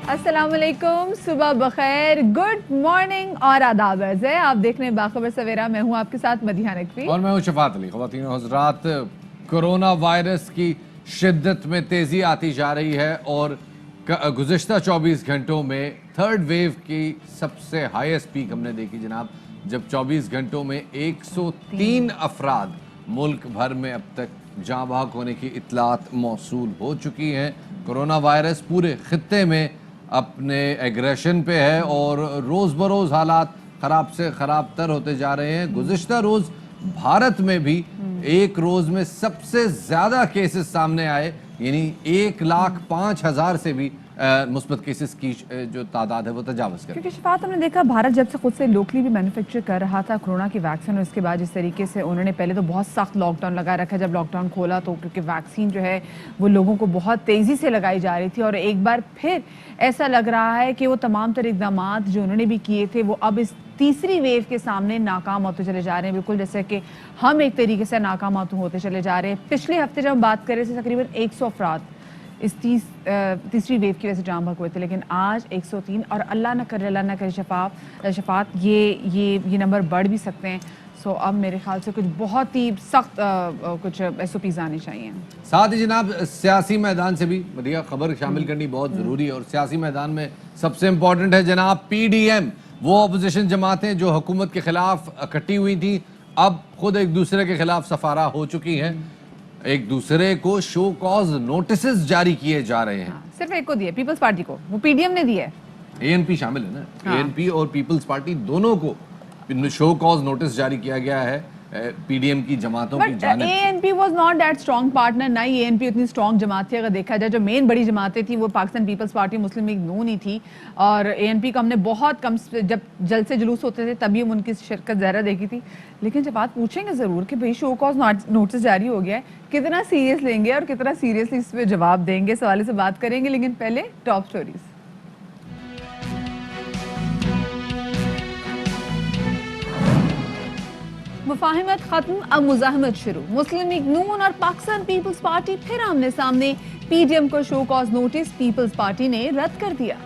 अस्सलाम वालेकुम, सुबह बखैर, गुड मॉर्निंग और आदाब अर्ज़ है। आप देख रहे हैं बाखबर सवेरा। मैं हूं आपके साथ मदीहा नकवी और मैं हूं शफात अली। ख़वातीन और हज़रात, कोरोना वायरस की शिद्दत में तेज़ी आती जा रही है और गुज़िश्ता 24 घंटों में थर्ड वेव की सबसे हाईएस्ट पीक हमने देखी जनाब, जब 24 घंटों में 103 अफराद मुल्क भर में अब तक जाँ बहक होने की इत्तलात मौसूल हो चुकी हैं। कोरोना वायरस पूरे खित्ते में अपने एग्रेशन पे है और रोज़ बरोज़ हालात ख़राब से ख़राब तर होते जा रहे हैं। गुज़िश्ता रोज़ भारत में भी एक रोज़ में सबसे ज़्यादा केसेस सामने आए, यानी 1,05,000 से भी मुस्बत केसेस की जो तादाद है वो तजावज़ कर। क्योंकि शफात हमने देखा भारत जब से खुद से लोकली भी मैन्युफैक्चर कर रहा था कोरोना की वैक्सीन, और उसके बाद जिस तरीके से उन्होंने पहले तो बहुत सख्त लॉकडाउन लगा रखा। जब लॉकडाउन खोला तो क्योंकि वैक्सीन जो है वो लोगों को बहुत तेज़ी से लगाई जा रही थी, और एक बार फिर ऐसा लग रहा है कि वो तमाम तर इक़दाम जो उन्होंने भी किए थे वो अब इस तीसरी वेव के सामने नाकाम होते चले जा रहे हैं, बिल्कुल जैसे कि हम एक तरीके से नाकाम होते चले जा रहे हैं। पिछले हफ्ते जब हम बात कर रहे थे तकरीबन 100 अफराद इस तीसरी वेव की वजह से जाम बहक हुए थे, लेकिन आज 103, और अल्लाह न करे शफात ये नंबर बढ़ भी सकते हैं। सो अब मेरे ख्याल से कुछ बहुत ही सख्त कुछ SOPs आनी चाहिए। साथ ही जनाब सियासी मैदान से भी बढ़िया खबर शामिल करनी बहुत ज़रूरी है, और सियासी मैदान में सबसे इम्पोर्टेंट है जनाब PDM। वो अपोजिशन जमातें जो हुकूमत के खिलाफ इकट्ठी हुई थी, अब खुद एक दूसरे के खिलाफ सफारा हो चुकी हैं। एक दूसरे को शो कॉज नोटिसेस जारी किए जा रहे हैं। सिर्फ एक को दिए, पीपल्स पार्टी को, वो PDM ने दिए। ANP शामिल है ना, ANP और पीपल्स पार्टी दोनों को शो कॉज नोटिस जारी किया गया है PDM की जमातों की जानिब से। ANP was not that strong partner, ना ही ANP उतनी स्ट्रॉन्ग जमात थी। अगर देखा जाए जो मेन बड़ी जमातें थी वो पाकिस्तान पीपल्स पार्टी, मुस्लिम लीग नून ही थी, और ANP को हमने बहुत कम, जब जलसे जुलूस होते थे तभी हम उनकी शिरकत ज़रा देखी थी। लेकिन जब बात पूछेंगे ज़रूर कि भाई शो कॉज नोटिस जारी हो गया है, कितना सीरियस लेंगे और कितना सीरियसली इस पर जवाब देंगे, इस हवाले से बात करेंगे। लेकिन पहले टॉप स्टोरीज। मुफाहिमत खत्म, अब मुजाहमत शुरू। मुस्लिम लीग नून और पाकिस्तान पीपल्स पार्टी फिर आमने सामने। PDM को show cause notice Peoples Party ने रद्द कर दिया।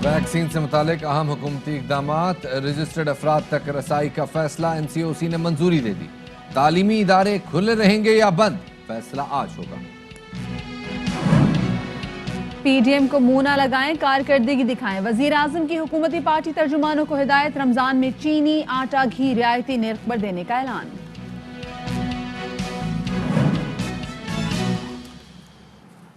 वैक्सीन से मुतालिक अहम हुकूमती इक़दामात, रजिस्टर्ड अफराद तक रसाई का फैसला NCOC ने मंजूरी दे दी। तालीमी इदारे खुले रहेंगे या बंद, फैसला आज होगा। PDM को मुंह ना लगाएं, कारकर्दगी दिखाएं। वजीर आजम की हुकूमती पार्टी तर्जुमानों को हिदायत, रमजान में चीनी, आटा, घी रियायती निर्ख पर देने का ऐलान।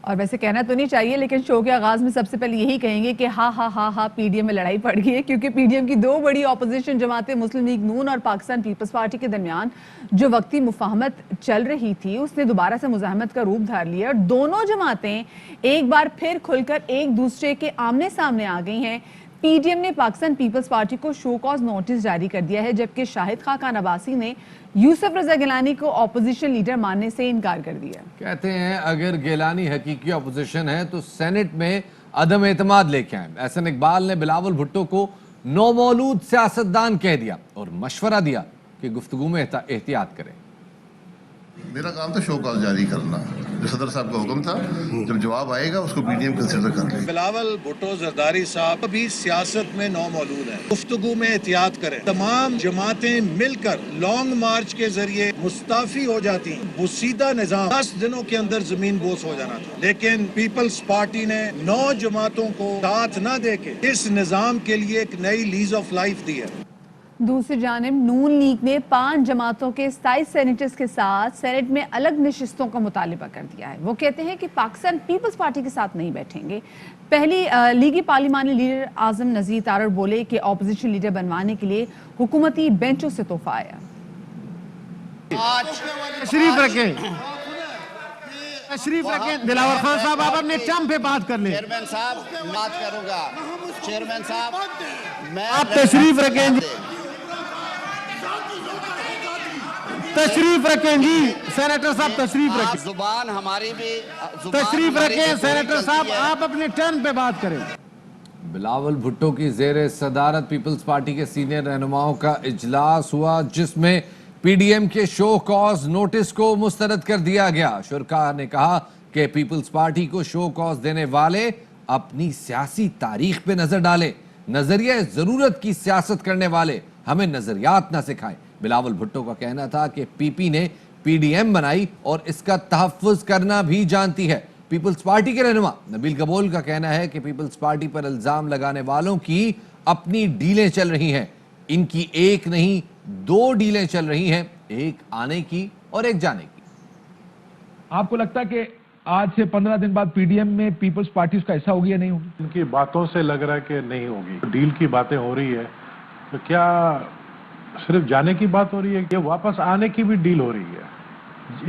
और वैसे कहना तो नहीं चाहिए, लेकिन शो के आगाज में सबसे पहले यही कहेंगे कि हा PDM में लड़ाई पड़ गई है, क्योंकि PDM की दो बड़ी ऑपोजिशन जमातें मुस्लिम लीग नून और पाकिस्तान पीपल्स पार्टी के दरमियान जो वक्ती मुफाहमत चल रही थी उसने दोबारा से मुजाहमत का रूप धार लिया, और दोनों जमातें एक बार फिर खुलकर एक दूसरे के आमने सामने आ गई हैं। PDM ने पाकिस्तान पीपल्स पार्टी को शो कॉज नोटिस जारी कर दिया है, जबकि शाहिद खान अब्बासी ने यूसुफ रजा गिलानी को ऑपोजिशन लीडर मानने से इनकार कर दिया। कहते हैं अगर गिलानी हकीकी ऑपोजिशन है तो सेनेट में अदम एतमाद लेके आए। एहसन इकबाल ने बिलावल भुट्टो को नौमौलूद सियासतदान कह दिया और मशवरा दिया कि गुफ्तगू में एहतियात करें। मेरा काम था शो कॉज जारी करना, जो सदर साहब का हुक्म था, जब जवाब आएगा उसको PDM कंसिडर कर लेंगे। बिलावल भुट्टो जरदारी साहब अभी सियासत में नौ मौलूद हैं, गुफ्तगू में एहतियात करें। तमाम जमातें मिलकर लॉन्ग मार्च के जरिए मुस्ताफी हो जाती, वो सीधा निजाम 10 दिनों के अंदर जमीन बोस हो जाना था, लेकिन पीपल्स पार्टी ने 9 जमातों को साथ न देके इस निजाम के लिए एक नई लीज ऑफ लाइफ दी है। दूसरी जानिब नून लीग ने 5 जमातों के 27 सेनेटर्स के साथ सेनेट में अलग नशिस्तों का मुतालिबा कर दिया है। वो कहते हैं कि पाकिस्तान पीपल्स पार्टी के साथ नहीं बैठेंगे। पहली लीगी पार्लिमानी लीडर आजम नजीर तारड़ बोले कि ऑपोजिशन लीडर बनवाने के लिए हुकूमती बेंचों से तोहफा आया। तशरीफ रखें दिलावर खान साहब, आप अपने टर्म पे बात कर लें। चेयरमैन साहब बात करूंगा। चेयरमैन साहब मैं आप तशरीफ रखें जी, तशरीफ रखें जी, सेनेटर साहब तशरीफ रखें। जुबान हमारी भी तशरीफ रखें सेनेटर साहब, आप अपने टर्न पे बात करें। बिलावल भुट्टो की ज़ेर सदारत पीपल्स पार्टी के सीनियर रहनुमाओं का इजलास हुआ, जिसमें PDM के शो कॉज नोटिस को मुस्तरद कर दिया गया। शुरका ने कहा کہ پیپلز پارٹی کو شو کاز دینے والے اپنی سیاسی تاریخ پہ نظر ڈالیں. نظریہ ضرورت کی سیاست کرنے والے ہمیں نظریات نہ سکھائیں. بلاول بھٹو کا کہنا تھا کہ پی پی نے پی ڈی ایم بنائی اور اس کا تحفظ کرنا بھی جانتی ہے. پیپلز پارٹی کے رہنما نبیل گبول کا کہنا ہے کہ پیپلز پارٹی پر الزام لگانے والوں کی اپنی ڈیلیں چل رہی ہیں. ان کی ایک نہیں 2 ڈیلیں چل رہی ہیں, ایک آنے کی اور ایک جانے کی. آپ کو لگتا ہے کہ آج سے 15 دن بعد پی ڈی ایم میں پیپلز پارٹی اس کا ایسا ہوگی یا نہیں ہوگی؟ ان کی باتوں سے لگ رہا ہے کہ نہیں ہوگی. ڈیل کی باتیں ہو رہی ہے تو کیا صرف جانے کی بات ہو رہی ہے کہ واپس آنے کی بھی ڈیل ہو رہی ہے؟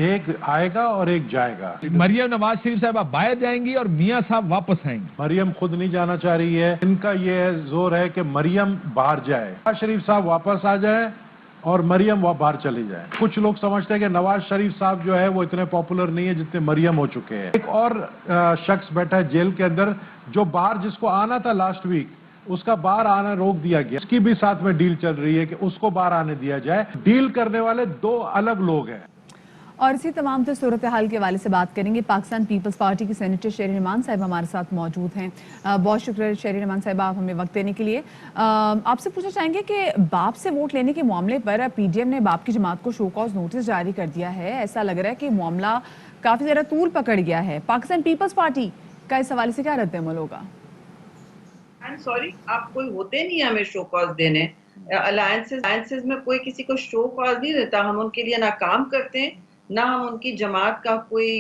ایک آئے گا اور ایک جائے گا. مریم نواز شریف صاحبہ باہر جائیں گی اور میاں صاحب واپس آئیں گے. مریم خود نہیں جانا چاہ رہی ہے. ان کا یہ زور ہے کہ مریم باہر جائے, نواز شریف صاحب واپس آ جائے اور مریم وہ باہر چلی جائے. کچھ لوگ سمجھتے ہیں کہ نواز شریف صاحب جو ہے وہ اتنے پاپولر نہیں ہے جتنے مریم ہو چکے ہیں. ایک اور شخص بیٹھا ہے جیل کے اندر جو باہر, جس کو آنا تھا لاسٹ ویک, اس کا باہر آنا روک دیا گیا. اس کی بھی ساتھ میں ڈیل چل رہی ہے کہ اس کو باہر آنے دیا جائے. ڈیل کرنے والے 2 الگ لوگ ہیں. اور اسی تمام تر صورتحال کے حوالے سے بات کریں گے. پاکستان پیپلز پارٹی کی سینیٹر شہری نعمان صاحب ہمارے ساتھ موجود ہیں. بہت شکریہ شہری نعمان صاحب آپ ہمیں وقت دینے کے لیے. آپ سے پوچھنا چاہیں گے کہ باپ سے ووٹ لینے کے معاملے پر پی ڈی ایم نے باپ کی جماعت کو شو کاز نوٹس جاری کر دیا ہے. ایسا لگ رہا ہے کہ معاملہ کافی زیادہ طول پکڑ گیا ہے. پاکستان پیپلز پارٹی کا اس حوالے سے کیا رد عمل ہوگا؟ سوری, آپ کوئی ہوتے نہیں ہمیں شو کاز دینے. الائنسز میں کوئی کسی کو شو کاز نہیں دیتا. ہم ان کے لیے نہ کام کرتے ہیں نہ ہم ان کی جماعت کا کوئی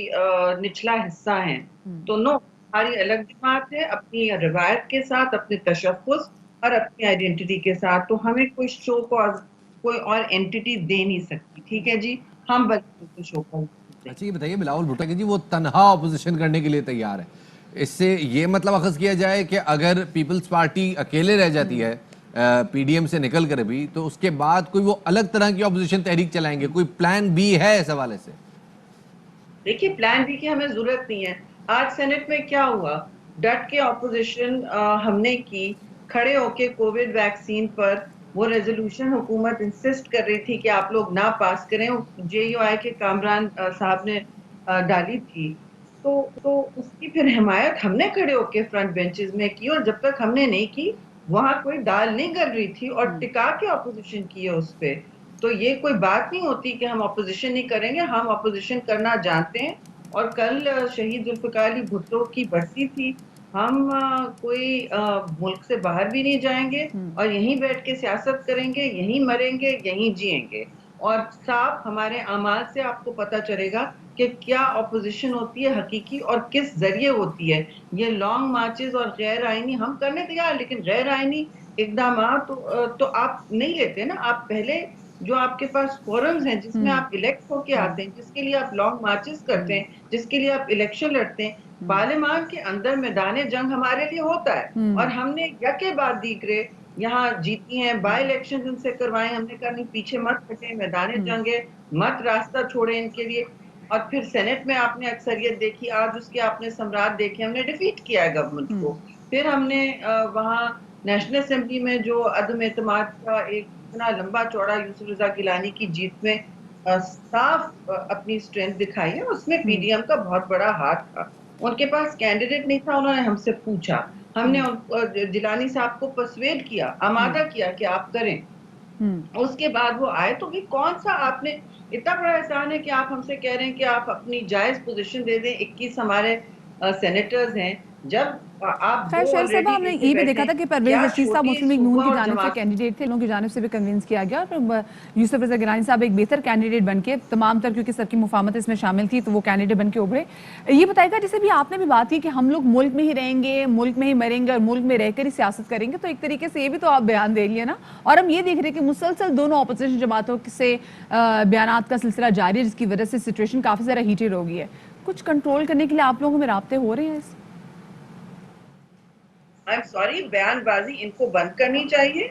نچلا حصہ ہیں. تو نو, ہماری الگ جماعت ہے اپنی روایت کے ساتھ, اپنے تشخص اور اپنی آئیڈینٹی کے ساتھ. تو ہمیں کوئی شو کاز کوئی اور اینٹی دے نہیں سکتی. ٹھیک ہے جی, ہم بلکہ شو کاز. اچھا یہ بتائیے بلاول بھٹو کہ جی وہ تنہا اپوزیشن کرنے کے لیے تیار ہے. اس سے یہ مطلب اخذ کیا جائے کہ اگر پیپلز پارٹی اکیلے رہ جاتی ہے پی ڈی ایم سے نکل کر بھی, تو اس کے بعد کوئی وہ الگ طرح کی اپوزیشن تحریک چلائیں گے؟ کوئی پلان بی ہے اس حوالے سے؟ دیکھیے, پلان بی کی ہمیں ضرورت نہیں ہے. آج سینٹ میں کیا ہوا, ڈٹ کے اپوزیشن ہم نے کی, کھڑے ہو کے کووڈ ویکسین پر وہ ریزولوشن حکومت انسسٹ کر رہی تھی کہ آپ لوگ نہ پاس کریں. جے یو آئی کے کامران صاحب نے ڈالی تھی, تو اس کی پھر حمایت ہم نے کھڑے ہو کے فرنٹ بینچز میں کی, اور جب تک ہم نے نہیں کی وہاں کوئی دال نہیں گل رہی تھی, اور ٹکا کے اپوزیشن کی ہے اس پہ. تو یہ کوئی بات نہیں ہوتی کہ ہم اپوزیشن نہیں کریں گے. ہم اپوزیشن کرنا جانتے ہیں. اور کل شہید ذوالفقار علی بھٹو کی برسی تھی. ہم کوئی ملک سے باہر بھی نہیں جائیں گے, اور یہیں بیٹھ کے سیاست کریں گے, یہیں مریں گے, یہیں جئیں گے. اور صاحب ہمارے اعمال سے آپ کو پتہ چلے گا کہ کیا اپوزیشن ہوتی ہے حقیقی اور کس ذریعے ہوتی ہے. یہ لانگ مارچز اور غیر آئینی ہم کرنے تیار, لیکن غیر آئینی اقدامات تو آپ نہیں لیتے نا. آپ پہلے جو آپ کے پاس فورمز ہیں جس میں آپ الیکٹ ہو کے آتے ہیں, جس کے لیے آپ لانگ مارچز کرتے ہیں, جس کے لیے آپ الیکشن لڑتے ہیں, پارلیمان کے اندر میدان جنگ ہمارے لیے ہوتا ہے. اور ہم نے یکے بعد دیگرے یہاں جیتی ہیں, بائی الیکشن ان سے کروائے. ہم نے کہا نہیں, پیچھے مت ہٹیں, میدان جنگ ہے, مت راستہ چھوڑیں ان کے لیے. اور پھر سینٹ میں آپ نے اکثریت دیکھی, آج اس کے آپ نے سمراٹ دیکھے, ہم نے ڈیفیٹ کیا ہے گورنمنٹ کو. پھر ہم نے وہاں نیشنل اسمبلی میں جو عدم اعتماد کا ایک اتنا لمبا چوڑا یوسف رضا گیلانی کی جیت میں صاف اپنی اسٹرینتھ دکھائی ہے. اس میں پی ڈی ایم کا بہت بڑا ہاتھ تھا. ان کے پاس کینڈیڈیٹ نہیں تھا, انہوں نے ہم سے پوچھا, ہم نے جیلانی صاحب کو پرسویڈ کیا, آمادہ کیا کہ آپ کریں. اس کے بعد وہ آئے. تو بھی کون سا آپ نے اتنا بڑا احسان ہے کہ آپ ہم سے کہہ رہے ہیں کہ آپ اپنی جائز پوزیشن دے دیں. 21 ہمارے سینیٹرز ہیں. جب آپ خیر شہر صاحب, ہم نے یہ بھی دیکھا تھا کہ پرویز رشید صاحب مسلم لیگ نون کی جانب سے کینڈیڈیٹ تھے, لوگوں کی جانب سے بھی کنوینس کیا گیا, اور یوسف رضا گیلانی صاحب ایک بہتر کینڈیڈیٹ بن کے, تمام تر کیونکہ سب کی مفاہمت اس میں شامل تھی, تو وہ کینڈیڈیٹ بن کے ابھرے. یہ بتائے گا, جیسے بھی آپ نے بھی بات کی کہ ہم لوگ ملک میں ہی رہیں گے, ملک میں ہی مریں گے, اور ملک میں رہ کر ہی سیاست کریں گے, تو ایک طریقے سے یہ بھی تو آپ بیان دے لیے نا. اور ہم یہ دیکھ رہے ہیں کہ مسلسل دونوں اپوزیشن جماعتوں سے بیانات کا سلسلہ جاری ہے, جس کی وجہ سے سچویشن کافی زیادہ ہیٹڈ ہو گئی ہے. کچھ کنٹرول کرنے کے لیے آپ لوگوں میں رابطے ہو رہے ہیں؟ بیان بازی ان کو بند کرنی چاہیے,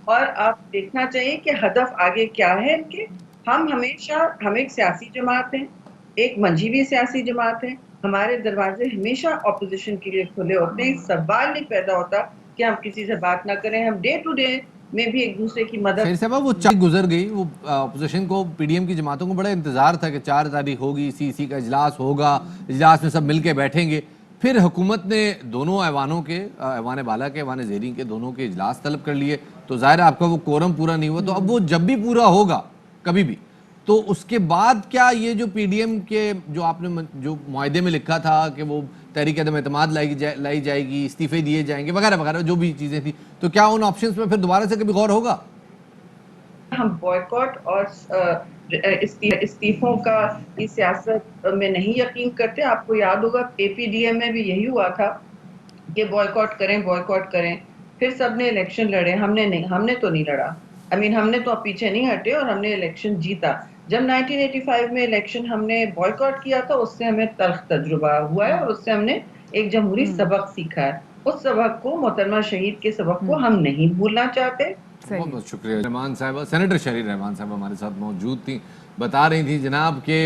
اور آپ دیکھنا چاہیے کہ ہدف آگے کیا ہے ان کے. ہم ایک سیاسی جماعت ہیں, ایک منجھی بھی سیاسی جماعت ہے. ہمارے دروازے ہمیشہ اپوزیشن کے لیے کھلے ہوتے ہیں. سوال نہیں پیدا ہوتا کہ ہم کسی سے بات نہ کریں. ہم ڈے ٹو ڈے में भी एक दूसरे की मदद। खैर साहब वो 4 गुजर गई, वो अपोजिशन को, पीडीएम की जमातों को बड़ा इंतजार था कि 4 तारीख होगी, सीसी का इजलास होगा, इजलास में सब मिल के बैठेंगे। फिर हुकूमत ने दोनों ऐवानों के, ऐवान बाला के, ऐवान ज़ेरी के, दोनों के इजलास तलब कर लिए, तो ज़ाहिर है आपका वो कोरम पूरा नहीं हुआ। तो अब वो जब भी पूरा होगा कभी भी, तो उसके बाद क्या ये जो पीडीएम के जो आपने जो मुआहदे में लिखा था कि वो तहरीक अदम एतमाद लाई जाएगी, इस्तीफे दिए जाएंगे वगैरह वगैरह जो भी चीज़ें थी, तो क्या उन ऑप्शंस में फिर दोबारा से कभी गौर होगा? हम बॉयकॉट और इस्तीफों का की सियासत में नहीं यकीन करते। आपको याद होगा एपीडीएम में भी यही हुआ था कि बॉयकॉट करें, फिर सबने इलेक्शन लड़े, हमने नहीं, हमने तो नहीं लड़ा। हमने तो पीछे नहीं हटे और हमने इलेक्शन जीता। जब 1985 में इलेक्शन हमने बॉयकॉट किया था, उससे हमें तल्ख तजुर्बा हुआ है और उससे हमने एक जमहूरी सबक सीखा है। उस सबक को, मोहतरमा शहीद के सबक को हम नहीं भूलना चाहते। बहुत बहुत शुक्रिया रहमान साहब। सेनेटर शहरी रहमान साहब हमारे साथ मौजूद थी, बता रही थी जनाब के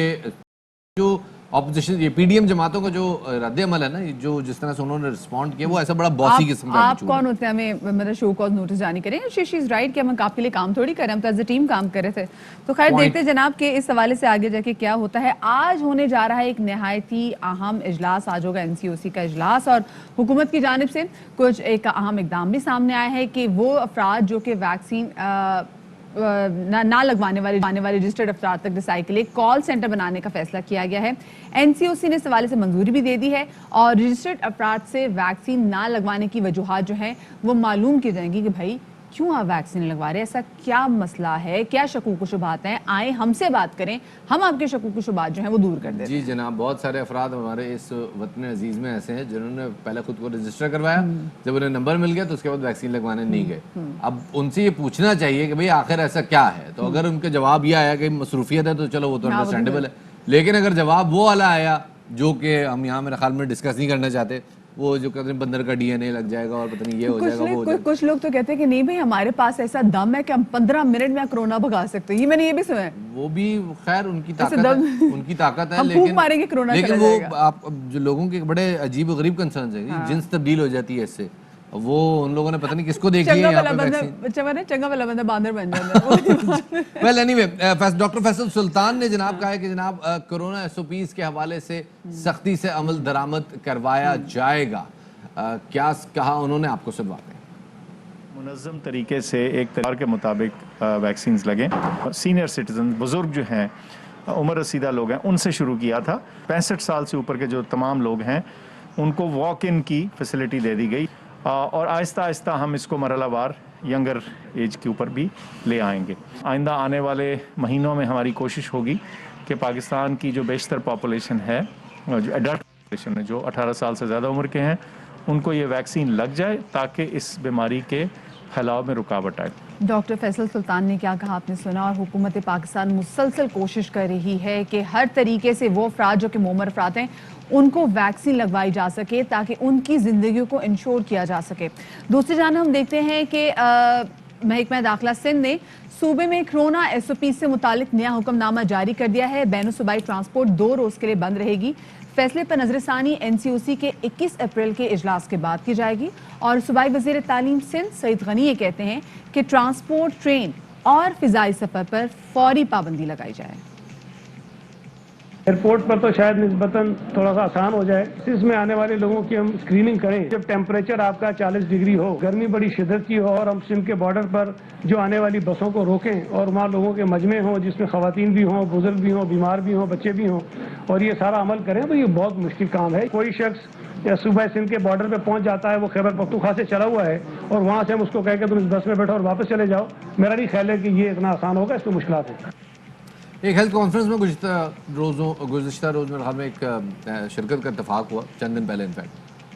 जो ऑपोजिशन, ये पीडीएम जमातों का जो रद्द अमल है ना, जो जिस तरह से उन्होंने रिस्पॉन्ड किया, वो ऐसा बड़ा बॉसी किस्म का आप कौन होते हैं हमें मतलब शो कॉज नोटिस जारी करें? शी इज राइट कि हम आपके लिए काम थोड़ी कर रहे हैं, हम तो एज अ टीम काम कर रहे थे। तो खैर देखते जनाब के इस हवाले से आगे जाके क्या होता है। आज होने जा रहा है एक नहायती अहम इजलास, आज होगा एनसीओसी का इजलास, और हुकूमत की जानिब से कुछ एक अहम इकदाम भी सामने आया है कि वो अफराद जो कि वैक्सीन ना लगवाने वाले रजिस्टर्ड अफराद तक रसाई के लिए कॉल सेंटर बनाने का फैसला किया गया है। एनसीओसी ने इस हवाले से मंजूरी भी दे दी है और रजिस्टर्ड अफराद से वैक्सीन ना लगवाने की वजूहात जो हैं वो मालूम की जाएंगी कि भाई क्यों आप वैक्सीन लगवा रहे हैं, ऐसा क्या मसला है, क्या शकूक व शुबहात हैं, आए हमसे बात करें, हम आपके शकूक व शुबहात जो हैं वो दूर कर दें। जी जनाब, बहुत सारे अफराद हमारे इस वतन अजीज़ में ऐसे हैं जिन्होंने पहले खुद को रजिस्टर करवाया, जब उन्हें नंबर मिल गया तो उसके बाद वैक्सीन लगवाने नहीं गए। अब उनसे ये पूछना चाहिए कि भाई आखिर ऐसा क्या है, तो अगर उनका जवाब यह आया कि मसरूफियत है तो चलो वो तो अंडरस्टैंडेबल है, लेकिन अगर जवाब वो वाला आया जो कि हम यहाँ मेरे ख्याल में डिस्कस नहीं करना चाहते, वो जो कहते हैं बंदर का डीएनए लग जाएगा और पता नहीं ये हो जाएगा वो हो जाएगा। कुछ लोग तो कहते हैं कि नहीं भाई हमारे पास ऐसा दम है कि हम 15 मिनट में कोरोना भगा सकते हैं, ये मैंने ये भी सुना है। वो भी खैर उनकी ताकत है, हम फूंक मारेंगे कोरोना चला लेकिन वो जाएगा। आप जो लोगों के बड़े अजीब और गरीब कंसर्न है, जिन्स तब्दील हो जाती है इससे, वो उन लोगों ने पता नहीं किसको देखी है यहाँ पे वैक्सीन। चंगा वाला बंदा बांदर बन जाता है। वेल एनीवे, डॉक्टर फैसल सुल्तान ने जनाब कहा है कि जनाब कोरोना एसओपीज के हवाले से सख्ती से अमल दरामद करवाया जाएगा। क्या कहा उन्होंने, आपको सुनवाते हैं। मुनज़्ज़म तरीके से एक तरीक़े के मुताबिक वैक्सीन लगें। सीनियर सिटीजन, बुज़ुर्ग जो हैं, उम्र रसीदा लोग हैं, उनसे शुरू किया था। 65 साल से ऊपर के जो तमाम लोग हैं उनको वॉक इन की फैसिलिटी दे दी गई और आहिस्ता आहिस्ता हम इसको मरहलावार यंगर एज के ऊपर भी ले आएंगे। आइंदा आने वाले महीनों में हमारी कोशिश होगी कि पाकिस्तान की जो बेशतर पॉपुलेशन है, जो एडल्ट पॉपुलेशन है, जो 18 साल से ज़्यादा उम्र के हैं, उनको ये वैक्सीन लग जाए ताकि इस बीमारी के फैलाव में रुकावट आए। डॉक्टर फैसल सुल्तान ने क्या कहा आपने सुना, और हुकूमत पाकिस्तान मुसलसल कोशिश कर रही है कि हर तरीके से वो अफराद जो कि मोमर अफराद हैं उनको वैक्सीन लगवाई जा सके ताकि उनकी ज़िंदगियों को इंश्योर किया जा सके। दूसरी जानब हम देखते हैं कि महकमा दाखिला सिंध ने सूबे में कोरोना एसओपी से मुतालिक नया हुक्मनामा जारी कर दिया है। बैन सूबाई ट्रांसपोर्ट 2 रोज़ के लिए बंद रहेगी। फैसले पर नजरसानी एनसीओसी के 21 अप्रैल के इजलास के बाद की जाएगी और सूबाई वज़ीर तालीम सिंध सईद गनी ये कहते हैं कि ट्रांसपोर्ट, ट्रेन और फिजाई सफ़र पर फौरी पाबंदी लगाई जाए। एयरपोर्ट पर तो शायद निस्बतन थोड़ा सा आसान हो जाए। इसमें आने वाले लोगों की हम स्क्रीनिंग करें। जब टेम्परेचर आपका 40 डिग्री हो, गर्मी बड़ी शिद्दत की हो और हम सिंध के बॉर्डर पर जो आने वाली बसों को रोकें और वहाँ लोगों के मजमे हों जिसमें ख़वातीन भी हों, बुजुर्ग भी हों, बीमार भी हों, बच्चे भी हों, और ये सारा अमल करें, तो ये बहुत मुश्किल काम है। कोई शख्स या सूबा सिंध के बॉर्डर पे पहुंच जाता है, वो खैबर पख्तूनख्वा से चला हुआ है और वहाँ से हम उसको कह के तुम इस बस में बैठो और वापस चले जाओ, मेरा नहीं ख्याल है कि ये इतना आसान होगा, इसमें मुश्किलात है। एक हेल्थ कॉन्फ्रेंस में गुज़िश्ता रोज़ मेरे ख्याल में एक शिरकत का इत्तेफाक हुआ चंद दिन पहले इनफैक्ट,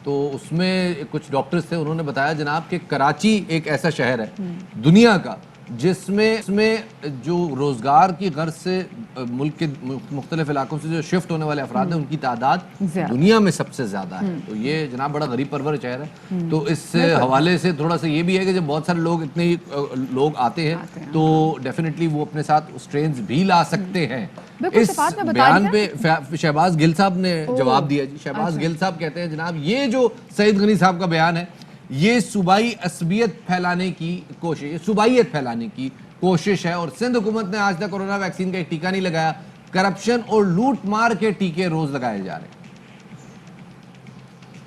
तो उसमें कुछ डॉक्टर्स थे, उन्होंने बताया जनाब कि कराची एक ऐसा शहर है दुनिया का जिसमें जो रोज़गार की गर्ज से मुल्क के मुख्तलिफ इलाकों से जो शिफ्ट होने वाले अफराद हैं उनकी तादाद दुनिया में सबसे ज़्यादा है। तो ये जनाब बड़ा गरीब परवर शहर है। तो इस हवाले से थोड़ा सा ये भी है कि जब बहुत सारे लोग इतने ही लोग आते हैं तो डेफिनेटली वो अपने साथ स्ट्रेन्स भी ला सकते हैं। इस बयान पे शहबाज गिल साहब ने जवाब दिया जी। शहबाज गिल साहब कहते हैं जनाब ये जो सईद गनी साहब का बयान है یہ صوبائی عصبیت پھیلانے کی کوشش صوبائیت پھیلانے کی کوشش ہے اور سندھ حکومت نے آج تک کورونا ویکسین کا ایک ٹیکہ نہیں لگایا. کرپشن اور لوٹ مار کے ٹیکے روز لگائے جا رہے ہیں.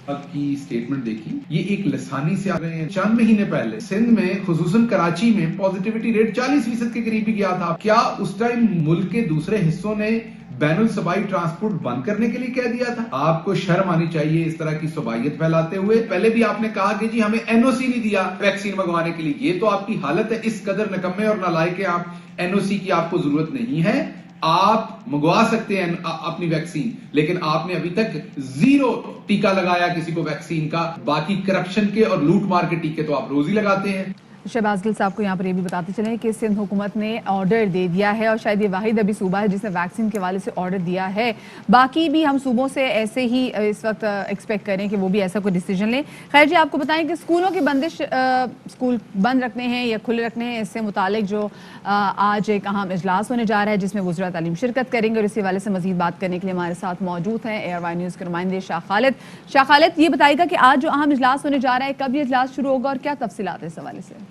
آپ کی سٹیٹمنٹ دیکھی, یہ ایک لسانی سے آ رہے ہیں. چند مہینے پہلے سندھ میں خصوصاً کراچی میں پازیٹیوٹی ریٹ 40% کے قریب بھی گیا تھا. کیا اس ٹائم ملک کے دوسرے حصوں نے بین الصوبائی ٹرانسپورٹ بند کرنے کے لیے کہہ دیا تھا؟ آپ کو شرم آنی چاہیے اس طرح کی صوبائیت پھیلاتے ہوئے. پہلے بھی آپ نے کہا کہ جی ہمیں NOC نہیں دیا ویکسین منگوانے کے لیے. یہ تو آپ کی حالت ہے, اس قدر نکمے اور نالائق کہ آپ NOC کی آپ کو ضرورت نہیں ہے. آپ منگوا سکتے ہیں اپنی ویکسین, لیکن آپ نے ابھی تک 0 ٹیکہ لگایا کسی کو ویکسین کا. باقی کرپشن کے اور لوٹ مار کے ٹیکے تو آپ روز ہی لگاتے ہیں. شہباز گل صاحب کو یہاں پر یہ بھی بتاتے چلیں کہ سندھ حکومت نے آرڈر دے دیا ہے اور شاید یہ واحد ابھی صوبہ ہے جس نے ویکسین کے حوالے سے آرڈر دیا ہے. باقی بھی ہم صوبوں سے ایسے ہی اس وقت ایکسپیکٹ کریں کہ وہ بھی ایسا کوئی ڈیسیجن لیں. خیر جی, آپ کو بتائیں کہ اسکولوں کی بندش, اسکول بند رکھنے ہیں یا کھلے رکھنے ہیں, اس سے متعلق جو آج ایک اہم اجلاس ہونے جا رہا ہے جس میں وزراء تعلیم شرکت کریں گے, اور اسی حوالے سے مزید بات کرنے کے لیے ہمارے ساتھ موجود ہیں ARY نیوز کے نمائندے شاہ خالد. شاہ خالد, یہ بتائیے گا کہ آج جو اہم اجلاس ہونے جا رہا ہے, کب یہ اجلاس شروع ہوگا اور کیا تفصیلات ہیں اس حوالے سے؟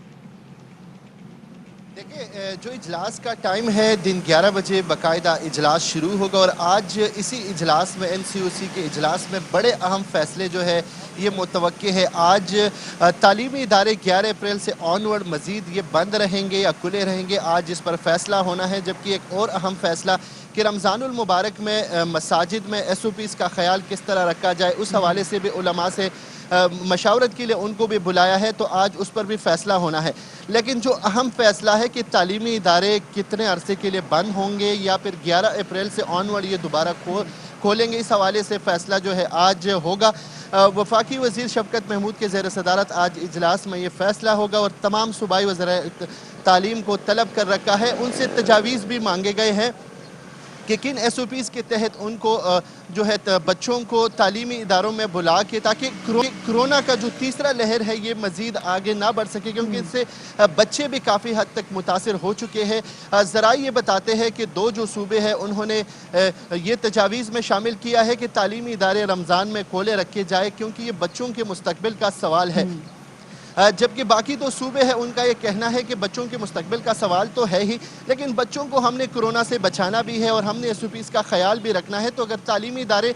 دیکھیں, جو اجلاس کا ٹائم ہے دن 11 بجے باقاعدہ اجلاس شروع ہوگا, اور آج اسی اجلاس میں NCOC کے اجلاس میں بڑے اہم فیصلے جو ہے یہ متوقع ہے. آج تعلیمی ادارے 11 اپریل سے آنورڈ مزید یہ بند رہیں گے یا کھلے رہیں گے, آج اس پر فیصلہ ہونا ہے. جبکہ ایک اور اہم فیصلہ کہ رمضان المبارک میں مساجد میں SOPs کا خیال کس طرح رکھا جائے, اس حوالے سے بھی علماء سے مشاورت کے لیے ان کو بھی بلایا ہے, تو آج اس پر بھی فیصلہ ہونا ہے. لیکن جو اہم فیصلہ ہے کہ تعلیمی ادارے کتنے عرصے کے لیے بند ہوں گے یا پھر 11 اپریل سے آنورڈ یہ دوبارہ کھولیں گے, اس حوالے سے فیصلہ جو ہے آج ہوگا. وفاقی وزیر شفقت محمود کے زیر صدارت آج اجلاس میں یہ فیصلہ ہوگا, اور تمام صوبائی وزراء تعلیم کو طلب کر رکھا ہے. ان سے تجاویز بھی مانگے گئے ہیں کہ کن SOPs کے تحت ان کو جو ہے بچوں کو تعلیمی اداروں میں بلا کے, تاکہ کرونا کا جو تیسرا لہر ہے یہ مزید آگے نہ بڑھ سکے, کیونکہ اس سے بچے بھی کافی حد تک متاثر ہو چکے ہیں. ذرائع یہ بتاتے ہیں کہ 2 جو صوبے ہیں انہوں نے یہ تجاویز میں شامل کیا ہے کہ تعلیمی ادارے رمضان میں کھولے رکھے جائے, کیونکہ یہ بچوں کے مستقبل کا سوال ہے. جبکہ باقی 2 صوبے ہیں ان کا یہ کہنا ہے کہ بچوں کے مستقبل کا سوال تو ہے ہی, لیکن بچوں کو ہم نے کرونا سے بچانا بھی ہے اور ہم نے SOPs کا خیال بھی رکھنا ہے. تو اگر تعلیمی ادارے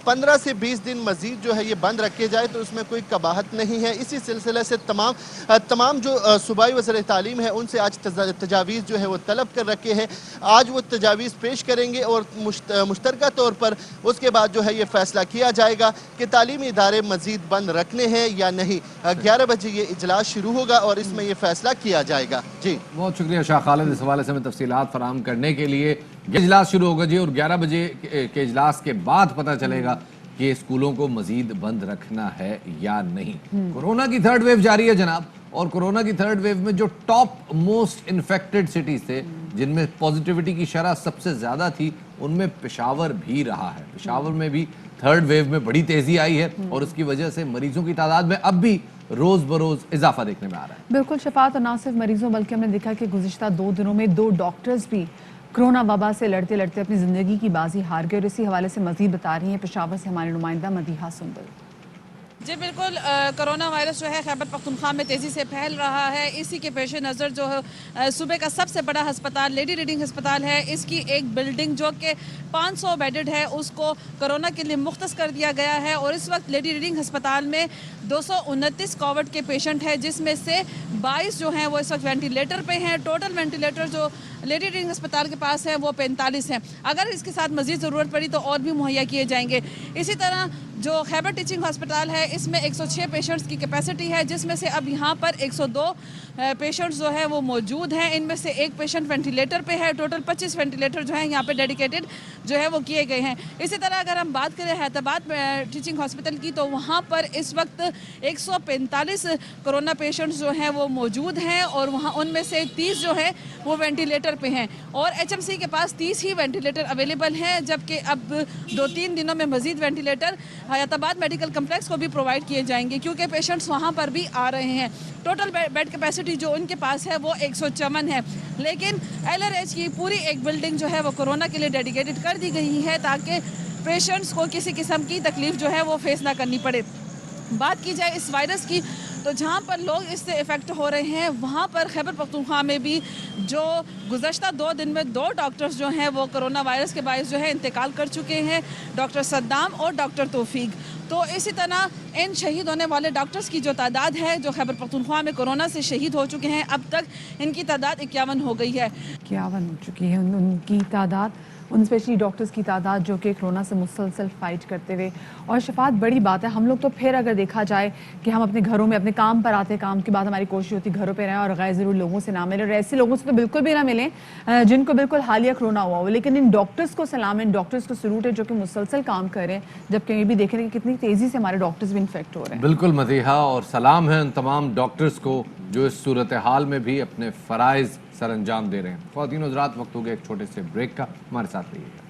15 سے 20 دن مزید جو ہے یہ بند رکھے جائے تو اس میں کوئی قباحت نہیں ہے. اسی سلسلے سے تمام جو صوبائی وزیر تعلیم ہے ان سے آج تجاویز جو ہے وہ طلب کر رکھے ہیں. آج وہ تجاویز پیش کریں گے اور مشترکہ طور پر اس کے بعد جو ہے یہ فیصلہ کیا جائے گا کہ تعلیمی ادارے مزید بند رکھنے ہیں یا نہیں. 11 بجے یہ اجلاس شروع ہوگا اور اس میں یہ فیصلہ کیا جائے گا. جی بہت شکریہ شاہ خالد اس حوالے سے ہمیں تفصیلات فراہم کرنے کے لیے. یہ اجلاس شروع ہوگا جی, اور 11 بجے کے اجلاس کے بعد پتہ چلے گا کہ اسکولوں کو مزید بند رکھنا ہے یا نہیں. کورونا کی 3rd ویو جاری ہے جناب, اور کورونا کی 3rd ویو میں جو ٹاپ موسٹ انفیکٹڈ سٹیز تھے جن میں پازیٹیوٹی کی شرح سب سے زیادہ تھی, ان میں پشاور بھی رہا ہے. پشاور میں بھی 3rd ویو میں بڑی تیزی آئی ہے اور اس کی وجہ سے مریضوں کی تعداد میں اب بھی روز بروز اضافہ دیکھنے میں آ رہا ہے. بالکل شفاعت, اور نہ صرف مریضوں بلکہ ہم نے دیکھا کہ گزشتہ 2 دنوں میں 2 ڈاکٹرز بھی کرونا وبا سے لڑتے لڑتے اپنی زندگی کی بازی ہار گئے, اور اسی حوالے سے مزید بتا رہی ہیں پشاور سے ہمارے نمائندہ مدیحہ سندل. جی بالکل, کرونا وائرس جو ہے خیبر پختونخوا میں تیزی سے پھیل رہا ہے. اسی کے پیش نظر جو صوبے کا سب سے بڑا ہسپتال لیڈی ریڈنگ ہسپتال ہے, اس کی ایک بلڈنگ جو کہ 500 بیڈڈ ہے اس کو کرونا کے لیے مختص کر دیا گیا ہے. اور اس وقت لیڈی ریڈنگ ہسپتال میں 229 کووڈ کے پیشنٹ ہیں, جس میں سے 22 جو ہیں وہ اس وقت وینٹیلیٹر پہ ہیں. ٹوٹل وینٹیلیٹر جو لیڈی ریڈنگ ہسپتال کے پاس ہے وہ 45 ہیں. اگر اس کے ساتھ مزید ضرورت پڑی تو اور بھی مہیا کیے جائیں گے. اسی طرح جو خیبر ٹیچنگ ہسپتال ہے اس میں 106 پیشنٹس کی کیپیسٹی ہے, جس میں سے اب یہاں پر 102 پیشنٹس جو ہے وہ موجود ہیں. ان میں سے 1 پیشنٹ وینٹیلیٹر پہ ہے. ٹوٹل 25 وینٹیلیٹر جو ہیں یہاں پہ ڈیڈیکیٹڈ جو ہے وہ کیے گئے ہیں. اسی طرح اگر ہم بات کریں حیدرآباد ٹیچنگ ہاسپٹل کی تو وہاں پر اس وقت 145 کرونا پیشنٹس جو ہیں وہ موجود ہیں, اور وہاں ان میں سے 30 جو ہیں وہ وینٹیلیٹر پہ ہیں, اور HMC کے پاس 30 ہی وینٹیلیٹر اویلیبل ہیں. جبکہ اب 2-3 دنوں میں مزید وینٹیلیٹر حیدرآباد میڈیکل کمپلیکس کو بھی پرووائڈ کیے جائیں گے, کیونکہ پیشنٹس وہاں پر بھی آ رہے ہیں. ٹوٹل بیڈ کیپیسٹی جو ان کے پاس ہے وہ 154 ہے, لیکن LRH کی پوری ایک بلڈنگ جو ہے وہ کرونا کے لیے ڈیڈیکیٹڈ کر دی گئی ہے تاکہ پیشنٹس کو کسی قسم کی تکلیف جو ہے وہ فیس نہ کرنی پڑے. بات کی جائے اس وائرس کی تو جہاں پر لوگ اس سے افیکٹ ہو رہے ہیں وہاں پر خیبر پختونخوا میں بھی جو گزشتہ 2 دن میں 2 ڈاکٹرز جو ہیں وہ کرونا وائرس کے باعث جو ہے انتقال کر چکے ہیں، ڈاکٹر صدام اور ڈاکٹر توفیق. تو اسی طرح ان شہید ہونے والے ڈاکٹرز کی جو تعداد ہے جو خیبر پختونخوا میں کرونا سے شہید ہو چکے ہیں، اب تک ان کی تعداد 51 ہو گئی ہے. 51 ہو چکی ہے ان کی تعداد، ان اسپیشلی ڈاکٹرز کی تعداد جو کہ کرونا سے مسلسل فائٹ کرتے ہوئے. اور شفاعت بڑی بات ہے، ہم لوگ تو پھر اگر دیکھا جائے کہ ہم اپنے گھروں میں اپنے کام پر آتے، کام کے بعد ہماری کوشش ہوتی گھروں پہ رہیں اور غیر ضروری لوگوں سے نہ ملیں، اور ایسے لوگوں سے تو بالکل بھی نہ ملیں جن کو بالکل حالیہ کرونا ہوا ہو. لیکن ان ڈاکٹرز کو سلام، ان ڈاکٹرز کو سلوٹ ہے جو کہ مسلسل کام کر رہے ہیں، جبکہ یہ بھی دیکھ رہے ہیں کہ کتنی تیزی سے ہمارے ڈاکٹرز بھی انفیکٹ ہو رہے ہیں. بالکل مدیحہ، اور سلام ہے ان تمام ڈاکٹرز کو جو اس صورتحال میں بھی اپنے فرائض سر انجام دے رہے ہیں. خواتین حضرات، وقت ہو گیا ایک چھوٹے سے بریک کا، ہمارے ساتھ رہیے گا.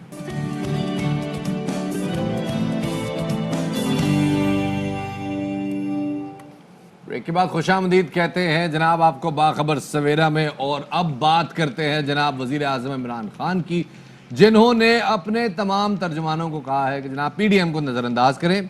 بریک کے بعد خوش آمدید کہتے ہیں جناب آپ کو باخبر سویرا میں. اور اب بات کرتے ہیں جناب وزیر اعظم عمران خان کی، جنہوں نے اپنے تمام ترجمانوں کو کہا ہے کہ جناب پی ڈی ایم کو نظر انداز کریں،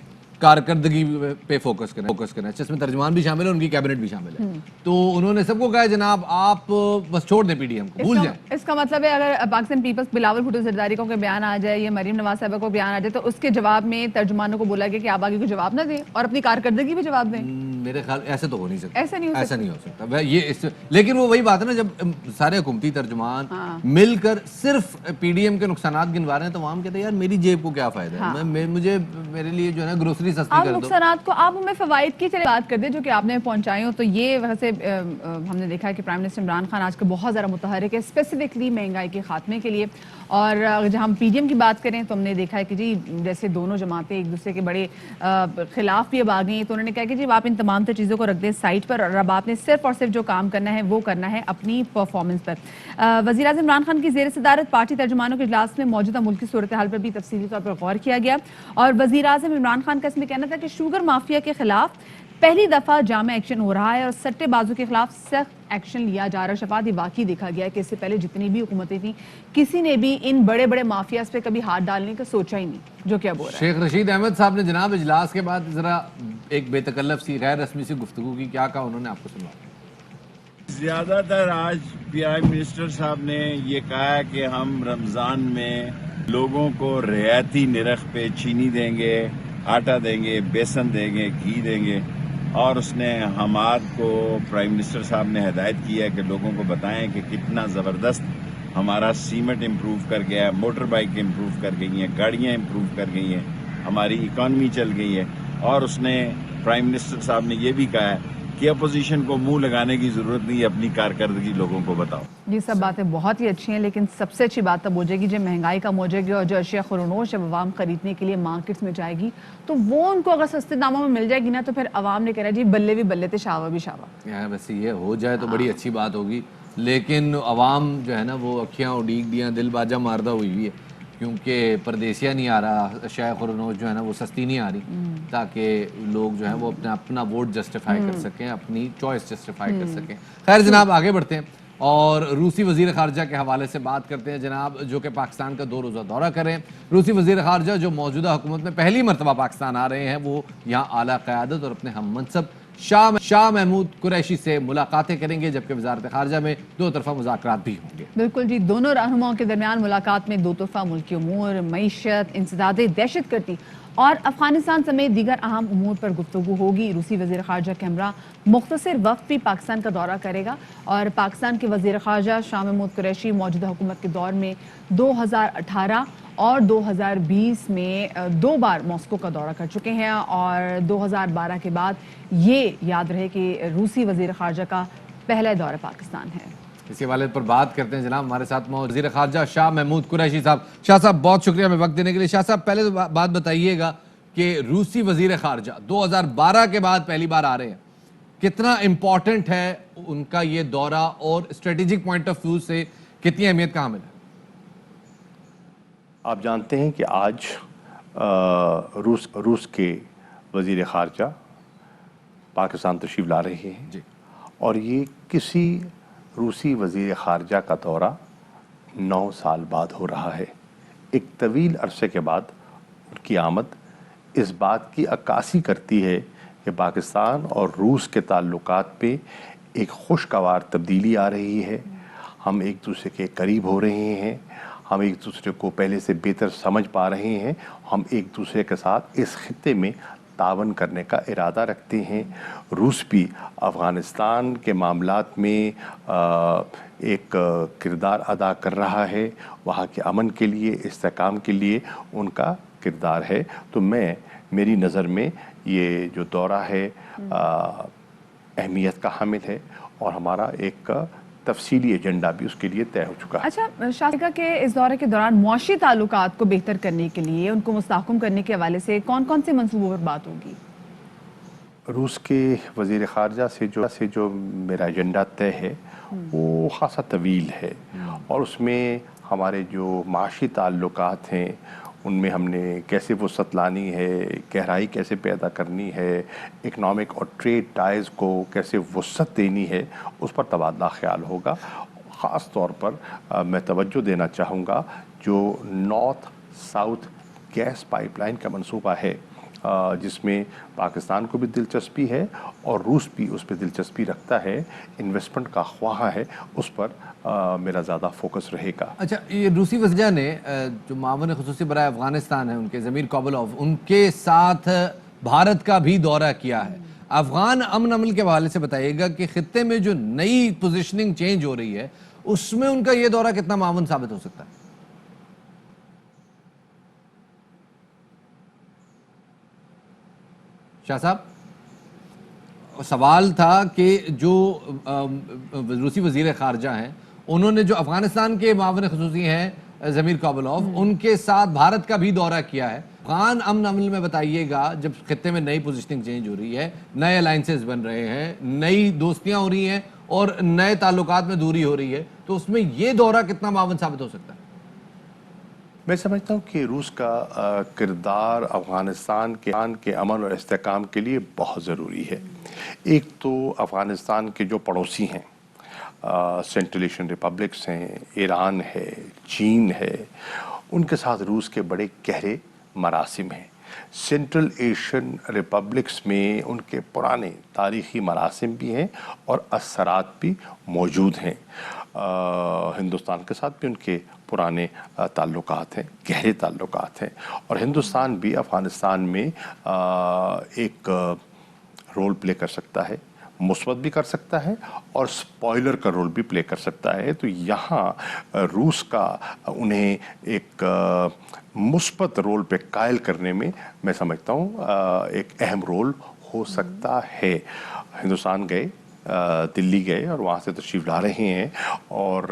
کارکردگی پہ فوکس کریں. اچھا، اس میں ترجمان بھی شامل ہے، ان کی کیبنٹ بھی شامل ہے. تو انہوں نے سب کو کہا ہے جناب آپ بس چھوڑ دیں پی ڈی ایم کو، بھول جائیں. اس کا مطلب ہے اگر پاکستان پیپلز بلاول بھٹو زرداری کو بیان آ جائے یا مریم نواز صاحبہ کو بیان آ جائے تو اس کے جواب میں ترجمانوں کو بولا گیا کہ آپ آگے کو جواب نہ دیں اور اپنی کارکردگی بھی جواب دیں. میرے خیال ایسے تو ہو نہیں سکتا، ایسا نہیں ہو سکتا یہ لیکن وہ وہی بات ہے نا، جب سارے حکومتی ترجمان مل کر صرف پی ڈی ایم کے نقصانات گنوا رہے ہیں تو عوام کہتے ہیں یار میری جیب کو کیا فائدہ ہے، مجھے میرے لیے جو ہے نا گروسری سستی کر دو. نقصانات کو آپ ہمیں فوائد کی چلے بات کر دیں جو کہ آپ نے پہنچائی ہوں. تو یہ ویسے ہم نے دیکھا ہے کہ پرائم منسٹر عمران خان آج کل بہت زیادہ متحرک ہے اسپیسیفکلی مہنگائی کے خاتمے کے لیے. اور جہاں ہم پی ڈی ایم کی بات کریں تو ہم نے دیکھا ہے کہ جی جیسے دونوں جماعتیں ایک دوسرے کے بڑے خلاف بھی اب آ گئی ہیں، تو انہوں نے کہا کہ جی آپ ان تمام چیزوں کو رکھ دیں سائٹ پر اور اب آپ نے صرف اور صرف جو کام کرنا ہے وہ کرنا ہے اپنی پرفارمنس پر. وزیر اعظم عمران خان کی زیر صدارت پارٹی ترجمانوں کے اجلاس میں موجودہ ملکی صورتحال پر بھی تفصیلی طور پر غور کیا گیا. اور وزیر اعظم عمران خان کا اس میں کہنا تھا کہ شوگر مافیا کے خلاف پہلی دفعہ جامع ایکشن ہو رہا ہے اور سٹے بازوں کے خلاف سخت ایکشن لیا جا رہا ہے. شفاعت یہ واقعی دیکھا گیا ہے کہ اس سے پہلے جتنی بھی حکومتیں تھیں کسی نے بھی ان بڑے بڑے مافیاز پہ کبھی ہاتھ ڈالنے کا سوچا ہی نہیں جو کہ اب ہو رہا ہے. شیخ رشید احمد صاحب نے جناب اجلاس کے بعد ذرا ایک بے تکلف سی غیر رسمی سی گفتگو کی، کیا کہا انہوں نے، آپ کو سنوا. زیادہ تر آج پرائم منسٹر صاحب نے یہ کہا ہے کہ ہم رمضان میں لوگوں کو رعایتی نرخ پہ چینی دیں گے، آٹا دیں گے، بیسن دیں گے، گھی دیں گے. اور اس نے حماد کو پرائم منسٹر صاحب نے ہدایت کی ہے کہ لوگوں کو بتائیں کہ کتنا زبردست ہمارا سیمنٹ امپروو کر گیا ہے، موٹر بائک امپروو کر گئی ہیں، گاڑیاں امپروو کر گئی ہیں، ہماری اکانومی چل گئی ہے. اور اس نے پرائم منسٹر صاحب نے یہ بھی کہا ہے کہ اپوزیشن کو منہ لگانے کی ضرورت نہیں ہے، اپنی کارکردگی لوگوں کو بتاؤ. یہ سب باتیں بہت ہی اچھی ہیں لیکن سب سے اچھی بات تب ہو جائے گی جب مہنگائی کم ہو جائے گی اور جو اشیاء خورنوش جب عوام خریدنے کے لیے مارکیٹس میں جائے گی تو وہ ان کو اگر سستے داموں میں مل جائے گی نا تو پھر عوام نے کہہ رہا جی بلے بھی بلے تھے شاوا بھی شاوا. ویسے یہ ہو جائے تو بڑی اچھی بات ہوگی، لیکن عوام جو ہے نا وہ اکھیاں اڈیگ دیاں دل باجہ ماردہ ہوئی ہوئی ہے کیونکہ پردیسیہ نہیں آ رہا، اشیاء خورنوش جو ہے نا وہ سستی نہیں آ رہی تاکہ لوگ جو ہیں وہ اپنا ووٹ جسٹیفائی کر سکیں، اپنی چوائس جسٹیفائی کر سکیں. خیر جناب آگے بڑھتے ہیں اور روسی وزیر خارجہ کے حوالے سے بات کرتے ہیں جناب، جو کہ پاکستان کا 2 روزہ دورہ کر رہے ہیں. روسی وزیر خارجہ جو موجودہ حکومت میں پہلی مرتبہ پاکستان آ رہے ہیں، وہ یہاں اعلیٰ قیادت اور اپنے ہم منصب شاہ محمود قریشی سے ملاقاتیں کریں گے، جبکہ وزارت خارجہ میں 2 طرفہ مذاکرات بھی ہوں گے. بالکل جی، دونوں رہنماؤں کے درمیان ملاقات میں 2 طرفہ ملکی امور، معیشت، انسداد دہشت گردی اور افغانستان سمیت دیگر اہم امور پر گفتگو ہوگی. روسی وزیر خارجہ کے ہمراہ مختصر وقت بھی پاکستان کا دورہ کرے گا اور پاکستان کے وزیر خارجہ شاہ محمود قریشی موجودہ حکومت کے دور میں 2018 اور 2020 میں 2 بار ماسکو کا دورہ کر چکے ہیں اور 2012 کے بعد یہ یاد رہے کہ روسی وزیر خارجہ کا پہلا دورہ پاکستان ہے. اسی حوالے پر بات کرتے ہیں جناب، ہمارے ساتھ وزیر خارجہ شاہ محمود قریشی صاحب. شاہ صاحب بہت شکریہ ہمیں وقت دینے کے لیے. شاہ صاحب پہلے تو بات بتائیے گا کہ روسی وزیر خارجہ 2012 کے بعد پہلی بار آ رہے ہیں، کتنا امپورٹنٹ ہے ان کا یہ دورہ اور اسٹریٹجک پوائنٹ آف ویو سے کتنی اہمیت کا حامل ہے؟ آپ جانتے ہیں کہ آج روس کے وزیر خارجہ پاکستان تشریف لا رہے ہیں جی. اور یہ کسی روسی وزیر خارجہ کا دورہ 9 سال بعد ہو رہا ہے. ایک طویل عرصے کے بعد ان کی آمد اس بات کی عکاسی کرتی ہے کہ پاکستان اور روس کے تعلقات پہ ایک خوشگوار تبدیلی آ رہی ہے. ہم ایک دوسرے کے قریب ہو رہے ہیں, ہم ایک دوسرے کو پہلے سے بہتر سمجھ پا رہے ہیں, ہم ایک دوسرے کے ساتھ اس خطے میں تعاون کرنے کا ارادہ رکھتے ہیں. روس بھی افغانستان کے معاملات میں ایک کردار ادا کر رہا ہے, وہاں کے امن کے لیے, استحکام کے لیے ان کا کردار ہے. تو میری نظر میں یہ جو دورہ ہے اہمیت کا حامل ہے, اور ہمارا ایک تفصیلی ایجنڈا بھی اس کے لیے طے ہو چکا ہے. اچھا شاہ کہ اس دورے کے دوران معاشی تعلقات کو بہتر کرنے کے لیے, ان کو مستحکم کرنے کے حوالے سے کون کون سے منصوبوں پر بات ہوگی؟ روس کے وزیر خارجہ سے جو میرا ایجنڈا طے ہے وہ خاصا طویل ہے, اور اس میں ہمارے جو معاشی تعلقات ہیں ان میں ہم نے کیسے وسعت لانی ہے, گہرائی کیسے پیدا کرنی ہے, اکنامک اور ٹریڈ ٹائز کو کیسے وسعت دینی ہے, اس پر تبادلہ خیال ہوگا. خاص طور پر میں توجہ دینا چاہوں گا جو north south gas pipeline کا منصوبہ ہے, جس میں پاکستان کو بھی دلچسپی ہے اور روس بھی اس پہ دلچسپی رکھتا ہے, انویسٹمنٹ کا خواہاں ہے, اس پر میرا زیادہ فوکس رہے گا. اچھا, یہ روسی وزیر نے جو معاون خصوصی برائے افغانستان ہیں ان کے ضمیر کابلوف, ان کے ساتھ بھارت کا بھی دورہ کیا ہے. افغان امن عمل کے حوالے سے بتائیے گا کہ خطے میں جو نئی پوزیشننگ چینج ہو رہی ہے اس میں ان کا یہ دورہ کتنا معاون ثابت ہو سکتا ہے؟ شاہ صاحب, سوال تھا کہ جو روسی وزیر خارجہ ہیں انہوں نے جو افغانستان کے معاون خصوصی ہیں ضمیر کابلوف, ان کے ساتھ بھارت کا بھی دورہ کیا ہے. افغان امن عمل میں بتائیے گا, جب خطے میں نئی پوزیشننگ چینج ہو رہی ہے, نئے الائنسز بن رہے ہیں, نئی دوستیاں ہو رہی ہیں اور نئے تعلقات میں دوری ہو رہی ہے, تو اس میں یہ دورہ کتنا معاون ثابت ہو سکتا ہے؟ میں سمجھتا ہوں کہ روس کا کردار افغانستان کے امن اور استحکام کے لیے بہت ضروری ہے. ایک تو افغانستان کے جو پڑوسی ہیں, سینٹرل ایشین ریپبلکس ہیں, ایران ہے, چین ہے, ان کے ساتھ روس کے بڑے گہرے مراسم ہیں. سینٹرل ایشین ریپبلکس میں ان کے پرانے تاریخی مراسم بھی ہیں اور اثرات بھی موجود ہیں. ہندوستان کے ساتھ بھی ان کے پرانے تعلقات ہیں, گہرے تعلقات ہیں, اور ہندوستان بھی افغانستان میں ایک رول پلے کر سکتا ہے, مثبت بھی کر سکتا ہے اور سپوائلر کا رول بھی پلے کر سکتا ہے. تو یہاں روس کا انہیں ایک مثبت رول پہ قائل کرنے میں میں سمجھتا ہوں ایک اہم رول ہو سکتا ہے. ہندوستان گئے, دلی گئے اور وہاں سے تشریف لا رہے ہیں, اور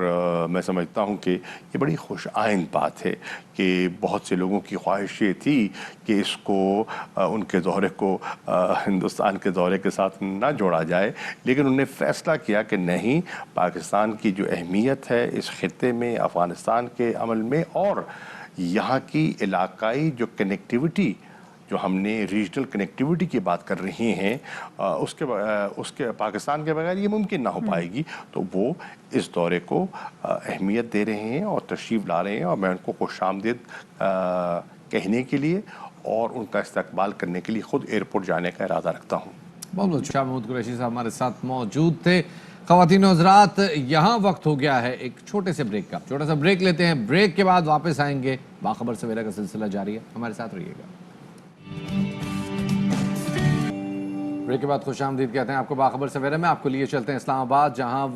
میں سمجھتا ہوں کہ یہ بڑی خوش آئند بات ہے کہ بہت سے لوگوں کی خواہش یہ تھی کہ اس کو ان کے دورے کو ہندوستان کے دورے کے ساتھ نہ جوڑا جائے, لیکن انہوں نے فیصلہ کیا کہ نہیں, پاکستان کی جو اہمیت ہے اس خطے میں, افغانستان کے عمل میں, اور یہاں کی علاقائی جو کنیکٹیوٹی, جو ہم نے ریجنل کنیکٹیوٹی کی بات کر رہے ہیں, اس کے پاکستان کے بغیر یہ ممکن نہ ہو پائے گی. تو وہ اس دورے کو اہمیت دے رہے ہیں اور تشریف لا رہے ہیں, اور میں ان کو خوش آمدید کہنے کے لیے اور ان کا استقبال کرنے کے لیے خود ایئرپورٹ جانے کا ارادہ رکھتا ہوں. بہت بہت شاہ محمود قریشی صاحب ہمارے ساتھ موجود تھے. خواتین و حضرات, یہاں وقت ہو گیا ہے ایک چھوٹے سے بریک کا. چھوٹا سا بریک لیتے ہیں, بریک کے بعد واپس آئیں گے. باخبر سویرا کا سلسلہ جاری ہے, ہمارے ساتھ رہیے گا. بریک کے بعد خوش آمدید کہتے ہیں آپ کو باخبر سویرا میں. آپ کو لیے چلتے ہیں اسلام آباد, جہاں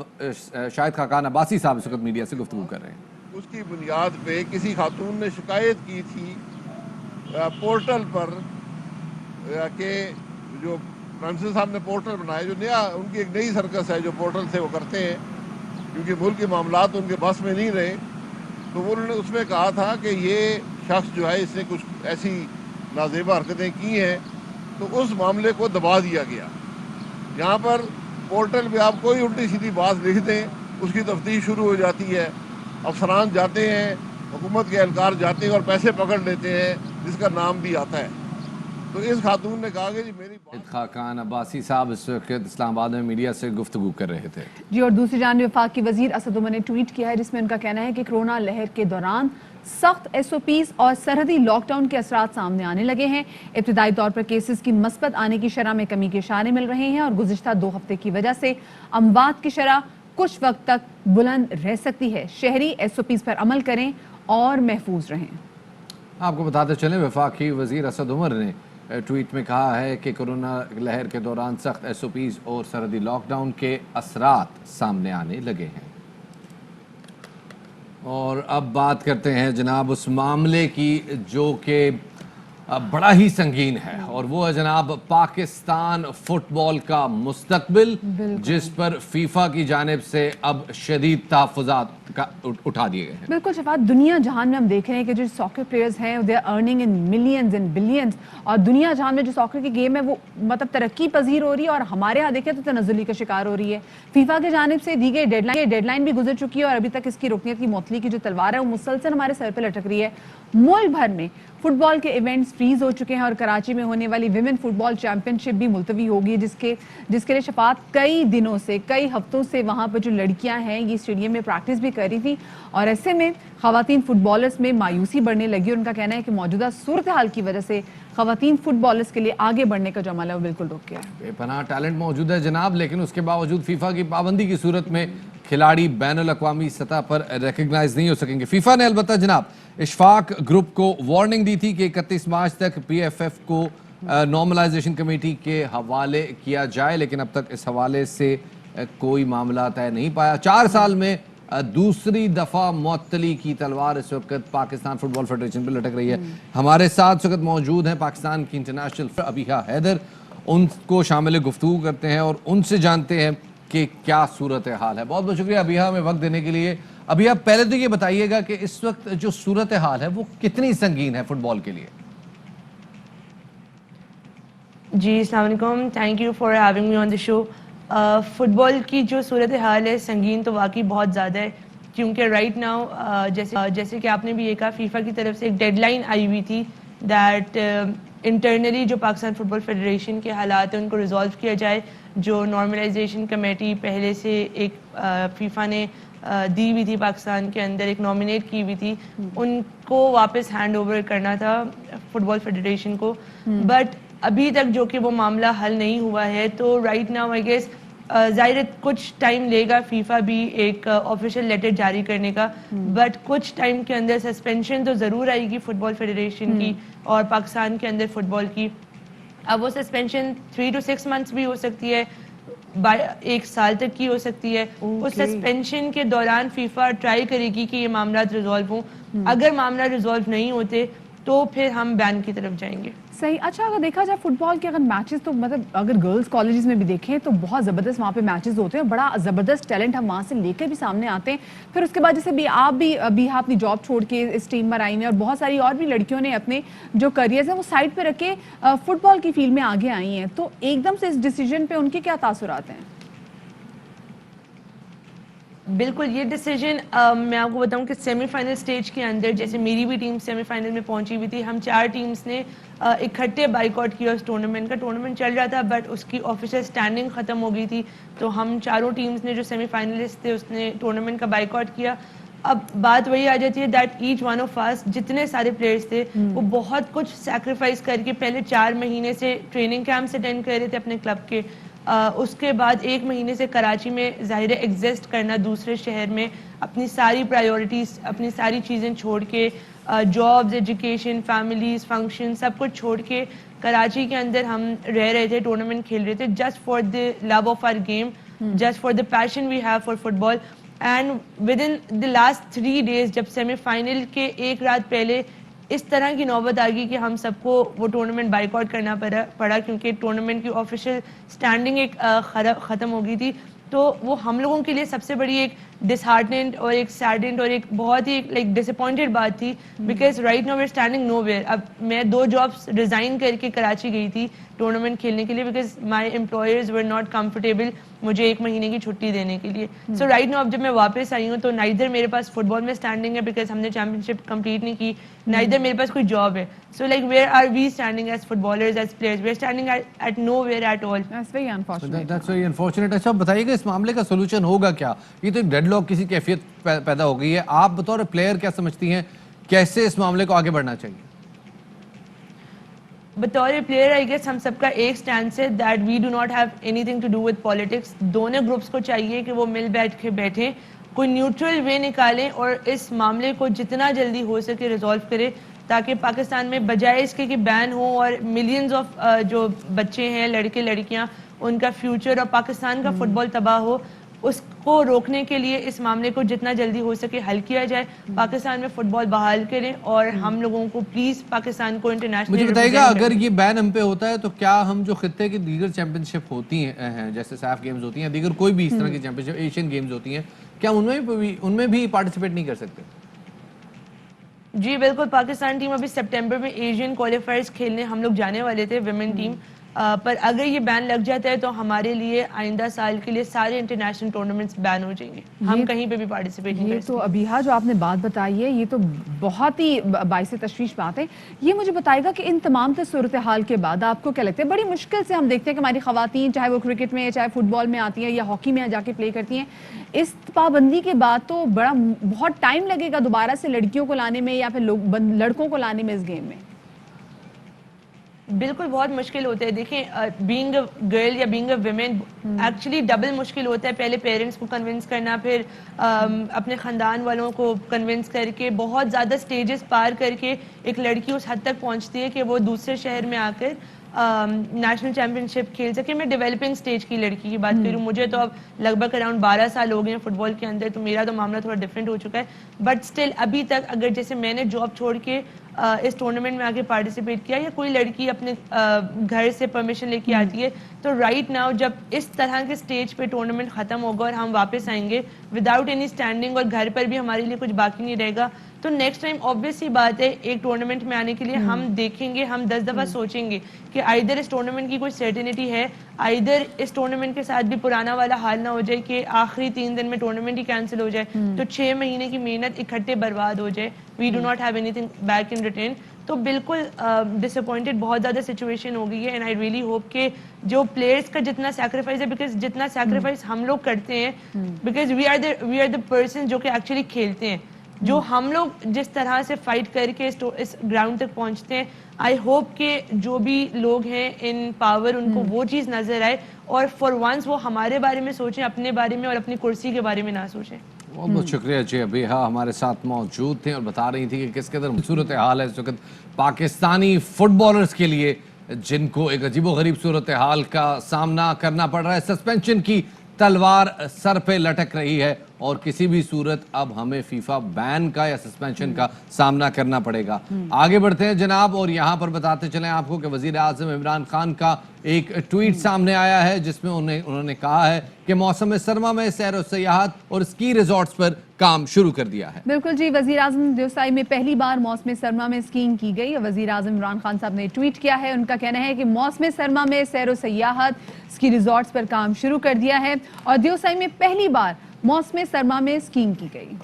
شاہد خاقان عباسی صاحب اس وقت میڈیا سے گفتگو کر رہے ہیں. اس کی بنیاد پہ کسی خاتون نے شکایت کی تھی پورٹل پر کہ جو پرنسل صاحب نے پورٹل بنایا, جو نیا ان کی ایک نئی سرکس ہے جو پورٹل سے وہ کرتے ہیں, کیونکہ ملک کے معاملات ان کے بس میں نہیں رہے, تو انہوں نے اس میں کہا تھا کہ یہ شخص جو ہے اس نے کچھ ایسی نازیبہ حرکتیں کی ہیں, تو اس معاملے کو دبا دیا گیا. یہاں پر پورٹل پہ آپ کوئی الٹی سیدھی بات لکھ دیں, اس کی تفتیش شروع ہو جاتی ہے, افسران جاتے ہیں, حکومت کے اہلکار جاتے ہیں اور پیسے پکڑ لیتے ہیں, جس کا نام بھی آتا ہے. تو اس خاتون نے کہا کہ جی میری خاقان عباسی صاحب اس وقت اسلام آباد میں میڈیا سے گفتگو کر رہے تھے. جی, اور دوسری جانب وفاق کی وزیر اسد عمر نے ٹویٹ کیا ہے جس میں ان کا کہنا ہے کہ کرونا لہر کے دوران सख्त SOPs और सरहदी लॉकडाउन के असरात सामने आने लगे हैं। इब्तिदाई तौर पर केसेस की मस्बत आने की शरह में कमी के इशारे मिल रहे हैं और गुज़िश्ता 2 हफ्ते की वजह से अमवात की शरह कुछ वक्त तक बुलंद रह सकती है। शहरी SOPs पर अमल करें और महफूज रहें। आपको बताते चलें, वफाकी वज़ीर असद उमर ने ट्वीट में कहा है कि कोरोना लहर के दौरान सख्त SOPs और सरहदी लॉकडाउन के असरात सामने आने लगे हैं। और अब बात करते हैं जनाब उस मामले की जो कि बड़ा ही संगीन है, और वो है जनाब पाकिस्तान फुटबॉल का मुस्तकबिल, जिस पर फीफा की जानिब से अब शदीद तहफ़्फ़ुज़ात का उठा दिए गए हैं। बिल्कुल शफात, दुनिया जहान में हम देख रहे हैं कि जो सॉकर प्लेयर्स हैं they are earning in millions and billions, और दुनिया जहान में जो सॉकर की गेम है वो मतलब तरक्की पजीर हो रही है और हमारे यहाँ देखें तो तनज़्ज़ुली का शिकार हो रही है। फीफा की जानिब से दी गई डेडलाइन भी गुजर चुकी है और अभी तक इसकी रुकनियत की मोतली की जो तलवार है वो मुसलसल हमारे सर पर लटक रही है। मुल्क भर में फुटबॉल के इवेंट्स फ्रीज हो चुके हैं और कराची में होने वाली विमेन फुटबॉल चैंपियनशिप भी मुलतवी होगी, जिसके लिए शफात कई दिनों से, कई हफ्तों से वहाँ पर जो लड़कियाँ हैं ये स्टेडियम में प्रैक्टिस भी कर रही थी, और ऐसे में ख़वातीन फुटबॉलर्स में मायूसी बढ़ने लगी और उनका कहना है कि मौजूदा सूरत हाल की वजह से ख़वातीन फुटबॉलर्स के लिए आगे बढ़ने का जो अमल है वो बिल्कुल रुक गया है। बेपनाह टैलेंट मौजूद है जनाब, लेकिन उसके बावजूद फीफा की पाबंदी की सूरत में खिलाड़ी बैनुल अक़वामी सतह पर रिकग्नाइज नहीं हो सकेंगे। फीफा ने अलबत्ता जनाब इशफाक ग्रुप को वार्निंग दी थी कि 31 मार्च तक PFF को नॉर्मलाइजेशन कमेटी के हवाले किया जाए, लेकिन अब तक इस हवाले से कोई मामला तय नहीं पाया। 4 साल में दूसरी दफ़ा मुअत्तली की तलवार इस वक्त पाकिस्तान फुटबॉल फेडरेशन पर लटक रही है। हमारे साथ इस वक्त मौजूद हैं पाकिस्तान की इंटरनेशनल अबीहा हैदर, उनको शामिल गुफ्तगू करते हैं और उनसे जानते हैं कि क्या सूरत हाल है। बहुत बहुत शुक्रिया अबीहा में वक्त देने के लिए। अभी आप पहले तो ये बताइएगा कि इस वक्त जो सूरत हाल है वो कितनी संगीन है फुटबॉल के लिए? जी अस्सलाम वालेकुम, thank you for having me on the show. Football की जो सूरत हाल है संगीन तो वाकई बहुत ज़्यादा है, क्योंकि राइट नाउ जैसे कि आपने भी ये कहा, फीफा की तरफ से एक डेडलाइन आई हुई थी दैट इंटरनली जो पाकिस्तान फुटबॉल फेडरेशन के हालात हैं उनको रिजॉल्व किया जाए। जो नॉर्मलाइजेशन कमेटी पहले से एक फीफा ने दी हुई थी पाकिस्तान के अंदर, एक नॉमिनेट की हुई थी, उनको वापस हैंड ओवर करना था फुटबॉल फेडरेशन को, बट अभी तक जो कि वो मामला हल नहीं हुआ है। तो राइट नाउ आई गेस ज़ाहिर कुछ टाइम लेगा फीफा भी एक ऑफिशियल लेटर जारी करने का, बट कुछ टाइम के अंदर सस्पेंशन तो ज़रूर आएगी फुटबॉल फेडरेशन की और पाकिस्तान के अंदर फुटबॉल की। अब वो सस्पेंशन 3 to 6 months भी हो सकती है, 1 साल तक की हो सकती है। उस सस्पेंशन के दौरान फीफा ट्राई करेगी कि ये मामला रिजॉल्व हों। अगर मामला रिजॉल्व नहीं होते तो फिर हम बैन की तरफ जाएंगे। सही। अच्छा, अगर देखा जाए फुटबॉल के अगर मैचेस, तो मतलब अगर गर्ल्स कॉलेजेस में भी देखें तो बहुत ज़बरदस्त वहाँ पे मैचेस होते हैं, बड़ा ज़बरदस्त टैलेंट हम वहाँ से लेकर भी सामने आते हैं। फिर उसके बाद जैसे आप भी अभी अपनी जॉब छोड़ के इस टीम में आई हैं और बहुत सारी और भी लड़कियों ने अपने जो करियर्स हैं वो साइड पर रख के फुटबॉल की फील्ड में आगे आई हैं, तो एकदम से इस डिसीजन पर उनके क्या तासुरात हैं? बिल्कुल, ये डिसीजन मैं आपको बताऊं कि सेमीफाइनल स्टेज के अंदर, जैसे मेरी भी टीम सेमीफाइनल में पहुंची हुई थी, हम 4 टीम्स ने इकट्ठे बाइकआउट किया उस टूर्नामेंट का। टूर्नामेंट चल रहा था बट उसकी ऑफिशियल स्टैंडिंग ख़त्म हो गई थी, तो हम चारों टीम्स ने जो सेमीफाइनलिस्ट थे उसने टूर्नामेंट का बाइकआउट किया। अब बात वही आ जाती है that each one of us, जितने सारे प्लेयर्स थे वो बहुत कुछ सैक्रिफाइस करके पहले 4 महीने से ट्रेनिंग कैंप्स अटेंड कर रहे थे अपने क्लब के, उसके बाद 1 महीने से कराची में ज़ाहिर एग्जिस्ट करना दूसरे शहर में, अपनी सारी प्रायोरिटीज़, अपनी सारी चीज़ें छोड़ के, जॉब्स, एजुकेशन, फैमिलीज, फंक्शन, सब कुछ छोड़ के कराची के अंदर हम रह रहे थे, टूर्नामेंट खेल रहे थे, just for the love of our game, just for the passion we have for football. And within the last 3 days जब सेमीफाइनल के 1 रात पहले इस तरह की नौबत आ गई कि हम सबको वो टूर्नामेंट बाइकआउट करना पड़ा क्योंकि टूर्नामेंट की ऑफिशियल स्टैंडिंग एक ख़त्म हो गई थी, तो वो हम लोगों के लिए सबसे बड़ी एक डिसहार्टनेंट और एक सैडेंट और एक बहुत ही लाइक डिसअपॉइंटेड बात थी, because right now we are standing nowhere. अब मैं 2 जॉब्स रिजाइन करके कराची गई थी टूर्नामेंट खेलने के लिए because my employers were not comfortable मुझे 1 महीने की छुट्टी देने के लिए। सो राइट नाउ अब जब मैं वापस आई हूँ तो नाइदर मेरे पास फुटबॉल में स्टैंडिंग है बिकॉज हमने चैंपियनशिप कंप्लीट नहीं की, नाइदर मेरे पास कोई जॉब है। So like where are we standing as footballers, as players, we are standing at nowhere at all. That's very unfortunate. That's very unfortunate. अच्छा बताइएगा इस मामले का सोल्यूशन होगा क्या? ये तो एक डेडलॉक किसी कैफियत पैदा हो गई है, आप बतौर प्लेयर क्या समझती हैं कैसे इस मामले को आगे बढ़ना चाहिए? बतौर प्लेयर आई गेस हम सबका एक स्टैंड है that we do not have anything to do with politics. दोनों ग्रुप्स को चाहिए कि वो मिल बैठ के बैठें, कोई न्यूट्रल वे निकालें और इस मामले को जितना जल्दी हो सके रिजॉल्व करें, ताकि पाकिस्तान में बजाय इसके कि बैन हो और मिलियंस ऑफ जो बच्चे हैं, लड़के लड़कियां, उनका फ्यूचर और पाकिस्तान का फुटबॉल तबाह हो, उसको रोकने के लिए इस मामले को जितना जल्दी हो सके हल किया जाए. पाकिस्तान में फुटबॉल बहाल करें और हम लोगों को प्लीज पाकिस्तान को इंटरनेशनल. मुझे बताइएगा, अगर ये बैन हम पे होता है तो क्या हम जो खित्ते की दीगर चैंपियनशिप होती हैं, जैसे सैफ गेम्स होती हैं, दीगर कोई भी इस तरह की चैंपियनशिप, एशियन गेम्स होती हैं, क्या उनमें भी पार्टिसिपेट नहीं कर सकते? जी बिल्कुल. पाकिस्तान टीम अभी सितंबर में एशियन क्वालिफायर्स खेलने हम लोग जाने वाले थे, विमेन टीम. पर अगर ये बैन लग जाता है तो हमारे लिए आइंदा साल के लिए सारे इंटरनेशनल टूर्नामेंट्स बैन हो जाएंगे. हम कहीं पे भी पार्टिसिपेट नहीं कर सकते. तो अबीहा जो आपने बात बताई है ये तो बहुत ही बाइसे तशवीश बात है. ये मुझे बताएगा कि इन तमाम सूरत हाल के बाद आपको क्या लगता है, बड़ी मुश्किल से हम देखते हैं कि हमारी खवातीन चाहे वो क्रिकेट में चाहे फुटबॉल में आती हैं या हॉकी में जाके प्ले करती हैं, इस पाबंदी के बाद तो बहुत टाइम लगेगा दोबारा से लड़कियों को लाने में या फिर लड़कों को लाने में इस गेम में. बिल्कुल बहुत मुश्किल होता है. देखें, बीइंग अ गर्ल या being a women actually double मुश्किल होता है. पहले पेरेंट्स को कन्विंस करना, फिर अपने ख़ानदान वालों को कन्विंस करके, बहुत ज़्यादा स्टेजेस पार करके एक लड़की उस हद तक पहुंचती है कि वो दूसरे शहर में आकर नेशनल चैम्पियनशिप खेल सके. मैं डेवलपिंग स्टेज की लड़की की बात करूँ, मुझे तो अब लगभग अराउंड 12 साल हो गए हैं फुटबॉल के अंदर, तो मेरा तो मामला थोड़ा डिफरेंट हो चुका है. बट स्टिल अभी तक अगर जैसे मैंने जॉब छोड़ के इस टूर्नामेंट में आके पार्टिसिपेट किया, या कोई लड़की अपने घर से परमिशन लेके आती है, तो राइट नाउ जब इस तरह के स्टेज पे टूर्नामेंट ख़त्म होगा और हम वापस आएंगे विदाउट एनी स्टैंडिंग और घर पर भी हमारे लिए कुछ बाकी नहीं रहेगा, तो नेक्स्ट टाइम ऑब्वियस सी बात है एक टूर्नामेंट में आने के लिए हम देखेंगे, हम 10 दफ़ा सोचेंगे कि आइदर इस टूर्नामेंट की कोई सर्टेनिटी है, आइदर इस टूर्नामेंट के साथ भी पुराना वाला हाल ना हो जाए कि आखिरी 3 दिन में टूर्नामेंट ही कैंसिल हो जाए, तो 6 महीने की मेहनत इकट्ठे बर्बाद हो जाए. We do not have anything back in return. तो बिल्कुल डिसअपॉइंटेड बहुत ज़्यादा सिचुएशन हो गई है. एंड आई रियली होप कि जो प्लेयर्स का जितना सैक्रिफाइस है, बिकॉज जितना सैक्रिफाइस हम लोग करते हैं, because we are the person जो कि एक्चुअली खेलते हैं, जो हम लोग जिस तरह से फाइट करके इस ग्राउंड तक पहुंचते हैं, आई होप कि जो भी लोग हैं इन पावर उनको वो चीज़ नज़र आए और फॉर वंस वो हमारे बारे में सोचें, अपने बारे में और अपनी कुर्सी के बारे में ना सोचें. बहुत बहुत शुक्रिया जी. अबीहा हमारे साथ मौजूद थे और बता रही थी कि किस कदर सूरत हाल है इस वक्त पाकिस्तानी फुटबॉलर्स के लिए, जिनको एक अजीबोगरीब सूरत हाल का सामना करना पड़ रहा है. सस्पेंशन की तलवार सर पे लटक रही है और किसी भी सूरत अब हमें फीफा बैन का या सस्पेंशन का सामना करना पड़ेगा. आगे बढ़ते हैं जनाब, और यहाँ पर बताते चलें आपको कि वजीर आज़म इमरान खान का एक ट्वीट सामने आया है जिसमें उन्होंने कहा है कि मौसम सरमा में सैर और सयाहत और स्की रिजॉर्ट्स पर काम शुरू कर दिया है. बिल्कुल जी, वजीर आज़म देवसाई में पहली बार मौसम सरमा में स्कीइंग की गई. वजीर आज़म इमरान खान साहब ने ट्वीट किया है. उनका कहना है कि मौसम सरमा में सैर और सयाहत स्की रिजॉर्ट्स पर काम शुरू कर दिया है और देवसाई में पहली बार मौसम सरमा में स्कीइंग की गई.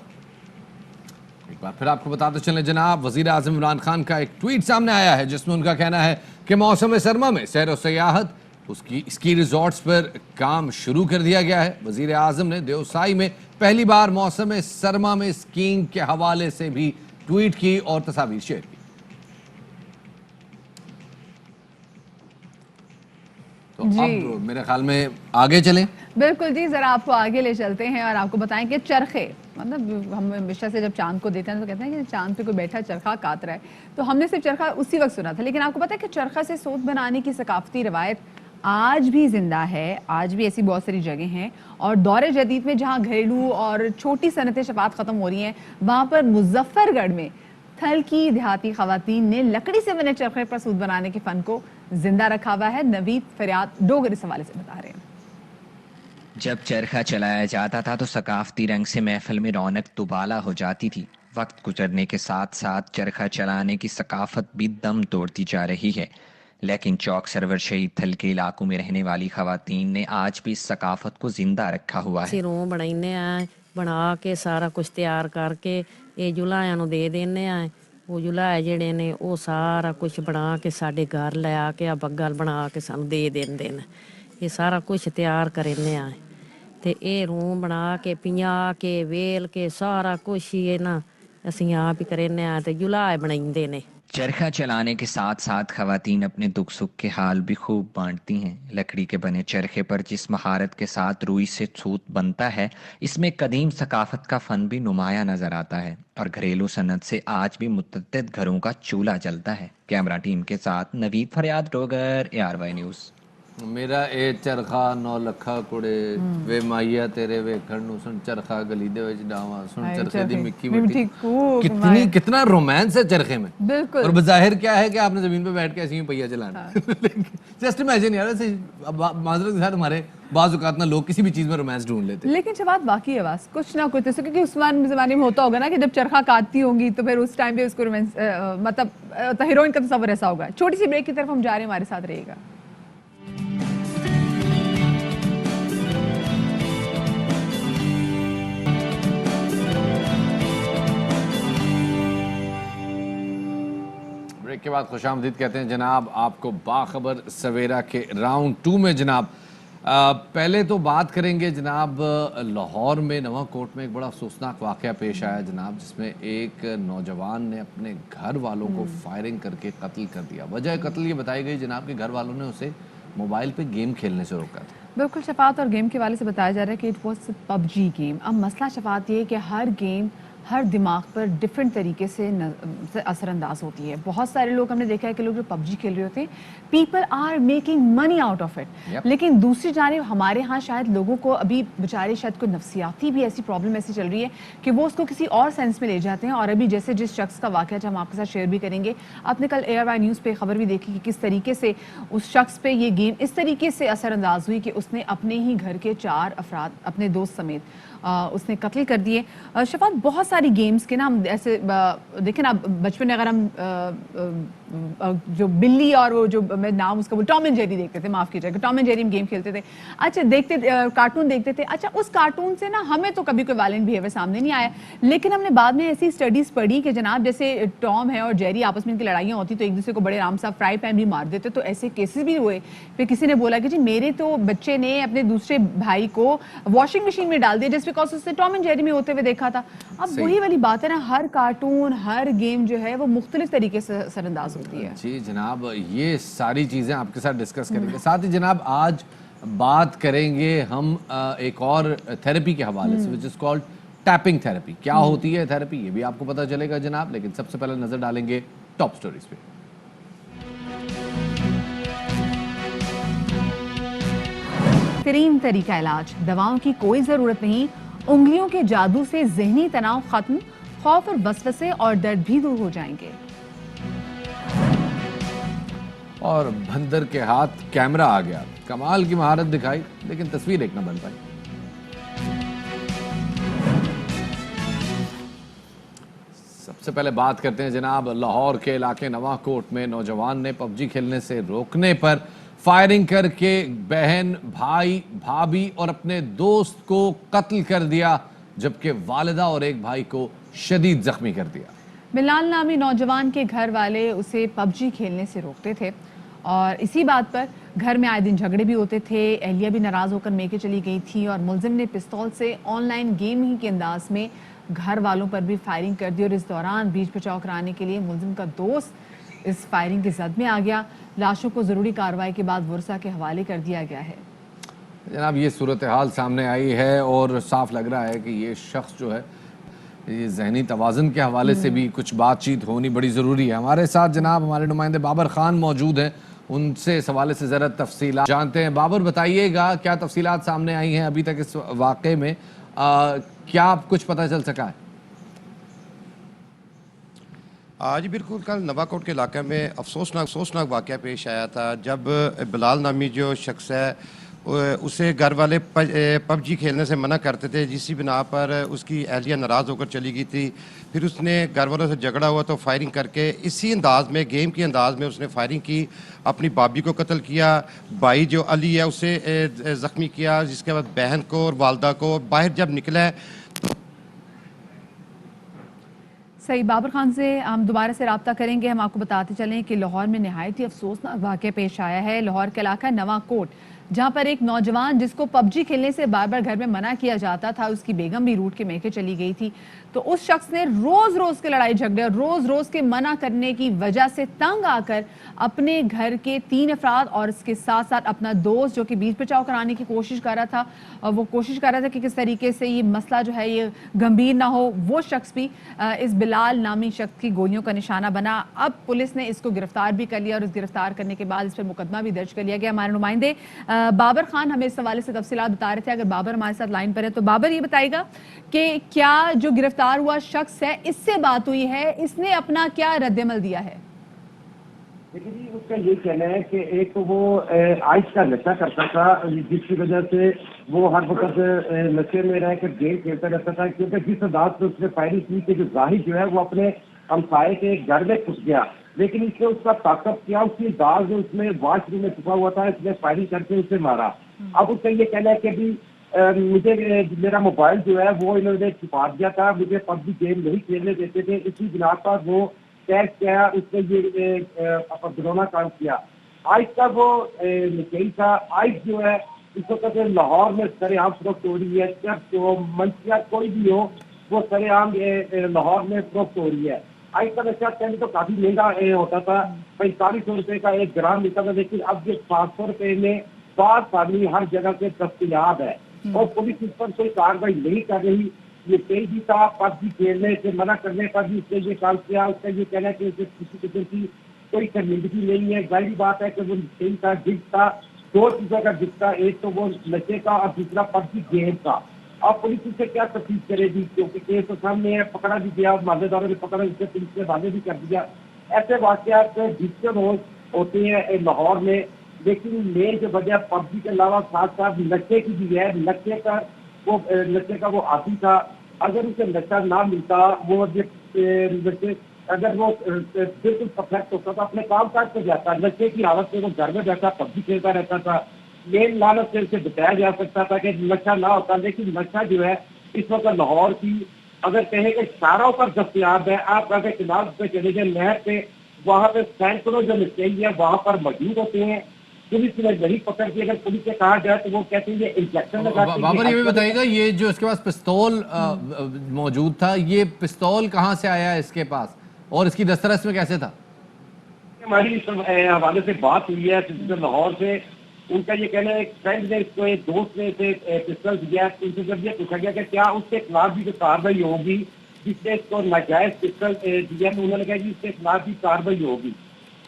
एक बार फिर आपको बताते चलें जनाब, वजीर आज़म इमरान खान का एक ट्वीट सामने आया है जिसमें उनका कहना है कि मौसम सरमा में सैर और सयाहत उसकी स्की रिजॉर्ट्स पर काम शुरू कर दिया गया है. वजीर आज़म ने देवसाई में पहली बार मौसम सरमा में स्कीइंग के हवाले से भी ट्वीट की और तस्वीर शेयर की. तो अब मेरे ख्याल में आगे चलें. बिल्कुल जी, जरा आपको आगे ले चलते हैं और आपको बताएं कि चरखे, मतलब हम हमेशा से जब चांद को देते हैं तो कहते हैं कि चांद पे कोई बैठा चरखा काट रहा है, तो हमने सिर्फ चरखा उसी वक्त सुना था, लेकिन आपको पता है कि चरखा से सोत बनाने की सकाफती रवायत आज भी जिंदा है. आज भी ऐसी बहुत सारी जगह हैं और दौरे जदीद में जहाँ घरेलू और छोटी सनतें शफात ख़त्म हो रही हैं, वहाँ पर मुजफ्फरगढ़ में थल की देहाती खवातीन ने लकड़ी से बने चरखे पर सूत बनाने के फन को जिंदा रखा हुआ है. नवीद फरियाद डोगर इस हवाले से बता रहे हैं. जब चरखा चलाया जाता था तो सकाफती रंग से महफिल में रौनक दुबाला हो जाती थी. वक्त गुजरने के साथ साथ चरखा चलाने की सकाफत भी दम तोड़ती जा रही है, लेकिन चौक सरवर शहीद थल के इलाकों में रहने वाली खवातीन ने आज भी इस सकाफत को जिंदा रखा हुआ है. सिरों बनाने बना के सारा कुछ तैयार करके ये जुलाया दे देने वो जुलाए जेड़े ने वो सारा कुछ बना के साडे घर ले आके बग्गल बना के सानू दे देंदे ने. ये सारा कुछ तैयार करने ते ये रूम बना के पिया के वेल के सारा कुछ ही ना ਅਸੀਂ ਆਪ ਹੀ ਕਰਨੇ ਆ ਤੇ ਜੁਲਾਏ ਬਣਾਉਂਦੇ ਨੇ। चरखा चलाने के साथ साथ खवातीन अपने दुख सुख के हाल भी खूब बांटती हैं। लकड़ी के बने चरखे पर जिस महारत के साथ रुई से सूत बनता है, इसमें कदीम सकाफत का फन भी नुमाया नजर आता है और घरेलू सनत से आज भी मुतअद्दिद घरों का चूल्हा जलता है। कैमरा टीम के साथ नवीद फरियाद डोगर, ARY न्यूज़। ਮੇਰਾ ਇਹ ਚਰਖਾ 9 ਲੱਖਾ ਕੁੜੇ ਵੇ ਮਾਈਆ ਤੇਰੇ ਵੇਖਣ ਨੂੰ ਸੁਣ ਚਰਖਾ ਗਲੀ ਦੇ ਵਿੱਚ ਡਾਵਾਂ ਸੁਣ चरखे ਦੀ ਮਿੱਕੀ ਮਿੱਟੀ कितना रोमांस है चरखे में बिल्कुल। और बज़ाहिर क्या है कि आपने जमीन पे बैठ के ऐसे ही पहिया चलाना जस्ट इमेजिन यार ऐसे माजरत के साथ हमारे बाज़ औक़ात ना लोग किसी भी चीज़ में रोमांस ढूंढ लेते हैं। लेकिन जब बात बाकी है बस कुछ ना कुछ जैसे क्योंकि उस्मान ज़माने में होता होगा ना कि जब चरखा काटती होंगी तो फिर उस टाइम पे उसको रोमांस मतलब हीरोइन का तस्वर ऐसा होगा। छोटी सी ब्रेक की तरफ हम जा रहे हैं, हमारे साथ रहिएगा। ब्रेक के बाद खुशामदीद कहते हैं जनाब आपको बाखबर सवेरा के राउंड 2 में जनाब पहले तो बात करेंगे जनाब लाहौर में नवाकोट में एक बड़ा अफसोसनाक वाक़या पेश आया जनाब, जिसमें एक नौजवान ने अपने घर वालों को फायरिंग करके कत्ल कर दिया। वजह कत्ल ये बताई गई जनाब कि घर वालों ने उसे मोबाइल पे गेम खेलने से रोका था। बिल्कुल शफात, और गेम के वाले से बताया जा रहा है कि इट वॉज PUBG गेम। अब मसला शफात ये है कि हर गेम हर दिमाग पर डिफरेंट तरीके से असरअंदाज होती है। बहुत सारे लोग हमने देखा है कि लोग जो PUBG खेल रहे होते हैं, people are making money out of it. लेकिन दूसरी जानिब हमारे यहाँ शायद लोगों को अभी बेचारे शायद कोई नफसियाती भी ऐसी प्रॉब्लम ऐसी चल रही है कि वो उसको किसी और सेंस में ले जाते हैं। और अभी जैसे जिस शख्स का वाक़या हम आपके साथ शेयर भी करेंगे, आपने कल ARY न्यूज़ पे खबर भी देखी कि किस तरीके से उस शख्स पे ये गेम इस तरीके से असरअंदाज हुई कि उसने अपने ही घर के 4 अफराद अपने दोस्त समेत उसने कत्ल कर दिए। शफात, बहुत सारी गेम्स के ना हम ऐसे देखें ना, बचपन में अगर हम जो बिल्ली और वो जो मैं नाम उसका वो टॉम एंड जेरी देखते थे, माफ़ कीजिएगा, टॉम एंड जेरी में गेम खेलते थे। अच्छा देखते कार्टून देखते थे। अच्छा उस कार्टून से ना हमें तो कभी कोई वायलेंट बिहेवियर सामने नहीं आया, लेकिन हमने बाद में ऐसी स्टडीज़ पढ़ी कि जनाब जैसे टॉम है और जेरी आपस में इनकी लड़ाइयाँ होती तो एक दूसरे को बड़े आराम से फ्राई पैन भी मार देते। तो ऐसे केसेस भी हुए। फिर किसी ने बोला कि जी मेरे तो बच्चे ने अपने दूसरे भाई को वॉशिंग मशीन में डाल दिया जस्ट बिकॉज उससे टॉम एंड जेरी में होते हुए देखा था। अब वही वाली बात है ना, हर कार्टून हर गेम जो है वो मुख्तलिफ तरीके से असरअंदाज होती है। जी जनाब, ये सारी चीज़ें आपके साथ डिस्कस करेंगे। साथ ही जनाब आज बात करेंगे हम एक और थेरेपी के हवाले से, which is called tapping therapy. क्या होती है थेरेपी ये भी आपको पता चलेगा जनाब, लेकिन सबसे पहले नज़र डालेंगे टॉप स्टोरीज पे। बेहतरीन तरीका इलाज, दवाओं की कोई ज़रूरत नहीं, उंगलियों के जादू से ज़हनी तनाव खत्म, खौफ और वसवसे और दर्द भी दूर हो जाएंगे। और बंदर के हाथ कैमरा आ गया, कमाल की महारत दिखाई, लेकिन तस्वीर एक न बन पाई। सबसे पहले बात करते हैं जनाब लाहौर के इलाके नवाकोट में नौजवान ने PUBG खेलने से रोकने पर फायरिंग करके बहन, भाई, भाभी और अपने दोस्त को कत्ल कर दिया, जबकि वालिदा और एक भाई को शदीद जख्मी कर दिया। बिलाल नामी नौजवान के घर वाले उसे PUBG खेलने से रोकते थे और इसी बात पर घर में आए दिन झगड़े भी होते थे। एहलिया भी नाराज़ होकर मेके चली गई थी और मुलजिम ने पिस्तौल से ऑनलाइन गेमिंग के अंदाज में घर वालों पर भी फायरिंग कर दी। और इस दौरान बीच बचाव कराने के लिए मुलजिम का दोस्त इस फायरिंग की जद में आ गया। लाशों को ज़रूरी कार्रवाई के बाद वर्सा के हवाले कर दिया गया है। जनाब ये सूरत हाल सामने आई है और साफ लग रहा है कि ये शख्स जो है ये जहनी तवाज़ुन के हवाले से भी कुछ बातचीत होनी बड़ी ज़रूरी है। हमारे साथ जनाब हमारे नुमाइंदे बाबर ख़ान मौजूद हैं, उनसे इस हवाले से ज़रा तफसीलात जानते हैं। बाबर बताइएगा क्या तफसीलात सामने आई हैं अभी तक इस वाक़े में, क्या कुछ पता चल सका है? आज बिल्कुल कल नवाकोट के इलाके में अफसोसनाक वाक़या पेश आया था, जब बिलाल नामी जो शख्स है उसे घर वाले PUBG खेलने से मना करते थे, जिसकी बिना पर उसकी एहलिया नाराज़ होकर चली गई थी। फिर उसने घर वालों से झगड़ा हुआ तो फायरिंग करके इसी अंदाज में गेम के अंदाज में उसने फायरिंग की, अपनी भाभी को कत्ल किया, भाई जो अली है उसे ज़ख्मी किया, जिसके बाद बहन को और वालदा को। बाहर जब निकला तो सही, बाबर खान से हम दोबारा से रब्ता करेंगे। हम आपको बताते चलें कि लाहौर में नहायत ही अफसोसनाक वाक़या पेश आया है। लाहौर का इलाका नवाकोट जहां पर एक नौजवान जिसको पबजी खेलने से बार बार घर में मना किया जाता था, उसकी बेगम भी रूठ के मैके चली गई थी, तो उस शख्स ने रोज रोज के लड़ाई झगड़े और रोज रोज के मना करने की वजह से तंग आकर अपने घर के 3 अफराद और इसके साथ साथ अपना दोस्त जो कि बीच बचाव कराने की कोशिश कर रहा था, और वो कोशिश कर रहा था कि किस तरीके से ये मसला जो है ये गंभीर ना हो, वो शख्स भी इस बिलाल नामी शख्स की गोलियों का निशाना बना। अब पुलिस ने इसको गिरफ्तार भी कर लिया और इस गिरफ्तार करने के बाद इस पर मुकदमा भी दर्ज कर लिया गया। हमारे नुमाइंदे बाबर खान हमें इस हवाले से तफसीलात बता रहे थे। अगर बाबर हमारे साथ लाइन पर है तो बाबर ये बताएगा कि क्या जो गिरफ्तार हुआ शख्स है इससे बात हुई है, इसने अपना क्या रद्दमल दिया है? देखिए जी, उसका ये कहना है कि एक तो वो आइस का नशा करता था, जिसकी वजह से वो हर वक्त नशे में रह कर गेम खेलता रहता था, क्योंकि जिस अंदाज से उसने फायरिंग की कि जो जाहिर जो है वो अपने हमसाये के घर में घुस गया, लेकिन इसने उसका ताकत किया, उसकी दाग जो उसमें वॉशरूम में छुपा हुआ था, इसने फायरिंग करके उसे मारा। अब उसका ये कहना है कि अभी मुझे मेरा मोबाइल जो है वो इन्होंने छुपा दिया था, मुझे पबजी गेम नहीं खेलने देते थे, इसी बिना पर वो टैग किया, उसने ये घिनौना काम किया। आइस का वो यही था, आइस जो है इस वक्त लाहौर में सरेआम फरोख्त हो रही है, चर्च हो, मंशियात कोई भी हो, वो सरेआम लाहौर में फरोख्त हो रही है। आइस का नशा पहले तो काफी महंगा होता था, 4500 रुपए का 1 ग्राम मिलता था, लेकिन अब ये 700 रुपए में बात सामने हर जगह से दस्तयाब है और पुलिस इस पर कोई कार्रवाई नहीं कर रही। ये तेजी था, पबजी खेलने से मना करने पर भी उसने ये काम किया। उसका ये कहना है कि उसे किसी किस्म की कोई शर्मिंदगी नहीं है। जाहिर बात है कि वो तेज था, जिद था, 2 चीजों का जिद था, एक तो वो नशे का और दूसरा पबजी गेम का। अब पुलिस उससे क्या तफ्तीश करेगी, क्योंकि केस तो सामने है, पकड़ा भी गया, मामलेदारों ने पकड़ा, उससे पुलिस ने वादे भी कर दिया। ऐसे वाकयात जिससे रोज होते हैं लाहौर में, लेकिन मेन जो वजह पबजी के अलावा साथ साथ नशे की भी है। नशे का वो आदी था, अगर उसे नशा ना मिलता, वो नशे अगर वो बिल्कुल परफेक्ट होता तो अपने काम काज पे जाता, नशे की हालत में वो घर में बैठा पबजी खेलता रहता था। मेन लालच से उसे बचाया जा सकता था कि नशा ना होता, लेकिन नशा जो है इस वक्त लाहौर की अगर कहें कि सारों पर दस्तयाब है। आप अगर किनार पे चले जाए नहर पे, वहाँ पे सैकड़ों जो नशेड़ी है वहाँ पर मौजूद होते हैं। पुलिस ने नहीं पकड़ की, अगर पुलिस से कहा जाए तो वो कहते हैं ये इंजेक्शन लगाते हैं। बाबर ये भी बताइएगा, ये जो इसके पास पिस्तौल मौजूद था, ये पिस्तौल कहाँ से आया है इसके पास और इसकी दस्तरस में कैसे था? हमारी इस हवाले से बात हुई है लाहौर से। उनका ये कहना है, एक फ्रेंड ने इसको, एक दोस्त ने इसे पिस्तौल दिया, उनसे जब ये पूछा गया कि क्या उसके खिलाफ भी जो कार्रवाई होगी जिससे इसको नाजायज पिस्तौल दिया, तो उन्होंने कहा कि इसके खिलाफ भी कार्रवाई होगी।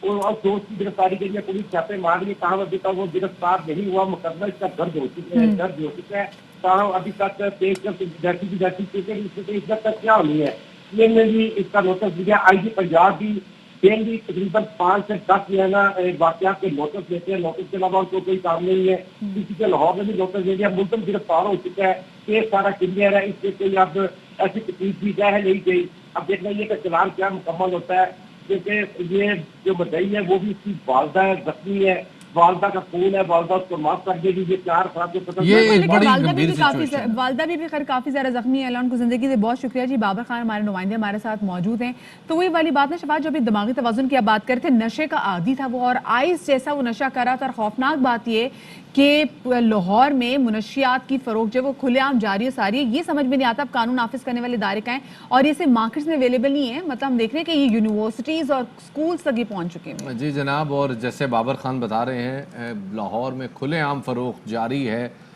और दोस्त की गिरफ्तारी के लिए पुलिस छापे मार रही है, कहाँ अभी तक वो गिरफ्तार नहीं हुआ, मुकदमा इसका दर्ज हो चुका है, कहाँ अभी तक पेश जाती की जाती, क्योंकि इस तक क्या होनी है। ये ने भी इसका नोटिस दिया। IG पंजाब भी डेली तकरीबन 5 से 10 महीना वाकयात के नोटिस देते हैं, नोटिस के अलावा उनको कोई काम नहीं है। किसी के लाहौर में भी नोटिस दे दिया, मुल्ज़िम गिरफ्तार हो चुका है, केस सारा क्लियर है, इससे कोई अब ऐसी तकलीफ भी है नहीं गई। अब देखना ये कि चलान क्या मुकम्मल होता है, क्योंकि ये जो मुद्दई है वो भी उसकी वालदा है, जख्मी है, वालदा का खून है, वालदा उसको माफ कर देगी। ये 4 साल के पता वालदा भी खैर काफी ज्यादा जख्मी है, अल्लाह उनको जिंदगी से बहुत शुक्रिया जी। बाबर खान हमारे नुमाइंदे हमारे साथ मौजूद हैं। तो वही वाली बात ना शफात, जो अभी दिमागी तवाज़ुन की आप बात करते थे, नशे का आदी था वो और आइस जैसा वो नशा कर रहा था। और खौफनाक बात ये कि लाहौर में मुनशियात की फरोख्त जो वो खुलेआम जारी है सारी, ये समझ में नहीं आता अब कानून नाफिज करने वाले इदारे का है, और ये सिर्फ मार्केट्स में अवेलेबल नहीं है, मतलब हम देख रहे हैं कि ये यूनिवर्सिटीज और स्कूल्स तक ये पहुंच चुके हैं। जी जनाब, और जैसे बाबर खान बता रहे हैं, लाहौर में खुलेआम फरोख्त जारी है।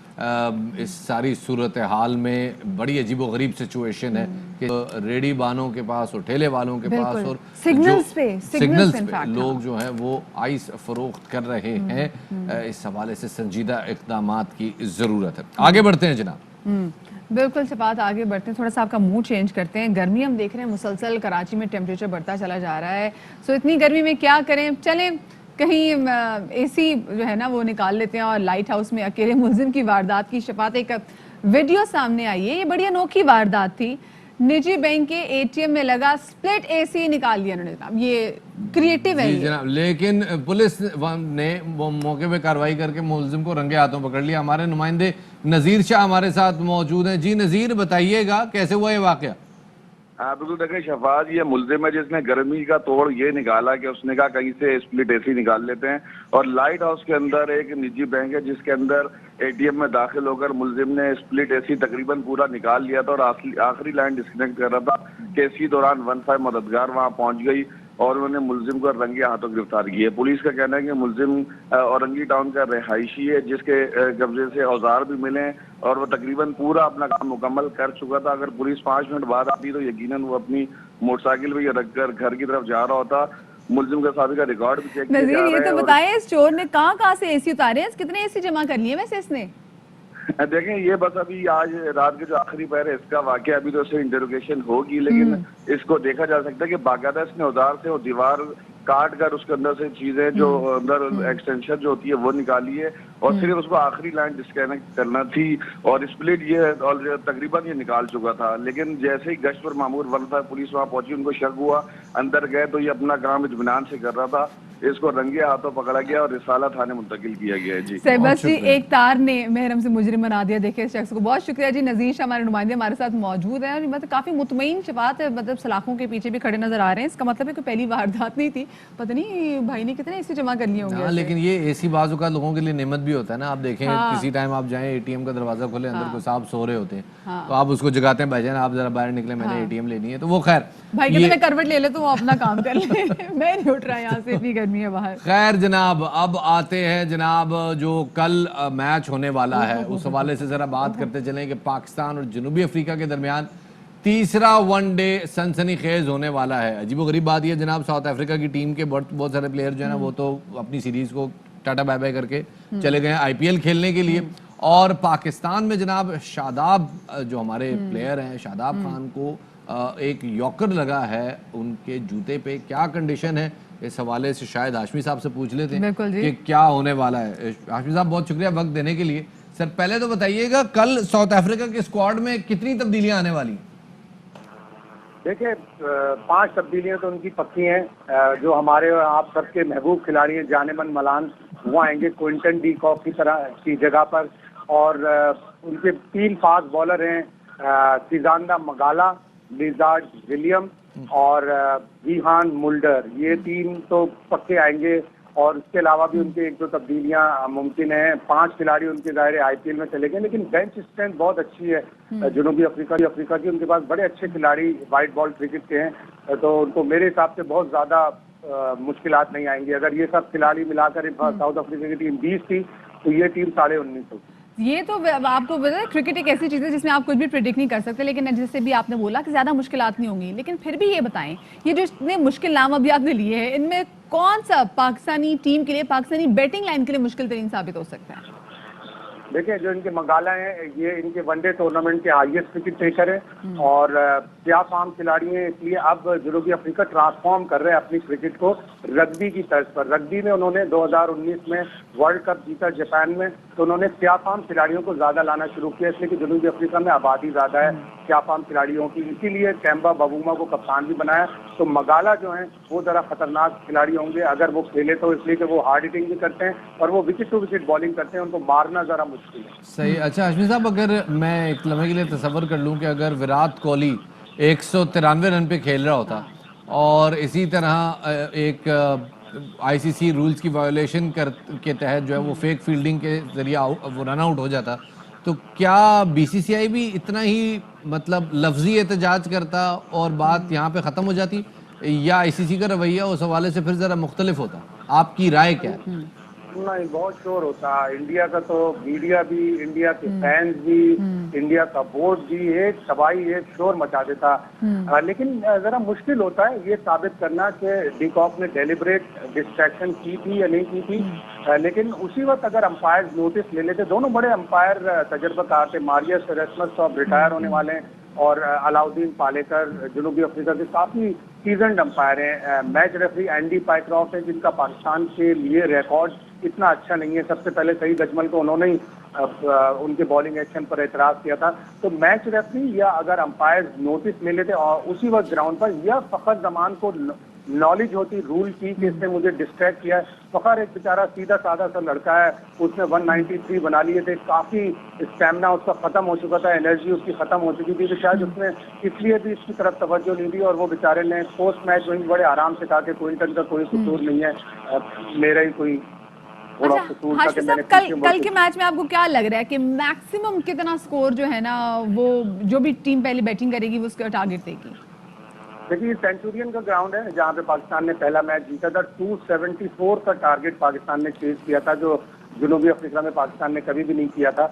इस सारी सूरत हाल में बड़ी अजीबो गरीब सिचुएशन है कि रेडी बानों के पास और ठेले वालों के पास और सिग्नल्स पे लोग जो है वो आइस फरोख्त कर रहे हैं। इस हवाले से संजीदा इक़दामात की ज़रूरत है। आगे बढ़ते हैं जनाब। बिल्कुल शफात, आगे बढ़ते हैं, थोड़ा सा आपका मूड चेंज करते हैं। गर्मी हम देख रहे हैं मुसलसल कराची में टेम्परेचर बढ़ता चला जा रहा है। सो इतनी गर्मी में क्या करें, चलें कहीं AC जो है ना वो निकाल लेते हैं और लाइट हाउस में अकेले मुलजिम की वारदात की शफात एक वीडियो सामने आई है। ये बड़ी अनोखी वारदात थी। निजी बैंक के ATM में लगा स्प्लिट AC निकाल लिया उन्होंने। ये क्रिएटिव है जनाब, लेकिन पुलिस ने वो मौके पे कार्रवाई करके मुलजिम को रंगे हाथों पकड़ लिया। हमारे नुमाइंदे नज़ीर शाह हमारे साथ मौजूद हैं। जी नज़ीर, बताइएगा कैसे हुआ ये वाकया? हाँ बिल्कुल, देखिए शहबाज ये मुलजिम है जिसने गर्मी का तोड़ ये निकाला कि उसने कहा कहीं से स्प्लिट एसी निकाल लेते हैं, और लाइट हाउस के अंदर एक निजी बैंक है जिसके अंदर एटीएम में दाखिल होकर मुलजिम ने स्प्लिट एसी तकरीबन पूरा निकाल लिया था और आखिरी लाइन डिस्कनेक्ट कर रहा था कि इसी दौरान 15 मददगार वहां पहुंच गई और उन्होंने मुलजिम को रंगे हाथों गिरफ्तार किया। पुलिस का कहना है कि मुलजिम औरंगी टाउन का रहायशी है जिसके कब्जे से औजार भी मिले और वो तकरीबन पूरा अपना काम मुकम्मल कर चुका था। अगर पुलिस 5 मिनट बाद आती तो यकीनन वो अपनी मोटरसाइकिल भी रखकर घर की तरफ जा रहा होता। मुलजिम का साबिका रिकॉर्ड भी चेक किया जा नज़ीर, रहा ये है। तो बताएं इस चोर ने कहाँ से एसी उतारे हैं, कितने एसी जमा कर लिए वैसे इसने? देखें ये बस अभी आज रात के जो आखिरी पहर है इसका वाकया, अभी तो इससे इंटरोगेशन होगी, लेकिन इसको देखा जा सकता है कि बाकायदा इसने औजार से वो दीवार काट कर उसके अंदर से चीजें जो अंदर एक्सटेंशन जो होती है वो निकाली है और सिर्फ उसको आखिरी लाइन डिस्कनेक्ट करना थी और स्प्लिट ये और तकरीबन ये निकाल चुका था। लेकिन जैसे ही गश्त पर मामूर 15 पुलिस वहां पहुंची, उनको शक हुआ, अंदर गए तो ये अपना काम इत्मीनान से कर रहा था। इसको रंगे हाथों पकड़ा गया और रिसाला थाने मुंतकिल किया गया है। जी बस जी, एक तार ने महरम से मुजरिम बना दिया। देखिए इस शख्स को बहुत शुक्रिया जी। नज़ीर शाह हमारे नुमाइंदे हमारे साथ मौजूद हैं और मतलब काफ़ी मुतमईन शफात है, मतलब सलाखों के पीछे भी खड़े नजर आ रहे हैं। इसका मतलब है कि पहली वारदात नहीं थी, पता नहीं भाई ने कितने एसी जमा कर लिए होंगे। लेकिन ये एसी बाजू का लोगों के लिए नेमत भी होता है ना। आप देखें किसी टाइम आप जाएं एटीएम का दरवाजा खोले, अंदर कोई साहब सो रहे होते हैं तो आप उसको जगाते हैं, भाईजान आप जरा बाहर निकले, मैंने एटीएम लेनी है। तो वो खैर भाई कहते हैं करवट ले ले तो वो अपना काम कर ले मैं नहीं उठ रहा यहाँ से, इतनी गर्मी है बाहर। खैर जनाब, अब आते हैं जनाब जो कल मैच होने वाला है उस हवाले से जरा बात करते चलें कि पाकिस्तान और जनूबी अफ्रीका के दरमियान तीसरा वनडे सनसनीखेज होने वाला है। अजीबोगरीब बात यह जनाब, साउथ अफ्रीका की टीम के बहुत सारे प्लेयर जो है ना वो तो अपनी सीरीज को टाटा बाय बाय करके चले गए आईपीएल खेलने के लिए, और पाकिस्तान में जनाब शादाब जो हमारे प्लेयर हैं, शादाब खान को एक यॉकर लगा है उनके जूते पे। क्या कंडीशन है, इस हवाले से शायद हाशमी साहब से पूछ लेते हैं कि क्या होने वाला है। हाशमी साहब बहुत शुक्रिया वक्त देने के लिए। सर पहले तो बताइएगा कल साउथ अफ्रीका के स्क्वाड में कितनी तब्दीलियां आने वाली? देखिए 5 तब्दीलियां तो उनकी पक्की हैं। जो हमारे और आप सबके महबूब खिलाड़ी हैं जानेमन मलान, वो आएंगे क्विंटन डी कॉक की जगह पर, और उनके 3 फास्ट बॉलर हैं, सिजांदा मगाला, लिजार्ड विलियम और विहान मुल्डर। ये 3 तो पक्के आएंगे और उसके अलावा भी उनके 1-2 तब्दीलियां मुमकिन हैं। 5 खिलाड़ी उनके ज़ाहिर आईपीएल में चले गए, लेकिन बेंच स्ट्रेंथ बहुत अच्छी है जनूबी अफ्रीका की। उनके पास बड़े अच्छे खिलाड़ी वाइट बॉल क्रिकेट के हैं, तो उनको मेरे हिसाब से बहुत ज़्यादा मुश्किलात नहीं आएंगी। अगर ये सब खिलाड़ी मिलाकर साउथ अफ्रीका की टीम 20 थी तो ये टीम 19.5 होगी। ये तो आपको पता है क्रिकेट एक ऐसी चीज़ है जिसमें आप कुछ भी प्रेडिक्ट नहीं कर सकते, लेकिन जैसे भी आपने बोला कि ज़्यादा मुश्किलात नहीं होंगी, लेकिन फिर भी ये बताएं ये जो इतने मुश्किल नाम अभी आपने लिए हैं इनमें कौन सा पाकिस्तानी टीम के लिए, पाकिस्तानी बैटिंग लाइन के लिए मुश्किल तरीन साबित हो सकता है? देखिए जो इनके मगाला हैं ये इनके वनडे टूर्नामेंट के हाईएस्ट विकेट टेकर है और क्या फार्म खिलाड़ी हैं, इसलिए अब जनूबी अफ्रीका ट्रांसफॉर्म कर रहे हैं अपनी क्रिकेट को रग्बी की तर्ज पर। रग्बी में उन्होंने 2019 में वर्ल्ड कप जीता जापान में, तो उन्होंने क्या फार्म खिलाड़ियों को ज्यादा लाना शुरू किया, इसलिए कि जनूबी अफ्रीका में आबादी ज्यादा है क्या फार्म खिलाड़ियों की, इसीलिए कैम्बा बबूमा को कप्तान भी बनाया। तो मगाला जो है वो जरा खतरनाक खिलाड़ी होंगे अगर वो खेले तो, इसलिए कि वो हार्ड हिटिंग भी करते हैं और वो विकेट टू विकेट बॉलिंग करते हैं, उनको मारना जरा मुश्किल है। सही। अच्छा हाशमी साहब, अगर मैं एक लम्हे के लिए तसव्वुर कर लूं कि अगर विराट कोहली 193 रन पे खेल रहा होता और इसी तरह एक आईसीसी रूल्स की वायोलेशन के तहत जो है वो फेक फील्डिंग के जरिए वो रन आउट हो जाता, तो क्या बीसीसीआई भी इतना ही मतलब लफ्जी एहतजाज करता और बात यहाँ पे ख़त्म हो जाती, या आईसीसी का रवैया उस हवाले से फिर ज़रा मुख्तलिफ होता? आपकी राय क्या है? नहीं, बहुत शोर होता है इंडिया का, तो मीडिया भी, इंडिया के फैंस भी, इंडिया का बोर्ड भी एक तबाही एक शोर मचा देता। लेकिन जरा मुश्किल होता है ये साबित करना कि डीकॉक ने डेलिब्रेट डिस्ट्रैक्शन की थी या नहीं की थी, लेकिन उसी वक्त अगर अंपायर नोटिस ले लेते, दोनों बड़े अंपायर तजर्बाकार थे, मारियस रेस्मस तो अब रिटायर होने वाले हैं और अलाउद्दीन पालेकर जनूबी अफ्रीका के काफी सीजनड अंपायर हैं। मैच रेफरी एंडी पाइक्रॉफ्ट है जिनका पाकिस्तान के लिए रिकॉर्ड इतना अच्छा नहीं है। सबसे पहले सईद अजमल को उन्होंने ही उनके बॉलिंग एक्शन पर एतराज किया था। तो मैच रेफरी या अगर अंपायर नोटिस ले लेते और उसी वक्त ग्राउंड पर, या फखर जमान को नॉलेज होती रूल की कि इसने मुझे डिस्ट्रैक्ट किया है। फखर एक बेचारा सीधा साधा सा लड़का है, उसने 193 बना लिए थे, काफी स्टैमिना उसका खत्म हो चुका था, एनर्जी उसकी खत्म हो चुकी थी, तो शायद उसने इसलिए भी इसकी तरफ तवज्जो नहीं दी और वो बेचारे ने पोस्ट मैच वहीं बड़े आराम से कहा कि क्विंटन का कोई कसूर नहीं है, मेरा ही कोई थोड़ा कसूर था कि हाशिम मैंने साहब, कल के मैच में आपको क्या लग रहा है कि मैक्सिमम कितना स्कोर जो है ना, वो जो भी टीम पहले बैटिंग करेगी वो उसका टारगेट देगी? देखिए सेंचुरियन का ग्राउंड है जहाँ पे पाकिस्तान ने पहला मैच जीता था। 274 का टारगेट पाकिस्तान ने चेज किया था, जो जनूबी अफ्रीका में पाकिस्तान ने कभी भी नहीं किया था।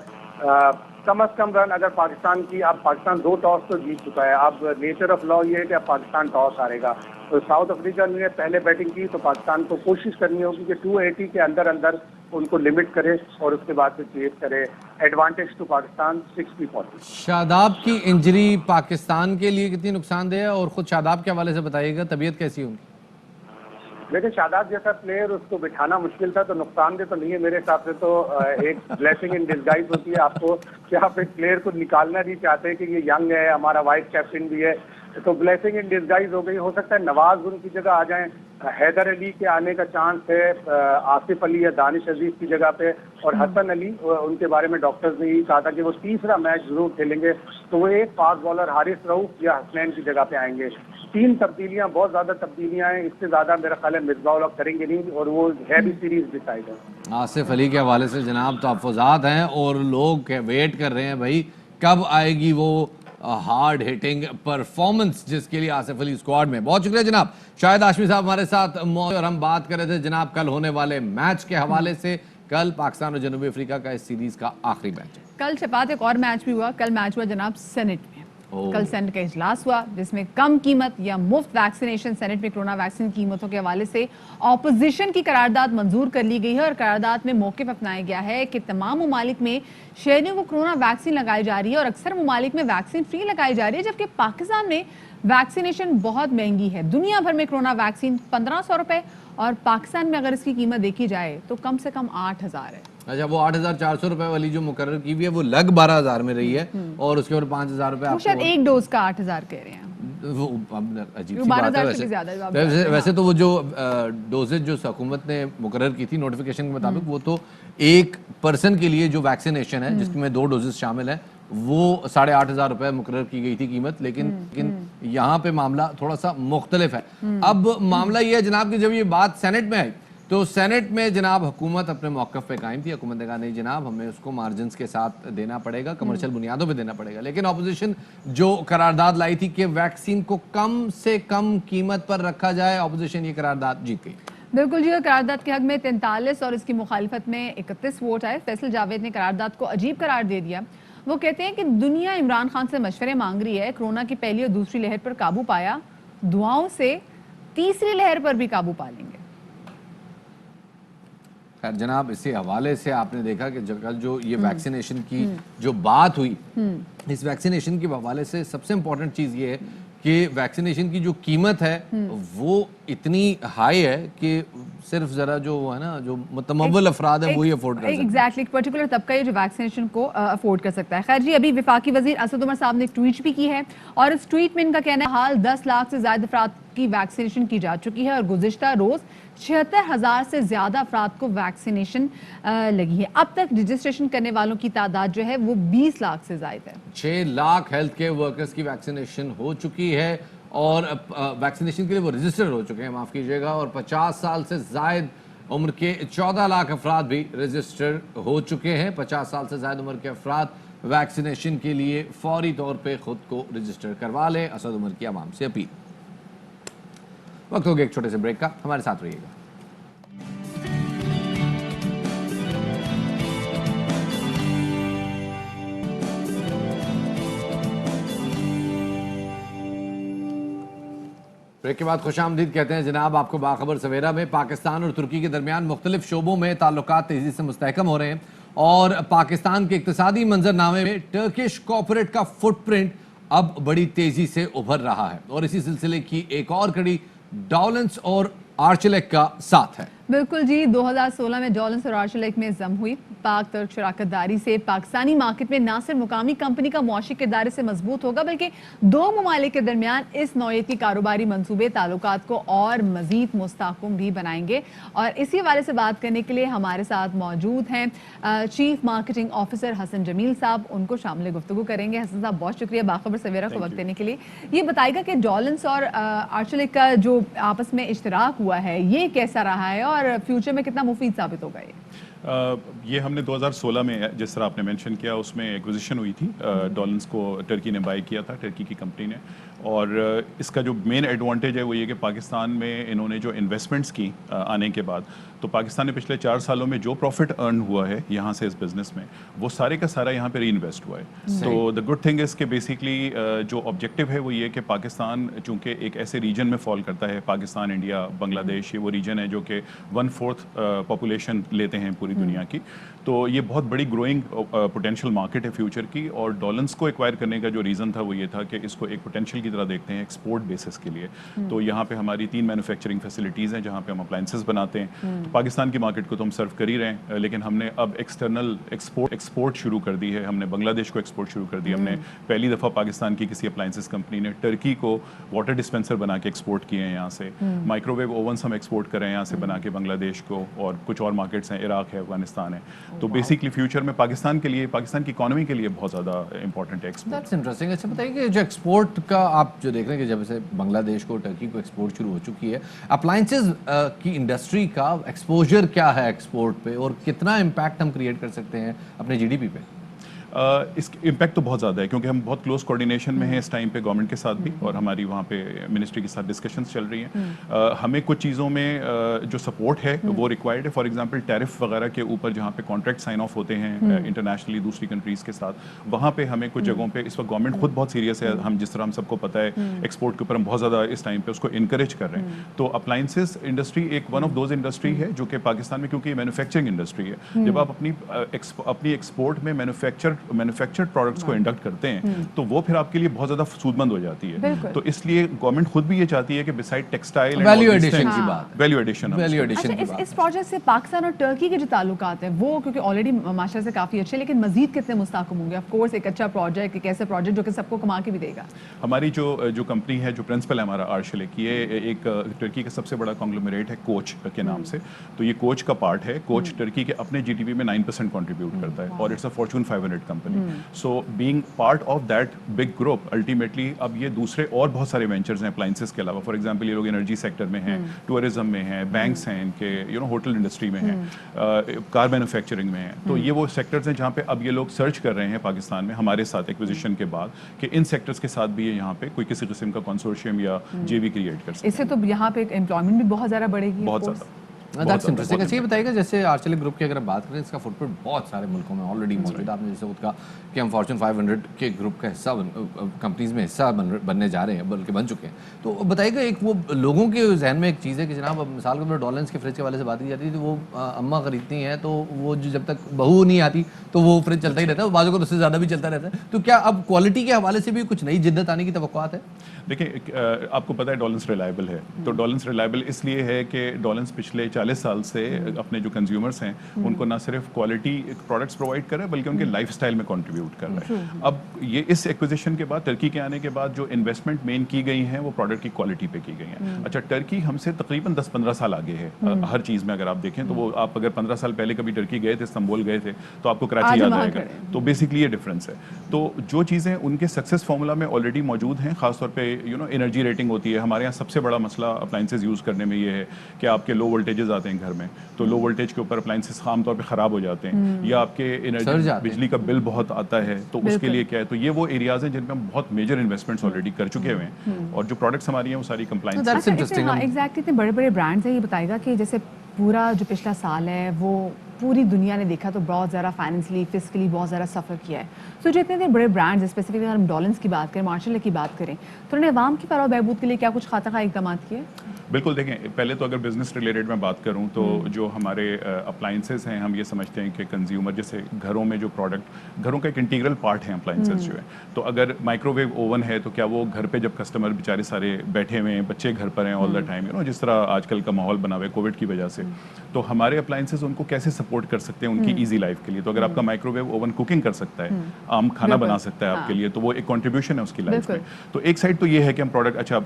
कम से कम रन अगर पाकिस्तान की, अब पाकिस्तान 2 टॉस तो जीत चुका है, अब नेचर ऑफ लॉ ये है कि अब पाकिस्तान टॉस हारेगा। तो साउथ अफ्रीका ने पहले बैटिंग की तो पाकिस्तान को कोशिश करनी होगी कि 280 के अंदर अंदर उनको लिमिट करे और उसके बाद फिर चेज करे। Advantage to Pakistan 60-40। शादाब की इंजरी पाकिस्तान के लिए कितनी नुकसानदेह है, और खुद शादाब के हवाले से बताइएगा, तबीयत कैसी होगी? देखिए शादाब जैसा प्लेयर, उसको बिठाना मुश्किल था, तो नुकसानदेह तो नहीं है मेरे हिसाब से। तो एक ब्लेसिंग इन डिस्गाइज होती है आपको कि आप एक प्लेयर को निकालना नहीं चाहते कि ये यंग है, हमारा वाइस कैप्टन भी है, तो ब्लेसिंग इन डिस्गाइज हो गई। हो सकता है नवाज उनकी जगह आ जाएं, हैदर अली के आने का चांस है, आसिफ अली या दानिश अजीज की जगह पे, और हसन अली, उनके बारे में डॉक्टर्स ने यही कहा था कि वो तीसरा मैच जरूर खेलेंगे, तो वो एक फास्ट बॉलर हारिस रऊफ या हसनैन की जगह पे आएंगे। 3 तब्दीलियां, बहुत ज्यादा तब्दीलियां हैं, इससे ज्यादा मेरा ख्याल है मिसबाह उल हक करेंगे नहीं, और वो है भी सीरीज डिसाइड है। आसिफ अली के हवाले से जनाब तहफ़्फ़ुज़ात हैं और लोग वेट कर रहे हैं भाई कब आएगी वो हार्ड हिटिंग परफॉर्मेंस जिसके लिए आसिफ अली स्क्वाड में। बहुत शुक्रिया जनाब। शाहिद हाशमी साहब हमारे साथ मौजूद, और हम बात कर रहे थे जनाब कल होने वाले मैच के हवाले से। कल पाकिस्तान और जनूबी अफ्रीका का इस सीरीज का आखिरी मैच है। कल शपात एक और मैच भी हुआ। कल मैच हुआ जनाब सेनेट में। कल सेनेट का इजलास हुआ जिसमें कम कीमत या मुफ्त वैक्सीनेशन, सेनेट में कोरोना वैक्सीन कीमतों के हवाले से ऑपोजिशन की करारदाद मंजूर कर ली गई है, और करारदाद में मौक़िफ़ अपनाया गया है कि तमाम ममालिक में शहरियों को कोरोना वैक्सीन लगाई जा रही है, और अक्सर ममालिक में वैक्सीन फ्री लगाई जा रही है, जबकि पाकिस्तान में वैक्सीनेशन बहुत महंगी है। दुनिया भर में कोरोना वैक्सीन 1500 रुपए, और पाकिस्तान में अगर इसकी कीमत देखी जाए तो कम से कम 8000 है। अच्छा, वो 8400 रुपए वाली जो मुकर्रर की हुई है वो लग 12000 में रही है, और उसके ऊपर 5000 रुपए वो शायद एक डोज का 8000 कह रहे हैं। वो अजीब सी बात है। वैसे तो वो जो डोजेज जो हुकूमत ने मुकर्रर की थी नोटिफिकेशन के मुताबिक, वो तो एक पर्सन के लिए जो वैक्सीनेशन है जिसमें 2 डोजेस शामिल हैं, वो 8500 रुपए मुकर्रर की गई थी कीमत। लेकिन यहाँ पे मामला थोड़ा सा मुख्तलिफ है। अब मामला ये है जनाब कि जब ये बात सेनेट में आई तो सेनेट में जनाब हुकूमत अपने मौक़िफ़ पे कायम थी। हुकूमत ने कहा नहीं जनाब, हमें उसको मार्जिन्स के साथ देना पड़ेगा, कमर्शियल बुनियादों पे देना पड़ेगा। लेकिन अपोजिशन जो करारदाद लाई थी कि वैक्सीन को कम से कम कीमत पर रखा जाए, अपोजिशन ये करारदाद जीत गई। बिल्कुल जी, करारदाद के हक में 43 और इसकी मुखालिफत में 31 वोट आए। फैसल जावेद ने करारदाद को अजीब करार दे दिया। वो कहते हैं कि दुनिया इमरान खान से मशवरे मांग रही है, कोरोना की पहली और दूसरी लहर पर काबू पाया, दुआओं से तीसरी लहर पर भी काबू पा लेंगे। खैर जनाब, इसी हवाले से आपने देखा कि कल जो ये वैक्सीनेशन की जो बात हुई, इस वैक्सीनेशन के हवाले से सबसे इम्पोर्टेंट चीज़ ये है कि वैक्सीनेशन की जो कीमत है वो इतनी हाई है कि सिर्फ जरा जो है ना, जो मुतमव्वल अफराद है वही अफोर्ड कर सकते हैं। एग्जैक्टली, पर्टिकुलर तबका ये जो वैक्सीनेशन को अफोर्ड कर सकता है। खैर जी, अभी वफाकी वजीर असद उमर साहब ने एक ट्वीट भी की है, और इस ट्वीट में इनका कहना है हाल 10 लाख से ज्यादा अफराद की वैक्सीनेशन की जा चुकी है, और गुज़िश्ता रोज 76,000 से ज्यादा अफराद को वैक्सीनेशन लगी है। अब तक रजिस्ट्रेशन करने वालों की तादाद जो है वो 20 लाख से ज्यादा है। 6 लाख हेल्थ केयर वर्कर्स की वैक्सीनेशन हो चुकी है, और वैक्सीनेशन के लिए वो रजिस्टर हो चुके हैं, माफ़ कीजिएगा, और 50 साल से ज़ायद उम्र के 14 लाख अफराद भी रजिस्टर हो चुके हैं। 50 साल से ज़ायद उम्र के अफराद वैक्सीनेशन के लिए फौरी तौर पे ख़ुद को रजिस्टर करवा लें। असद उमर की आवाम से अपील। वक्त हो गया एक छोटे से ब्रेक का, हमारे साथ रहिएगा। ब्रेक के बाद खुशामदीद कहते हैं जनाब आपको। बाखबर सवेरा में पाकिस्तान और तुर्की के दरमियान मुख्तलिफ शोबों में ताल्लुकात तेजी से मुस्तहकम हो रहे हैं, और पाकिस्तान के इक्तिसादी मंजरनामे में टर्किश कॉर्पोरेट का फुटप्रिंट अब बड़ी तेजी से उभर रहा है, और इसी सिलसिले की एक और कड़ी डॉलेंस और आर्चलेक का साथ है। बिल्कुल जी, 2016 में डॉलन्स और आर्शलेक में जम हुई। पाक तुर्क शराकत दारी से पाकिस्तानी मार्केट में ना सिर्फ मुकामी कंपनी का मुआशी किरदार से मजबूत होगा, बल्कि दो ममालिक के दरमियान इस नौयत की कारोबारी मंसूबे ताल्लुकात को और मजीद मुस्तहकम भी बनाएंगे। और इसी हवाले से बात करने के लिए हमारे साथ मौजूद हैं chief marketing officer Hasan Jamil sahab. उनको शामिल गुफ्तगू करेंगे। हसन साहब, बहुत शुक्रिया बाखबर सवेरा को वक्त देने के लिए। ये बताएगा कि डॉलन्स और आर्शलेक का जो आपस में इश्तराक हुआ है, ये कैसा रहा है और फ्यूचर में कितना मुफीद साबित होगा ये हमने 2016 में, जिस तरह आपने मेंशन किया, उसमें एक्विजिशन हुई थी। डॉलन्स को टर्की ने बाय किया था, टर्की की कंपनी ने। और इसका जो मेन एडवांटेज है वो ये कि पाकिस्तान में इन्होंने जो इन्वेस्टमेंट्स की आने के बाद, तो पाकिस्तान ने पिछले 4 सालों में जो प्रॉफिट अर्न हुआ है यहाँ से इस बिज़नेस में, वो सारे का सारा यहाँ पे री इन्वेस्ट हुआ है। तो द गुड थिंग इज़ कि बेसिकली जो ऑब्जेक्टिव है वो ये कि पाकिस्तान चूँकि एक ऐसे रीजन में फॉल करता है, पाकिस्तान, इंडिया, बांग्लादेश, ये वो रीजन है जो कि 1/4 पॉपुलेशन लेते हैं पूरी दुनिया की। तो ये बहुत बड़ी ग्रोइंग पोटेंशियल मार्केट है फ्यूचर की। और डॉलन्स को एक्वायर करने का जो रीज़न था वो ये था कि इसको एक पोटेंशियल की तरह देखते हैं एक्सपोर्ट बेसिस के लिए। तो यहाँ पे हमारी 3 मैन्युफैक्चरिंग फैसिलिटीज़ हैं जहाँ पे हम अप्लाइंसेस बनाते हैं। पाकिस्तान की मार्केट को तो हम सर्व कर ही रहे हैं, लेकिन हमने अब एक्सटर्नल एक्सपोर्ट शुरू कर दी है। हमने बांग्लादेश को एक्सपोर्ट शुरू कर दिया। हमने पहली दफ़ा पाकिस्तान की किसी अप्लाइंसेस कंपनी ने टर्की को वाटर डिस्पेंसर बना के एक्सपोर्ट किए हैं यहाँ से। माइक्रोवेव ओवन्स हम एक्सपोर्ट कर रहे हैं यहाँ से बना के बांग्लादेश को, और कुछ और मार्केट्स हैं, इराक है, अफगानिस्तान है। तो बेसिकली फ्यूचर में पाकिस्तान के लिए, पाकिस्तान की इकोनॉमी के लिए बहुत ज़्यादा इंपॉर्टेंट है एक्सपोर्ट। That's interesting. अच्छा बताइए कि जो एक्सपोर्ट का आप जो देख रहे हैं कि जब से बांग्लादेश को, टर्की को एक्सपोर्ट शुरू हो चुकी है, अप्लायंसेस की इंडस्ट्री का एक्सपोजर क्या है एक्सपोर्ट पे, और कितना इम्पैक्ट हम क्रिएट कर सकते हैं अपने जीडीपी पे? इसका इम्पैक्ट तो बहुत ज़्यादा है, क्योंकि हम बहुत क्लोज कोऑर्डिनेशन में हैं इस टाइम पे गवर्नमेंट के साथ भी, और हमारी वहाँ पे मिनिस्ट्री के साथ डिस्कशंस चल रही हैं। हमें कुछ चीज़ों में जो सपोर्ट है वो रिक्वायर्ड है। फॉर एग्जांपल टैरिफ वगैरह के ऊपर जहाँ पे कॉन्ट्रैक्ट साइन ऑफ होते हैं इंटरनेशनली दूसरी कंट्रीज़ के साथ, वहाँ पे हमें कुछ जगहों पे इस वक्त गवर्नमेंट खुद बहुत सीरियस है। हम जिस तरह हम सबको पता है एक्सपोर्ट के ऊपर हम बहुत ज़्यादा इस टाइम पे उसको इनकरेज कर रहे हैं। तो अप्लाइंसेस इंडस्ट्री एक वन ऑफ दोज इंडस्ट्री है जो कि पाकिस्तान में, क्योंकि मैन्युफैक्चरिंग इंडस्ट्री है, जब आप अपनी एक्सपोर्ट में मैन्युफैक्चर्ड प्रोडक्ट्स को इंडक्ट करते हैं तो वो फिर आपके लिए बहुत ज्यादा सूदमंद हो जाती है। तो इसलिए गवर्नमेंट खुद भी ये चाहती है कि बिसाइड टेक्सटाइल वैल्यू एडिशन की बात, वैल्यू एडिशन इस प्रोजेक्ट से पाकिस्तान और टर्की के जो ताल्लुकात हैं वो क्योंकि ऑलरेडी माशाल्लाह से काफी अच्छे, लेकिन मजीद कितने मुस्तहकम होंगे? ऑफ कोर्स एक अच्छा प्रोजेक्ट, एक ऐसा प्रोजेक्ट जो कि सबको कमा के भी देगा। हमारी जो कंपनी है, जो प्रिंसिपल है हमारा आर्शलेक, ये एक टर्की का सबसे बड़ा कॉन्ग्लोमरेट है कोच के नाम से। तो ये कोच का पार्ट है। कोच टर्की के अपने जीडीपी में 9% कंट्रीब्यूट करता है, और it's a Fortune 500 company. So being part of that big group, ultimately अब ये दूसरे और बहुत सारे वेंचर्स हैं अप्लाइंसेस के अलावा। फॉर एग्जांपल ये लोग एनर्जी सेक्टर में हैं, टूरिज्म में हैं, बैंक्स हैं इनके, होटल इंडस्ट्री में हैं, कार मैन्युफैक्चरिंग में हैं। तो ये वो सेक्टर्स हैं जहाँ पे अब ये लोग सर्च कर रहे हैं पाकिस्तान में हमारे साथ एक्विजिशन के बाद कि इन सेक्टर्स के साथ भी ये यहाँ पे कोई किसी किस्म का कंसोर्शियम या जेवी क्रिएट कर सकते हैं। इससे तो यहाँ पे एम्प्लॉयमेंट भी बहुत ज़्यादा बढ़ेगी। बहुत ज़्यादा। That's interesting. अच्छा ये बताइएगा, जैसे आर्शलेक ग्रुप की अगर हम बात करें, इसका फुटप्रिंट बहुत सारे मुल्कों में ऑलरेडी मौजूद है। आपने जैसे खुद कहा कि हम फॉर्च्यून 500 के ग्रुप का हिस्सा कंपनीज में हिस्सा बनने जा रहे हैं, बल्कि बन चुके हैं। तो बताइएगा, एक वो लोगों के जहन में एक चीज़ है कि जनाब मिसाल के तौर पर डॉलन्स के फ्रिज के वाले से बात की जाती है, तो वो अम्मा खरीदती हैं तो वो जो जब तक बहू नहीं आती तो वो फ्रिज चलता ही रहता है, बाजू को उससे ज़्यादा भी चलता रहता है। तो क्या अब क्वालिटी के हवाले से भी कुछ नई जिद्दत आने की तवक्कुआत है? देखिए, आपको पता है डॉलन्स रिलायबल है। तो डॉलन्स रिलायबल इसलिए है कि डॉलन्स पिछले 40 साल से अपने जो कंज्यूमर्स हैं उनको ना सिर्फ क्वालिटी प्रोडक्ट्स प्रोवाइड कर रहा है, बल्कि उनके लाइफस्टाइल में कंट्रीब्यूट कर रहा है। अब ये इस एक्विजिशन के बाद, टर्की के आने के बाद जो इन्वेस्टमेंट मेन की गई है वो प्रोडक्ट की क्वालिटी पे की गई है। अच्छा, टर्की हमसे तकरीबन 10-15 साल आगे है हर चीज़ में। अगर आप देखें तो वो, आप अगर 15 साल पहले कभी टर्की गए थे, इस्तांबुल गए थे, तो आपको कराची याद आएगा। तो बेसिकली ये डिफरेंस है। तो जो चीज़ें उनके सक्सेस फॉर्मूला में ऑलरेडी मौजूद हैं, खासतौर पर एनर्जी रेटिंग होती है। हमारे यहाँ सबसे बड़ा मसला अप्लाइंसेस यूज़ करने में ये है कि आपके लो वोल्टेजेस आते हैं घर में, तो लो वोल्टेज के ऊपर अप्लाइंसेस आमतौर पे ख़राब हो जाते हैं, या आपके एनर्जी बिजली का बिल बहुत आता है। तो उसके लिए क्या है, तो ये वो एरियाज हैं जिनमें हम बहुत मेजर इन्वेस्टमेंट्स ऑलरेडी कर चुके हुए हैं, और जो प्रोडक्ट्स हमारी हैं वो सारी कंप्लायंस। एग्जैक्टली इतने बड़े बड़े ब्रांड्स हैं। ये बताएगा कि जैसे पूरा जो पिछला साल है वो पूरी दुनिया ने देखा तो बहुत ज़्यादा फाइनेंशियली फिजिकली बहुत ज़्यादा सफ़र किया है. सो जो इतने बड़े ब्रांड्स स्पेसिफिकली अगर हम डॉलन्स की बात करें, मार्शल की बात करें, तो उन्होंने आवाम की फलाह बहबूद के लिए क्या कुछ खाता इकदाम किए? बिल्कुल, देखें, पहले तो अगर बिजनेस रिलेटेड मैं बात करूं तो जो हमारे अप्लाइंसेस हैं, हम ये समझते हैं कि कंज्यूमर जैसे घरों में जो प्रोडक्ट, घरों का एक इंटीग्रल पार्ट है अप्लाइंसेस जो है, तो अगर माइक्रोवेव ओवन है तो क्या वो घर पे जब कस्टमर बेचारे सारे बैठे हुए हैं, बच्चे घर पर हैं ऑल द टाइम, जिस तरह आजकल का माहौल बना हुआ है कोविड की वजह से, तो हमारे अप्लाइंसेस उनको कैसे सपोर्ट कर सकते हैं उनकी ईजी लाइफ के लिए. तो अगर आपका माइक्रोवेव ओवन कुकिंग कर सकता है, आम खाना बना सकता है आपके लिए, तो वो एक कॉन्ट्रीब्यूशन है उसकी लाइफ में. तो एक साइड तो ये है कि हम प्रोडक्ट, अच्छा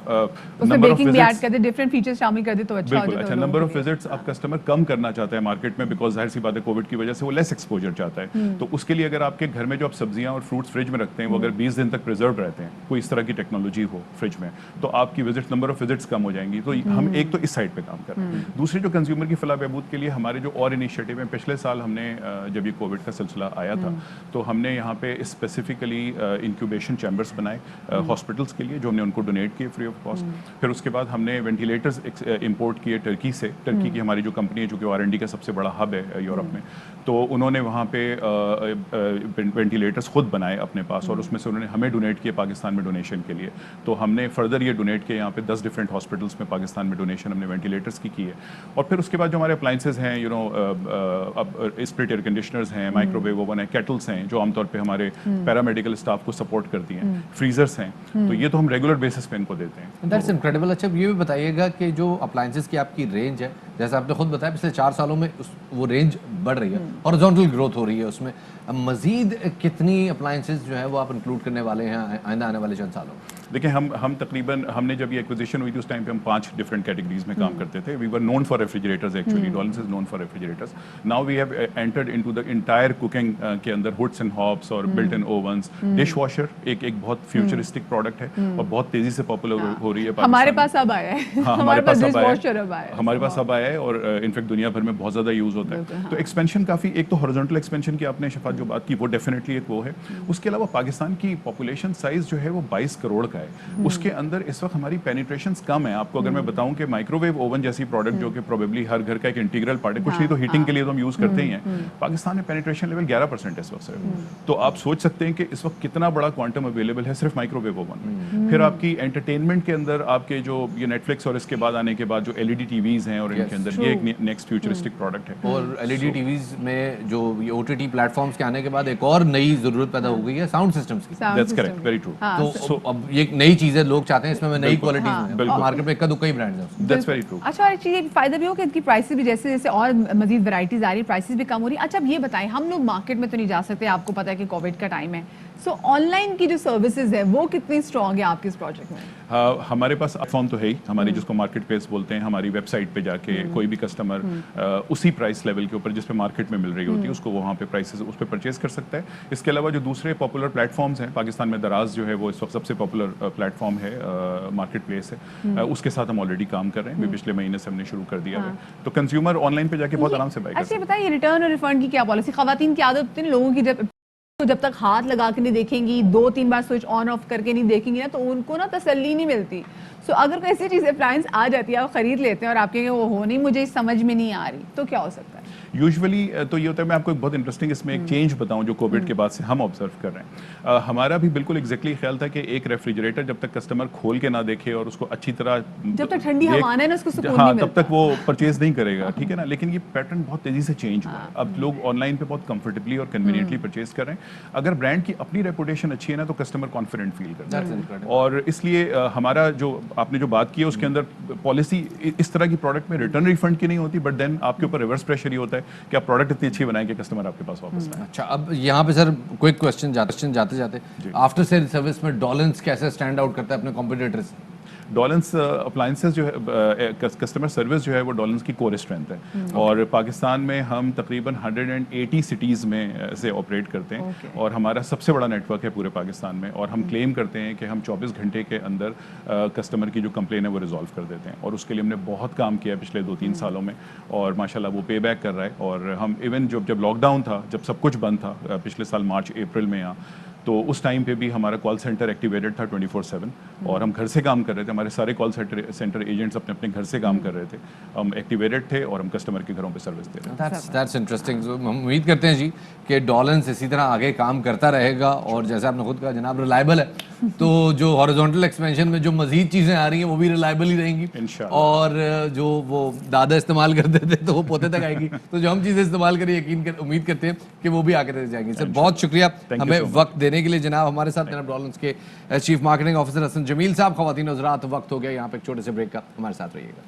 number of visits, different features शामिल कर दे तो अच्छा हो बिल्कुल. अच्छा, नंबर ऑफ विजिट्स अब कस्टमर कम करना चाहता है मार्केट में, बिकॉज जाहिर सी बात है कोविड की वजह से वो लेस एक्सपोजर चाहता है. तो उसके लिए अगर आपके घर में जो आप सब्जियां और फ्रूट्स फ्रिज में रखते हैं वो अगर 20 दिन तक प्रिजर्व रहते हैं, कोई इस तरह की टेक्नोलॉजी हो फ्रिज में, तो आपकी विजिट्स, नंबर ऑफ विजिट्स कम हो जाएंगी. तो हम एक तो इस साइड पे काम कर रहे हैं. दूसरी जो कंज्यूमर की फलाह बहबूद के लिए हमारे जो और इनिशिएटिव हैं, पिछले साल हमने जब ये कोविड का सिलसिला आया था तो हमने यहाँ पे स्पेसिफिकली इंक्यूबेशन चैम्बर्स बनाए हॉस्पिटल्स के लिए, जो हमने उनको डोनेट किए फ्री ऑफ कॉस्ट. फिर उसके बाद हमने वेंटिलेटर्स इंपोर्ट किए टर्की से. टर्की की हमारी जो कंपनी है, जो कि R&D का सबसे बड़ा हब है यूरोप में, तो उन्होंने वहाँ पे वेंटिलेटर्स खुद बनाए अपने पास और उसमें से उन्होंने हमें डोनेट किए पाकिस्तान में डोनेशन के लिए. तो हमने फर्दर ये डोनेट किए यहाँ पे 10 डिफरेंट हॉस्पिटल्स में पाकिस्तान में डोनेशन हमने वेंटिलेटर्स की है. और फिर उसके बाद जो हमारे अप्लाइंसेज हैं, अब स्प्लिट एयर कंडीशनर्स हैं, माइक्रोवेव ओवन है, केटल्स हैं, जो आमतौर पर हमारे पैरामेडिकल स्टाफ को सपोर्ट करती हैं, फ्रीजर्स हैं, तो ये तो हम रेगुलर बेसिस पे इनको देते हैं. That's incredible. अच्छा, ये भी बताइएगा कि जो अप्लाइंसेस की आपकी रेंज है, जैसे आपने खुद बताया पिछले 4 सालों में वो रेंज बढ़ रही है, हॉरिजॉन्टल ग्रोथ हो रही है उसमें. मजीद कितनी अप्लाइंसेस जो है वो आप इंक्लूड करने वाले हैं आइंदा आने वाले चंद सालों में? देखिए, हम तकरीबन, हमने जब ये एक्विजिशन हुई थी उस टाइम पे हम 5 डिफरेंट कैटेगरीज में काम करते थे. We were known for refrigerators actually. Dawlance is known for refrigerators. Now we have entered into the entire cooking के अंदर हुड्स एंड हॉब्स और built in ovens. Dishwasher एक बहुत फ्यूचरिस्टिक प्रोडक्ट है और बहुत तेजी से पॉपुलर हो रही है. हमारे पास अब आया है. हमारे पास अब आया है और इनफैक्ट दुनिया भर में बहुत ज़्यादा यूज़ होता है. तो एक्सपेंशन काफ़ी, एक तो हॉरिजॉन्टल एक्सपेंशन की आपने शफात जो बात की वो डेफिनेटली एक वो है. उसके अलावा पाकिस्तान की पॉपुलेशन साइज जो है वो 22 करोड़ का है. उसके अंदर इस वक्त हमारी पेनिट्रेशंस कम है. आपको अगर मैं बताऊं कि माइक्रोवेव ओवन जैसी प्रोडक्ट जो कि प्रोबेबली हर घर का एक इंटीग्रल पार्ट है, कुछ नहीं तो हीटिंग के लिए तो हम यूज़ करते ही हैं, पाकिस्तान में पेनिट्रेशन लेवल 11% इस वक्त है. तो आप सोच सकते हैं कि इस वक्त कितना बड़ा क्वांटम अवेलेबल है सिर्फ माइक्रोवेव ओवन में. फिर आपकी एंटरटेनमेंट के अंदर आपके जो ये नेटफ्लिक्स और इसके बाद आने के बाद जो LED टीवीज हैं और इनके अंदर ये एक नेक्स्ट फ्यूचरिस्टिक प्रोडक्ट है. और LED टीवीज में जो ये OTT प्लेटफॉर्म्स के आने के बाद एक और नई जरूरत पैदा हो गई है साउंड सिस्टम्स की. That's correct, very true. तो अब ये नई चीजें लोग चाहते हैं, इसमें नई क्वालिटीज हैं. मार्केट में इक्का दुक्का ही ब्रांड्स हैं. That's very true. अच्छा, और एक चीज़ फायदा भी हो कि इनकी प्राइसेस भी जैसे जैसे और मजीद वैरायटीज आ रही है, प्राइसेस भी कम हो रही है. अच्छा, अब ये बताएं, हम लोग मार्केट में तो नहीं जा सकते, आपको पता है कि कोविड का टाइम है, सो ऑनलाइन की जो सर्विसेज है वो कितनी स्ट्रॉन्ग है आपके इस प्रोजेक्ट में? हमारे पास प्लेटफॉर्म तो है ही, हमारी जिसको मार्केट प्लेस बोलते हैं. हमारी वेबसाइट पे जाके कोई भी कस्टमर उसी प्राइस लेवल के ऊपर जिस पे मार्केट में मिल रही होती है उसको वहाँ पे प्राइसेस उस पर परचेज कर सकता है. इसके अलावा जो दूसरे पॉपुलर प्लेटफॉर्म्स हैं, पाकिस्तान में दराज जो है वो इस वक्त सबसे पॉपुलर प्लेटफॉर्म है, मार्केट प्लेस है. उसके साथ हम ऑलरेडी काम कर रहे हैं. पिछले महीने से हमने शुरू कर दिया है. तो कंज्यूमर ऑनलाइन पे जाके बहुत आराम से बाय कर सकते हैं. अच्छा, बताइए रिटर्न और रिफंड की क्या पॉलिसी? खवातीन की आदत इन लोगों की जब तक हाथ लगा के नहीं देखेंगी, 2-3 बार स्विच ऑन ऑफ करके नहीं देखेंगी ना, तो उनको ना तसल्ली नहीं मिलती. सो अगर कोई ऐसी चीज़ अप्लायंस आ जाती है, आप खरीद लेते हैं और आपके वो हो नहीं, मुझे समझ में नहीं आ रही, तो क्या हो सकता है? यूजुअली तो ये होता है, मैं आपको एक बहुत इंटरेस्टिंग इसमें एक चेंज बताऊं जो कोविड के बाद से हम ऑब्जर्व कर रहे हैं. हमारा भी बिल्कुल एग्जैक्टली ख्याल था कि एक रेफ्रिजरेटर जब तक कस्टमर खोल के ना देखे और उसको अच्छी तरह, जब तक ठंडी हवा आना है ना, उसको सुकून नहीं मिलता, तब तक वो परचेज नहीं करेगा. ठीक है ना. लेकिन ये पैटर्न बहुत तेजी से चेंज हुआ है. अब लोग ऑनलाइन पे बहुत कंफर्टेबली और कन्वीनियंटली परचेज कर रहे हैं. अगर ब्रांड की अपनी रेपुटेशन अच्छी है ना, तो कस्टमर कॉन्फिडेंट फील करता है. और इसलिए हमारा जो आपने जो बात की है उसके अंदर पॉलिसी इस तरह की प्रोडक्ट में रिटर्न रिफंड की नहीं होती, बट देन आपके ऊपर रिवर्स प्रेशर ही होता है कि आप प्रोडक्ट इतनी अच्छी बनाएं कि कस्टमर आपके पास वापस आए. अच्छा, अब यहाँ पे सर क्विक क्वेश्चन जाते जाते, आफ्टर सेल सर्विस में डॉलन्स कैसे स्टैंड आउट करता है अपने कॉम्पिटिटर्स से? डॉलन्स अप्लाइंसेस जो है, कस्टमर सर्विस जो है वो डॉलन्स की कोर स्ट्रेंथ है. और पाकिस्तान में हम तकरीबन 180 सिटीज़ में से ऑपरेट करते हैं. और हमारा सबसे बड़ा नेटवर्क है पूरे पाकिस्तान में. और हम क्लेम करते हैं कि हम 24 घंटे के अंदर कस्टमर की जो कंप्लेन है वो रिजॉल्व कर देते हैं. और उसके लिए हमने बहुत काम किया पिछले 2-3 सालों में, और माशाल्लाह वो पे बैक कर रहा है. और हम इवन जब लॉकडाउन था, जब सब कुछ बंद था पिछले साल मार्च अप्रैल में यहाँ, तो उस टाइम पे भी हमारा कॉल सेंटर एक्टिवेटेड था 24/7 और हम घर से काम कर रहे थे. हमारे सारे कॉल सेंटर एजेंट्स अपने अपने घर से काम कर रहे थे. हम एक्टिवेटेड थे और हम कस्टमर के घरों पे सर्विस दे रहे थे. That's interesting. हम उम्मीद करते हैं जी कि डॉलेंस इसी तरह आगे काम करता रहेगा और जैसे आपने खुद कहा जनाब रिलायबल है, तो जो हॉरिजॉन्टल एक्सपेंशन में जो मजीद चीज़ें आ रही हैं वो भी रिलायबल ही रहेंगी और जो वो दादा इस्तेमाल करते थे तो वो पोते तक आएगी. तो जो हम चीज़ें इस्तेमाल करें उम्मीद करते हैं कि वो भी आगे तक जाएंगी. सर बहुत शुक्रिया हमें वक्त देने के लिए जनाब. हमारे साथ जनाब डॉलेंस के chief marketing officer Hasan Jamil sahab. ख़वातीन और हज़रात, वक्त हो गया यहाँ पे एक छोटे से ब्रेक का. हमारे साथ रहिएगा.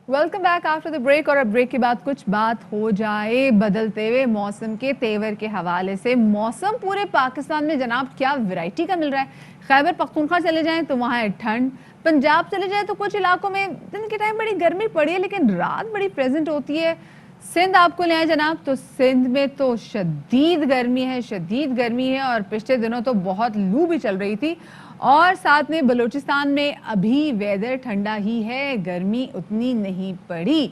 Welcome back after the break. और अब ब्रेक के बाद कुछ बात हो जाए बदलते हुए मौसम के तेवर के हवाले से. मौसम पूरे पाकिस्तान में जनाब क्या वैरायटी का मिल रहा है. खैबर पख्तूनख्वा चले जाएं तो वहाँ है ठंड, पंजाब चले जाएं तो कुछ इलाकों में दिन के टाइम बड़ी गर्मी पड़ी है लेकिन रात बड़ी प्रेजेंट होती है. सिंध आपको ले आए जनाब, तो सिंध में तो शदीद गर्मी है और पिछले दिनों तो बहुत लू भी चल रही थी. और साथ में बलूचिस्तान में अभी वेदर ठंडा ही है, गर्मी उतनी नहीं पड़ी.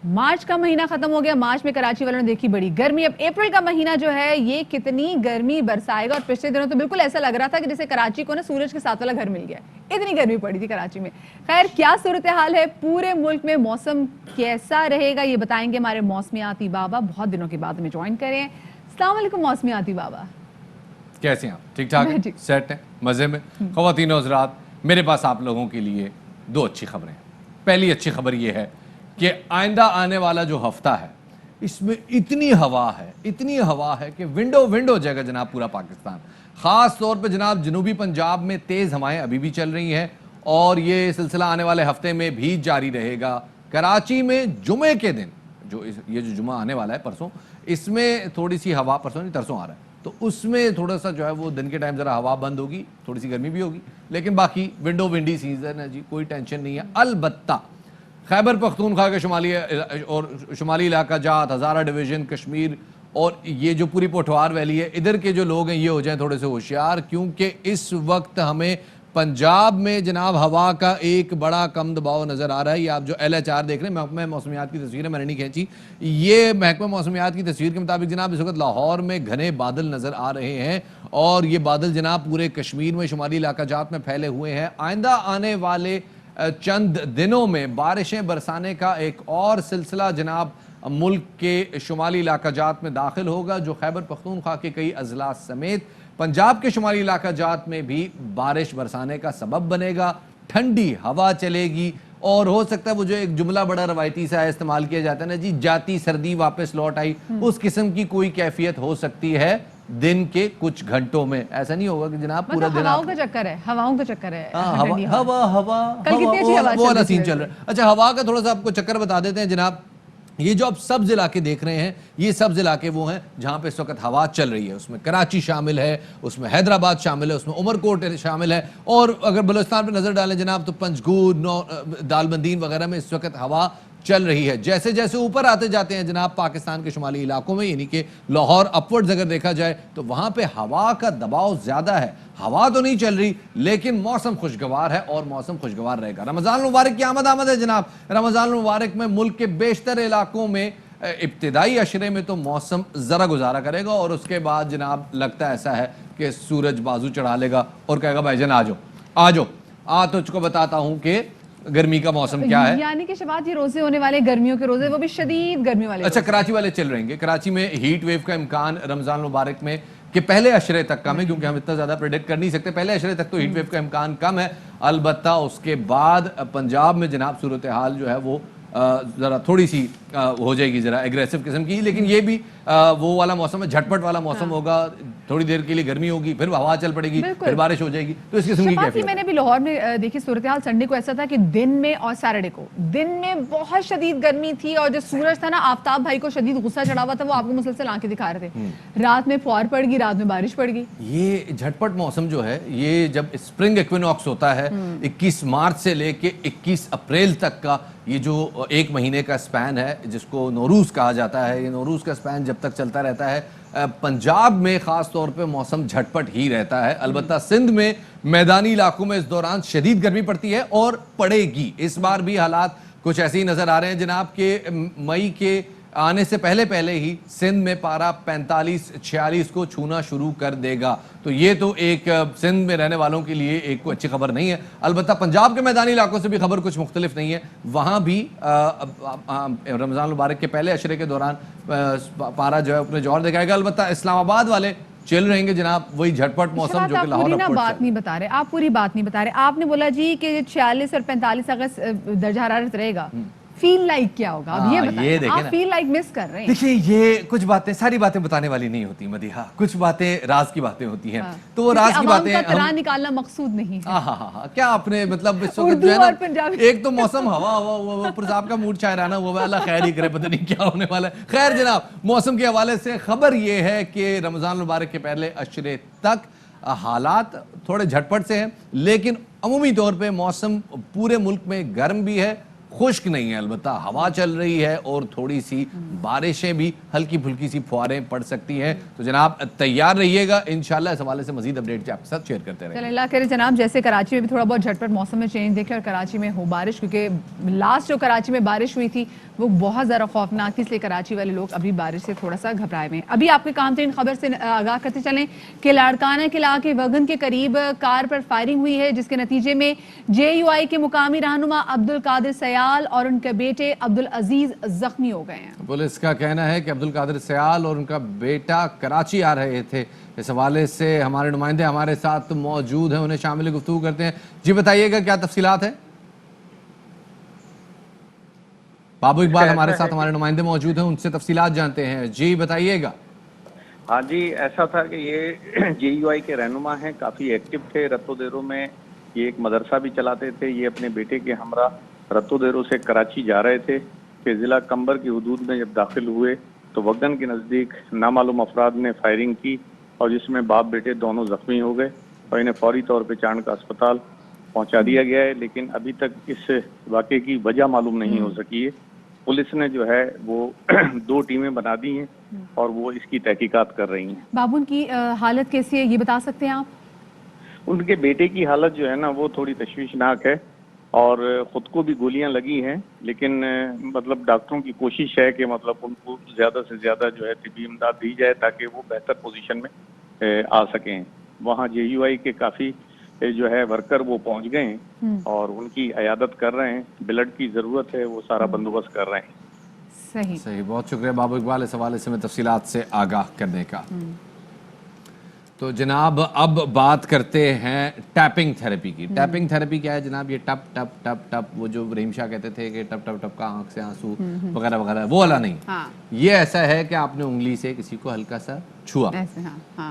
मार्च का महीना खत्म हो गया, मार्च में कराची वालों ने देखी बड़ी गर्मी. अब अप्रैल का महीना जो है ये कितनी गर्मी बरसाएगा. और पिछले दिनों तो बिल्कुल ऐसा लग रहा था कि जैसे कराची को ना सूरज के साथ वाला घर मिल गया, इतनी गर्मी पड़ी थी कराची में. खैर क्या सूरत हाल है पूरे मुल्क में, मौसम कैसा रहेगा ये बताएंगे हमारे मौसमियाती बाबा. बहुत दिनों के बाद हमें ज्वाइन करें. अस्सलाम वालेकुम मौसमियाती बाबा, कैसे हैं आप? ठीक ठाक है, सेट है, मज़े में. ख़वातीन और हज़रात, मेरे पास आप लोगों के लिए दो अच्छी खबरें हैं. पहली अच्छी खबर ये है कि आइंदा आने वाला जो हफ्ता है इसमें इतनी हवा है कि विंडो हो जाएगा जनाब पूरा पाकिस्तान. ख़ास तौर पे जनाब जनूबी पंजाब में तेज़ हवाएं अभी भी चल रही हैं और ये सिलसिला आने वाले हफ्ते में भी जारी रहेगा. कराची में जुमे के दिन ये जो जुमा आने वाला है परसों, इसमें थोड़ी सी हवा, परसों नहीं तरसों आ रहा है, तो उसमें थोड़ा सा जो है वो दिन के टाइम ज़रा हवा बंद होगी, थोड़ी सी गर्मी भी होगी, लेकिन बाकी विंडी सीजन है जी, कोई टेंशन नहीं है. अलबत्ता खैबर पख्तूनख्वा के शुमाली इलाका जात, हज़ारा डिवीज़न, कश्मीर और ये जो पूरी पोठवार वैली है, इधर के जो लोग हैं ये हो जाएं थोड़े से होशियार, क्योंकि इस वक्त हमें पंजाब में जनाब हवा का एक बड़ा कम दबाव नज़र आ रहा है. ये आप जो LHR देख रहे हैं, महकमा मौसमियात की तस्वीर है, मैंने नहीं खींची, ये महकमा मौसमियात की तस्वीर के मुताबिक जनाब इस वक्त लाहौर में घने बादल नज़र आ रहे हैं और ये बादल जनाब पूरे कश्मीर में शुमाली इलाका जात में फैले हुए हैं. आइंदा आने वाले चंद दिनों में बारिशें बरसाने का एक और सिलसिला जनाब मुल्क के शुमाली इलाका जात में दाखिल होगा, जो खैबर पख्तूनख्वा के कई अजला समेत पंजाब के शुमाली इलाका जात में भी बारिश बरसाने का सबब बनेगा. ठंडी हवा चलेगी और हो सकता है वो जो एक जुमला बड़ा रवायती सा इस्तेमाल किया जाता है ना जी, जाती सर्दी वापस लौट आई, उस किस्म की कोई कैफियत हो सकती है दिन के कुछ घंटों में. ऐसा नहीं होगा कि जनाब पूरा दिन हवाओं का चक्कर है. हवा वो वाला सीन चल रहा है. अच्छा, हवा का थोड़ा सा आपको चक्कर बता देते हैं जनाब. ये जो आप सब्ज इलाके देख रहे हैं, ये सब्ज इलाके वो हैं जहाँ पे इस वक्त हवा चल रही है. उसमें कराची शामिल है, उसमें हैदराबाद शामिल है, उसमें उमरकोट शामिल है, और अगर बलूचिस्तान पे नज़र डालें जनाब तो पंजगूर, दालबंदीन वगैरह में इस वक्त हवा चल रही है. जैसे जैसे ऊपर आते जाते हैं जनाब पाकिस्तान के शुमाली इलाकों में, यानी कि लाहौर अपवर्ड्स अगर देखा जाए तो वहाँ पे हवा का दबाव ज़्यादा है. हवा तो नहीं चल रही लेकिन मौसम खुशगवार है और मौसम खुशगवार रहेगा. रमज़ान मुबारक की आमद है जनाब. रमज़ान मुबारक में मुल्क के बेशतर इलाकों में इब्तिदाई अशरे में तो मौसम ज़रा गुजारा करेगा और उसके बाद जनाब लगता है ऐसा है कि सूरज बाजू चढ़ा लेगा और कहेगा भाईजान आ जाओ तुझको बताता हूँ कि गर्मी का मौसम क्या है. यानी कि शबाद ये रोजे होने वाले गर्मियों के रोजे, वो भी शदीद गर्मी वाले. अच्छा, कराची वाले चल रहेंगे. कराची में हीट वेव का इम्कान रमजान मुबारक में कि पहले अशरे तक कम है, क्योंकि हम इतना ज्यादा प्रेडिक्ट कर नहीं सकते. पहले अशरे तक तो हीट वेव का इम्कान कम है. अलबत्ता उसके बाद पंजाब में जनाब सूरत हाल जो है वो ज़रा थोड़ी सी हो जाएगी, ज़रा एग्रेसिव किस्म की, लेकिन ये भी वो वाला मौसम है, झटपट वाला मौसम होगा. थोड़ी देर के लिए गर्मी होगी, फिर हवा चल पड़ेगी, फिर बारिश हो जाएगी. तो इस किस्म की कैफियत. मैंने भी लाहौर में देखी सूरत हाल. संडे को ऐसा था कि दिन में और सैटरडे को दिन में बहुत शदीद गर्मी थी और जो सूरज था ना, आफ्ताब भाई को शदीद गुस्सा चढ़ा हुआ था, वो आपको मुसलसल आंखें दिखा रहे थे. रात में फौर पड़ गई, रात में बारिश पड़ गई. ये झटपट मौसम जो है, ये जब स्प्रिंग इक्विनॉक्स होता है 21 मार्च से लेके 21 अप्रैल तक का, ये जो एक महीने का स्पैन है जिसको नौरूज़ कहा जाता है, ये नौरूज़ का स्पैन जब तक चलता रहता है पंजाब में ख़ास तौर पे मौसम झटपट ही रहता है। अलबत्ता सिंध में मैदानी इलाकों में इस दौरान शदीद गर्मी पड़ती है और पड़ेगी। इस बार भी हालात कुछ ऐसे ही नज़र आ रहे हैं जनाब के मई के आने से पहले ही सिंध में पारा 45-46 को छूना शुरू कर देगा। तो ये तो एक सिंध में रहने वालों के लिए एक कोई अच्छी खबर नहीं है। अलबत्ता पंजाब के मैदानी इलाकों से भी खबर कुछ मुख्तलिफ नहीं है। वहाँ भी रमज़ान मुबारक के पहले अशरे के दौरान पारा जो है अपने जोर दिखाएगा। अलबत्ता इस्लामाबाद वाले चल रहेंगे जनाब वही झटपट मौसम जो कि लाहौर आप बात नहीं बता रहे, आप पूरी बात नहीं बता रहे। आपने बोला जी कि 46 और 45 अगर दर्जा हरारत रहेगा, फील लाइक क्या होगा? अब ये बताइए, आप फील लाइक मिस कर रहे हैं। देखिए ये कुछ बातें, सारी बातें बताने वाली नहीं होती मदीहा, कुछ बातें राज की बातें होती हैं। तो वो राज की बातें निकालना मकसूद नहीं है। हाँ क्या आपने मतलब इस वक्त जो है ना, एक तो मौसम हवा ऊपर साहब का मूड शायराना हुआ है, अल्लाह खैर ही करे, पता नहीं क्या होने वाला है। खैर जनाब, मौसम के हवाले से खबर ये है कि रमजान मुबारक के पहले अशरे तक हालात थोड़े झटपट से हैं, लेकिन अमूमी तौर पे मौसम पूरे मुल्क में गर्म भी है, खुश्क नहीं है। अलबत्ता हवा चल रही है और थोड़ी सी बारिशें भी हल्की फुल्की सी फुहारें पड़ सकती हैं। तो जनाब तैयार रहिएगा, इंशाल्लाह इस हवाले से मजीद अपडेट आपके साथ शेयर करते रहेंगे। अल्लाह करे जनाब, जैसे कराची में भी थोड़ा बहुत झटपट मौसम में चेंज देखें और कराची में हो बारिश, क्योंकि लास्ट जो कराची में बारिश हुई थी वो बहुत ज़्यादा खौफनाक थी, इसलिए कराची वाले लोग अभी बारिश से थोड़ा सा घबराए हुए हैं। अभी आपके काम तरीन खबर से आगाह करते चलें कि लाड़काना किला के वगन के करीब कार पर फायरिंग हुई है, जिसके नतीजे में JUI के मुकामी रहनुमा अब्दुल कादिर सयाल और उनके बेटे अब्दुल अजीज जख्मी हो गए हैं। पुलिस का कहना है कि अब्दुल कादिर सयाल और उनका बेटा कराची आ रहे थे। इस हवाले से हमारे नुमाइंदे हमारे साथ मौजूद हैं, उन्हें शामिल गुफ्तगू करते हैं। जी बताइएगा क्या तफसीलात है? बाबू इकबाल हमारे साथ हमारे नुमाइंदे मौजूद हैं, उनसे तफसीलात जानते हैं। जी बताइएगा। हाँ जी, ऐसा था कि ये JUI के रहनुमा हैं, काफ़ी एक्टिव थे रत्तो देरो में। ये एक मदरसा भी चलाते थे। ये अपने बेटे के हमरा रत्तो देरो से कराची जा रहे थे कि ज़िला कंबर की हदूद में जब दाखिल हुए तो वगन के नज़दीक नामालूम अफराद ने फायरिंग की और जिसमें बाप बेटे दोनों ज़ख्मी हो गए और इन्हें फौरी तौर पर चांद का अस्पताल पहुँचा दिया गया है। लेकिन अभी तक इस वाक़े की वजह मालूम नहीं हो सकी है। पुलिस ने जो है वो 2 टीमें बना दी हैं और वो इसकी तहकीकात कर रही हैं। बाबू की हालत कैसी है ये बता सकते हैं आप? उनके बेटे की हालत जो है ना वो थोड़ी तशवीशनाक है और ख़ुद को भी गोलियां लगी हैं, लेकिन मतलब डॉक्टरों की कोशिश है कि मतलब उनको ज़्यादा से ज़्यादा जो है तिब्बी इमदाद दी जाए ताकि वो बेहतर पोजीशन में आ सकें। वहाँ JUI के काफ़ी जो है वर्कर वो पहुंच गए हैं और उनकी अयादत कर रहे हैं। ब्लड की ज़रूरत है, वो सारा बंदोबस्त कर रहे हैं। सही, बहुत शुक्रिया बाबू इकबाल इस हवाले से हमें तफसीलात से आगाह करने का। तो जनाब अब बात करते हैं टैपिंग थेरेपी की। टैपिंग थेरेपी क्या है जनाब? ये टप टप टप टप, वो जो रहीम शाह कहते थे कि टप टप टप का आंख से आंसू वगैरह वगैरह, वो वाला नहीं। ये ऐसा है कि आपने उंगली से किसी को हल्का सा छुआ,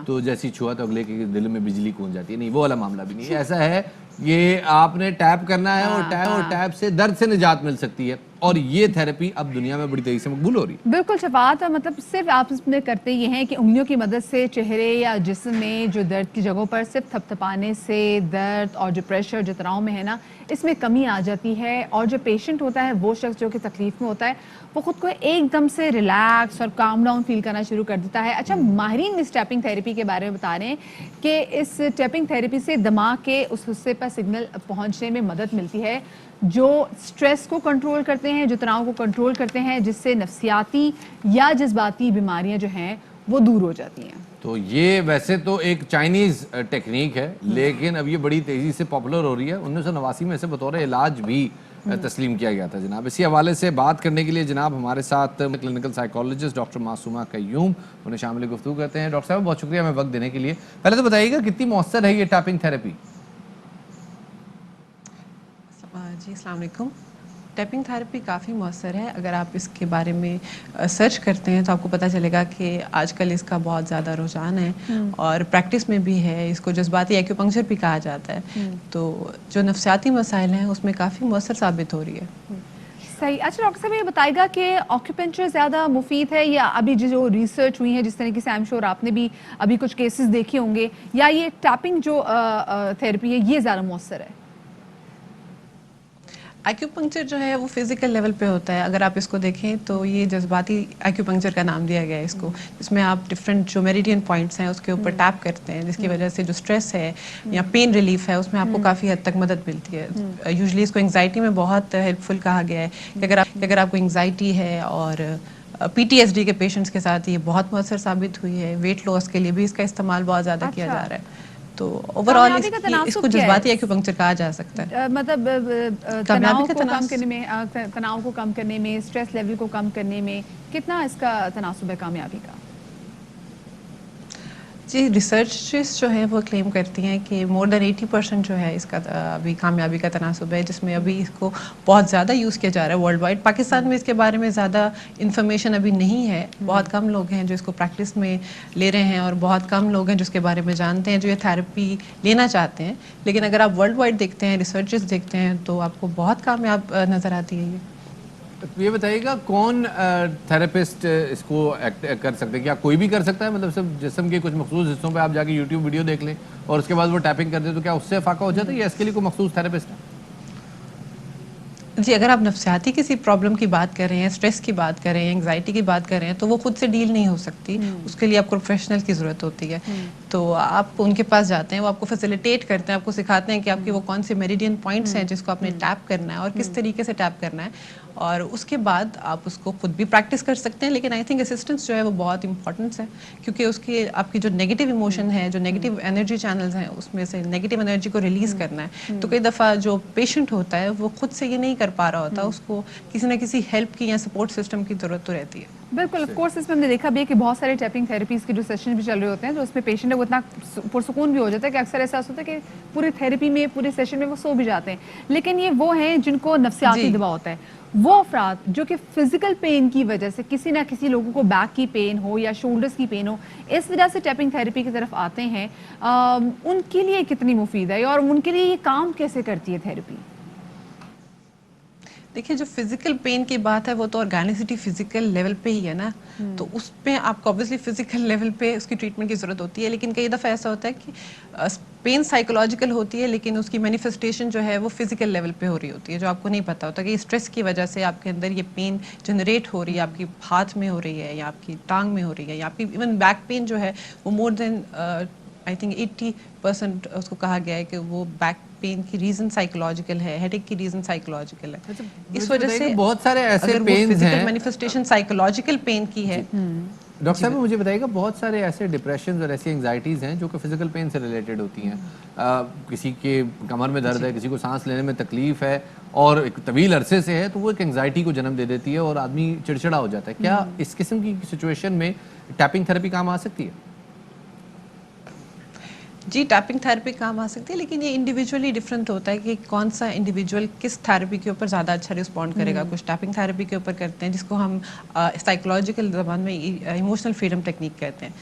तो जैसी छुआ तो अगले के दिल में बिजली कूद जाती है, नहीं वो वाला मामला भी नहीं है। ऐसा है ये आपने टैप करना है और टैप से दर्द से निजात मिल सकती है और ये थेरेपी अब दुनिया में बड़ी तेजी से मकबूल हो रही है। बिल्कुल शफात, मतलब सिर्फ आप इसमें करते ये हैं कि उंगलियों की मदद से चेहरे या जिस्म में जो दर्द की जगहों पर सिर्फ थपथपाने से दर्द और जो प्रेशर जो तनाव में है ना, इसमें कमी आ जाती है और जो पेशेंट होता है वो शख्स जो कि तकलीफ में होता है वो खुद को एकदम से रिलैक्स और काम डाउन फील करना शुरू कर देता है। अच्छा, माहिरीन इस टैपिंग थेरेपी के बारे में बता रहे हैं कि इस टैपिंग थेरेपी से दिमाग के उस हिस्से पर सिग्नल पहुंचने में मदद मिलती है जो स्ट्रेस को कंट्रोल करते हैं, जो तनाव को कंट्रोल करते हैं, जिससे नफ्सियाती या जज्बाती बीमारियां जो हैं वो दूर हो जाती हैं। तो ये वैसे तो एक चाइनीज टेक्निक है, लेकिन अब ये बड़ी तेजी से पॉपुलर हो रही है। 1989 में इसे बतौर इलाज भी तस्लीम किया गया था जनाब। इसी हवाले से बात करने के लिए जनाब हमारे साथ clinical psychologist doctor Masuma Qayyum, उन्हें शामिल गुफ्तगू करते हैं। डॉक्टर साहब बहुत शुक्रिया हमें वक्त देने के लिए। पहले तो बताइएगा कितनी मौसर है ये टैपिंग थेरेपी? जी अस्सलाम वालेकुम। टैपिंग थेरेपी काफ़ी मौसर है। अगर आप इसके बारे में सर्च करते हैं तो आपको पता चलेगा कि आजकल इसका बहुत ज़्यादा रुझान है और प्रैक्टिस में भी है। इसको जज्बाती एक्यूपंक्चर भी कहा जाता है। तो जो नफ्सियाती मसाइल हैं उसमें काफ़ी मौसर साबित हो रही है। सही। अच्छा डॉक्टर साहब ये बताएगा कि ऑक्यूपेंचर ज़्यादा मुफीद है या अभी जो रिसर्च हुई है जिस तरीके से आई एम श्योर आपने भी अभी कुछ केसेस देखे होंगे, या ये टैपिंग जो थेरेपी है ये ज़्यादा मौसर है? एक्यूपंक्चर जो है वो फिजिकल लेवल पे होता है. अगर आप इसको देखें तो ये जज्बाती एक्यूपंक्चर का नाम दिया गया है इसको, जिसमें आप डिफरेंट जो मेरिडियन पॉइंट्स हैं उसके ऊपर टैप करते हैं, जिसकी वजह से जो स्ट्रेस है या पेन रिलीफ है उसमें आपको काफ़ी हद तक मदद मिलती है. यूजुअली इसको एंग्जाइटी में बहुत हेल्पफुल कहा गया है कि अगर आपको एंग्जाइटी है और PTSD के पेशेंट्स के साथ ये बहुत मौसर साबित हुई है. वेट लॉस के लिए भी इसका इस्तेमाल बहुत ज़्यादा किया जा रहा है. तो ओवरऑल इसको जज्बाती एक्यूपंक्चर कहा जा सकता है. मतलब तनाव को कम करने में, तनाव को कम करने में, स्ट्रेस लेवल को कम करने में कितना इसका तनासुब है कामयाबी का? जी, रिसर्चेस जो है वो क्लेम करती हैं कि मोर देन 80% जो है इसका अभी कामयाबी का तनासुब है, जिसमें अभी इसको बहुत ज़्यादा यूज़ किया जा रहा है वर्ल्ड वाइड. पाकिस्तान में इसके बारे में ज़्यादा इन्फॉर्मेशन अभी नहीं है. बहुत कम लोग हैं जो इसको प्रैक्टिस में ले रहे हैं और बहुत कम लोग हैं जिसके बारे में जानते हैं, जो ये थेरेपी लेना चाहते हैं. लेकिन अगर आप वर्ल्ड वाइड देखते हैं, रिसर्चेस देखते हैं, तो आपको बहुत कामयाब नज़र आती है ये. ये बताइएगा कौन थेरेपिस्ट इसको कर सकते हैं? क्या कोई भी कर सकता है? मतलब सिर्फ जिस्म के कुछ मखसूस हिस्सों पे आप जाके यूट्यूब वीडियो देख लें और उसके बाद वो टैपिंग कर दें तो क्या उससे फाका हो जाता है या इसके लिए कोई मखसूस थेरेपिस्ट है? जी, अगर आप नफ्सियाती किसी प्रॉब्लम की बात कर रहे हैं, स्ट्रेस की बात कर रहे हैं, एंग्जाइटी की बात कर रहे हैं, तो वो खुद से डील नहीं हो सकती. उसके लिए आपको प्रोफेशनल की ज़रूरत होती है. तो आप उनके पास जाते हैं, वो आपको फैसिलिटेट करते हैं, आपको सिखाते हैं कि आपके वो कौन से मेरिडियन पॉइंट्स हैं जिसको आपने टैप करना है और किस तरीके से टैप करना है. और उसके बाद आप उसको खुद भी प्रैक्टिस कर सकते हैं. लेकिन आई थिंक असिस्टेंस जो है वो बहुत इंपॉर्टेंट है, क्योंकि उसकी आपकी जो नेगेटिव इमोशन है, जो नेगेटिव एनर्जी चैनल्स हैं, उसमें से नेगेटिव एनर्जी को रिलीज़ करना है. तो कई दफ़ा जो पेशेंट होता है वो खुद से ये नहीं कर पा रहा होता, उसको किसी न किसी हेल्प की या सपोर्ट सिस्टम की ज़रूरत तो रहती है. बिल्कुल, ऑफ कोर्स इसमें हमने देखा भी है कि बहुत सारे टैपिंग थेरेपीज़ के जो सेशन भी चल रहे होते हैं तो उसमें पेशेंट है वो इतना पुरसुकून भी हो जाता है कि अक्सर ऐसा होता है कि पूरी थेरेपी में, पूरे सेशन में वो सो भी जाते हैं. लेकिन ये वो हैं जिनको नफ्सियाती दबाव होता है, वो अफराद जो कि फिजिकल पेन की वजह से किसी ना किसी लोगों को बैक की पेन हो या शोल्डर्स की पेन हो, इस वजह से टैपिंग थेरेपी की तरफ आते हैं, उनके लिए कितनी मुफीद है और उनके लिए ये काम कैसे करती है थेरेपी? देखिए, जो फिजिकल पेन की बात है वो तो ऑर्गेनिसिटी फिजिकल लेवल पे ही है ना. तो उस पे आपको ऑब्वियसली फिजिकल लेवल पे उसकी ट्रीटमेंट की ज़रूरत होती है. लेकिन कई दफ़ा ऐसा होता है कि पेन साइकोलॉजिकल होती है लेकिन उसकी मैनिफेस्टेशन जो है वो फिजिकल लेवल पे हो रही होती है, जो आपको नहीं पता होता कि स्ट्रेस की वजह से आपके अंदर ये पेन जनरेट हो रही है, आपकी हाथ में हो रही है या आपकी टांग में हो रही है या आपकी इवन बैक पेन जो है वो मोर देन आई थिंक 80% उसको कहा गया है कि वो बैक पेन की रीजन साइकोलॉजिकल है, हेडेक की रीजन साइकोलॉजिकल है. इस वजह से बहुत सारे ऐसे पेन्स हैं, मैनिफेस्टेशन साइकोलॉजिकल पेन की है. डॉक्टर साहब मुझे बताइएगा, बहुत सारे ऐसे डिप्रेशन और ऐसी एंग्जाइटीज़ हैं जो कि फिजिकल पेन से रिलेटेड होती हैं. किसी के कमर में दर्द है, किसी को सांस लेने में तकलीफ है और एक तवील अरसे से है, तो वो एक एंग्जाइटी को जन्म दे देती है और आदमी चिड़चिड़ा हो जाता है. क्या इस किस्म की सिचुएशन में टैपिंग थेरेपी काम आ सकती है? जी, टैपिंग थेरेपी काम आ सकती है, लेकिन ये इंडिविजुअली डिफरेंट होता है कि कौन सा इंडिविजुअल किस थेरेपी के ऊपर ज़्यादा अच्छा रिस्पॉन्ड करेगा. कुछ टैपिंग थेरेपी के ऊपर करते हैं जिसको हम साइकोलॉजिकल ज़बान में इमोशनल फ्रीडम टेक्निक कहते हैं.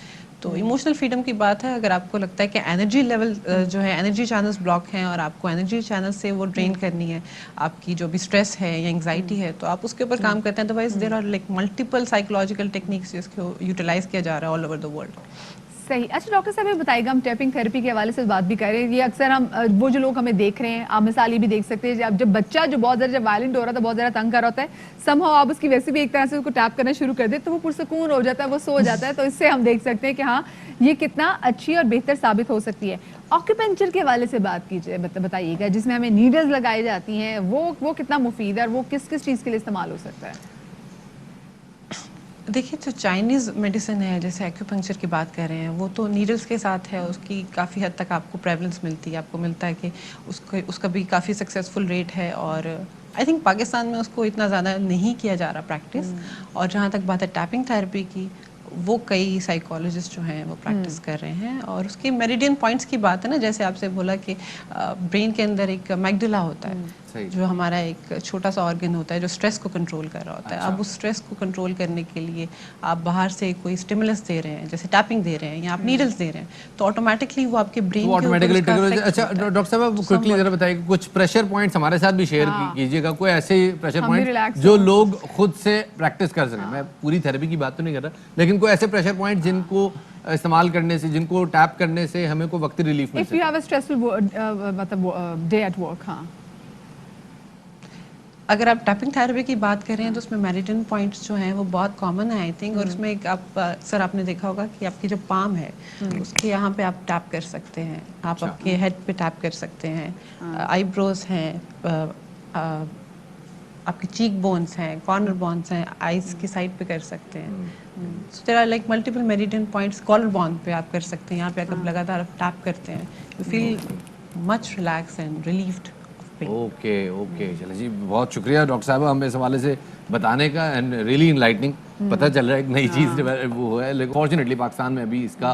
तो इमोशनल फ्रीडम की बात है, अगर आपको लगता है कि एनर्जी लेवल जो है, एनर्जी चैनल्स ब्लॉक हैं और आपको एनर्जी चैनल से वो ड्रेन करनी है, आपकी जो भी स्ट्रेस है या एंग्जाइटी है, तो आप उसके ऊपर काम करते हैं. Otherwise there are like multiple psychological techniques जिसको यूटिलाइज किया जा रहा है ऑल ओवर द वर्ल्ड. सही. अच्छा डॉक्टर साहब, ये बताइएगा, हम टैपिंग थेरेपी के हवाले से बात भी कर रहे हैं. ये अक्सर हम वो जो लोग हमें देख रहे हैं, आप मिसाल ये भी देख सकते हैं जब बच्चा जो बहुत ज़्यादा जब वायलेंट हो रहा था, बहुत ज़्यादा तंग कर रहा होता है, समहाउ आप उसकी वैसे भी एक तरह से उसको टैप करना शुरू कर दे तो वो पुरसुकून हो जाता है, वो सो जाता है. तो इससे हम देख सकते हैं कि हाँ, ये कितना अच्छी और बेहतर साबित हो सकती है. ऑक्यूपेंचर के हवाले से बात कीजिए, बताइएगा, जिसमें हमें नीडल्स लगाई जाती हैं, वो कितना मुफीद है और वो किस किस चीज़ के लिए इस्तेमाल हो सकता है? देखिए, जो चाइनीज़ मेडिसिन है, जैसे एक्यूपंक्चर की बात कर रहे हैं, वो तो नीडल्स के साथ है, उसकी काफ़ी हद तक आपको प्रेवलेंस मिलती है. आपको मिलता है कि उसका भी काफ़ी सक्सेसफुल रेट है और आई थिंक पाकिस्तान में उसको इतना ज़्यादा नहीं किया जा रहा प्रैक्टिस. और जहाँ तक बात है टैपिंग थेरेपी की, वो कई साइकोलॉजिस्ट जो हैं वो प्रैक्टिस कर रहे हैं. और उसके मेरिडियन पॉइंट्स की बात है ना, जैसे आपसे बोला कि ब्रेन के अंदर एक मैगडुला होता है जो हमारा एक छोटा सा ऑर्गन होता है जो स्ट्रेस को कंट्रोल कर रहा होता है. अब उस स्ट्रेस को कंट्रोल करने के लिए आप बाहर से कोई स्टिमुलस दे रहे हैं, जैसे टैपिंग दे रहे हैं या आप नीडल्स दे रहे हैं, तो ऑटोमेटिकली वो आपके ब्रेन के ऊपर. अच्छा डॉक्टर साहब, आप क्विकली जरा बताइए, कुछ प्रेशर पॉइंट्स हमारे साथ भी शेयर कीजिएगा. कोई ऐसे प्रेशर पॉइंट जो लोग खुद से प्रैक्टिस कर सकें. मैं पूरी थेरेपी की बात तो नहीं कर रहा, लेकिन कोई ऐसे प्रेशर पॉइंट जिनको इस्तेमाल करने से, जिनको टैप करने से हमें को वक्ती रिलीफ मिल सके. If you have a stressful मतलब डे एट वर्क. हाँ, अगर आप टैपिंग थेरेपी की बात कर रहे हैं तो उसमें मेरिडियन पॉइंट्स जो हैं वो बहुत कॉमन है आई थिंक, और उसमें एक आप सर आपने देखा होगा कि आपकी जो पाम है उसके यहाँ पे आप टैप कर सकते हैं, आप आपके हेड पे टैप कर सकते हैं, आईब्रोज हैं, आपके चीक बोन्स हैं, कॉर्नर बोन्स हैं, आईज की साइड पे कर सकते हैं. So there are like multiple meridian points. Collar bone पे आप कर सकते हैं, यहाँ पे अगर लगातार आप टैप करते हैं you feel much relax and relieved. Okay okay, चलो जी, बहुत शुक्रिया डॉक्टर साहब हमें इस हवाले से बताने का, एंड रियली इनलाइटनिंग. पता चल रहा है एक नई चीज़ वो है, लेकिन फॉर्चुनेटली पाकिस्तान में अभी इसका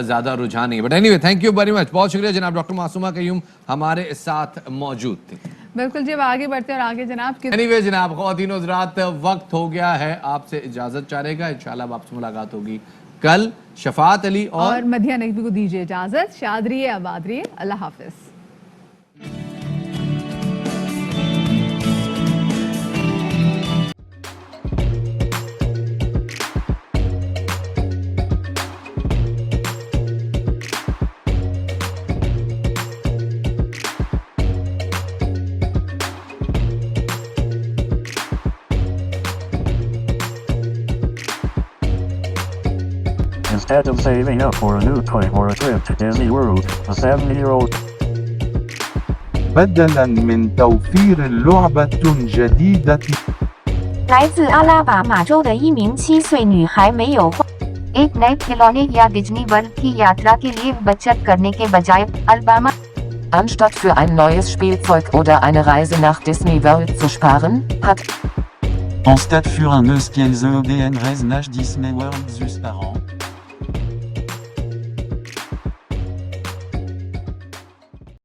ज़्यादा रुझान नहीं है. But anyway, thank you very much. बहुत शुक्रिया जनाब. डॉक्टर मासूमा कयूम हमारे साथ मौजूद थी. बिल्कुल जी, अब आगे बढ़ते हैं और आगे जनाब एनीवे जनाब, ख़वातीन और हज़रात, वक्त हो गया है आपसे इजाज़त चाहेगा. इंशाल्लाह आपसे मुलाकात होगी कल. शफात अली और मधिया नकवी को दीजिए इजाज़त. शाद रहिए, आबाद रहिए. अल्लाह हाफिज़. Instead of saving up for a new toy or a trip to Disney World, a 7-year-old بدلاً من توفير لعبة جديدة 来自阿拉巴马州的一名7岁女孩没有花 एक नए खिलौने या डिज्नी वर्ल्ड की यात्रा के लिए बचत करने के बजाय Alabama Anstatt für ein neues Spielzeug oder eine Reise nach Disney World zu sparen, hat Anstatt für un eus kiel zo den reis nach Disney World zus par an.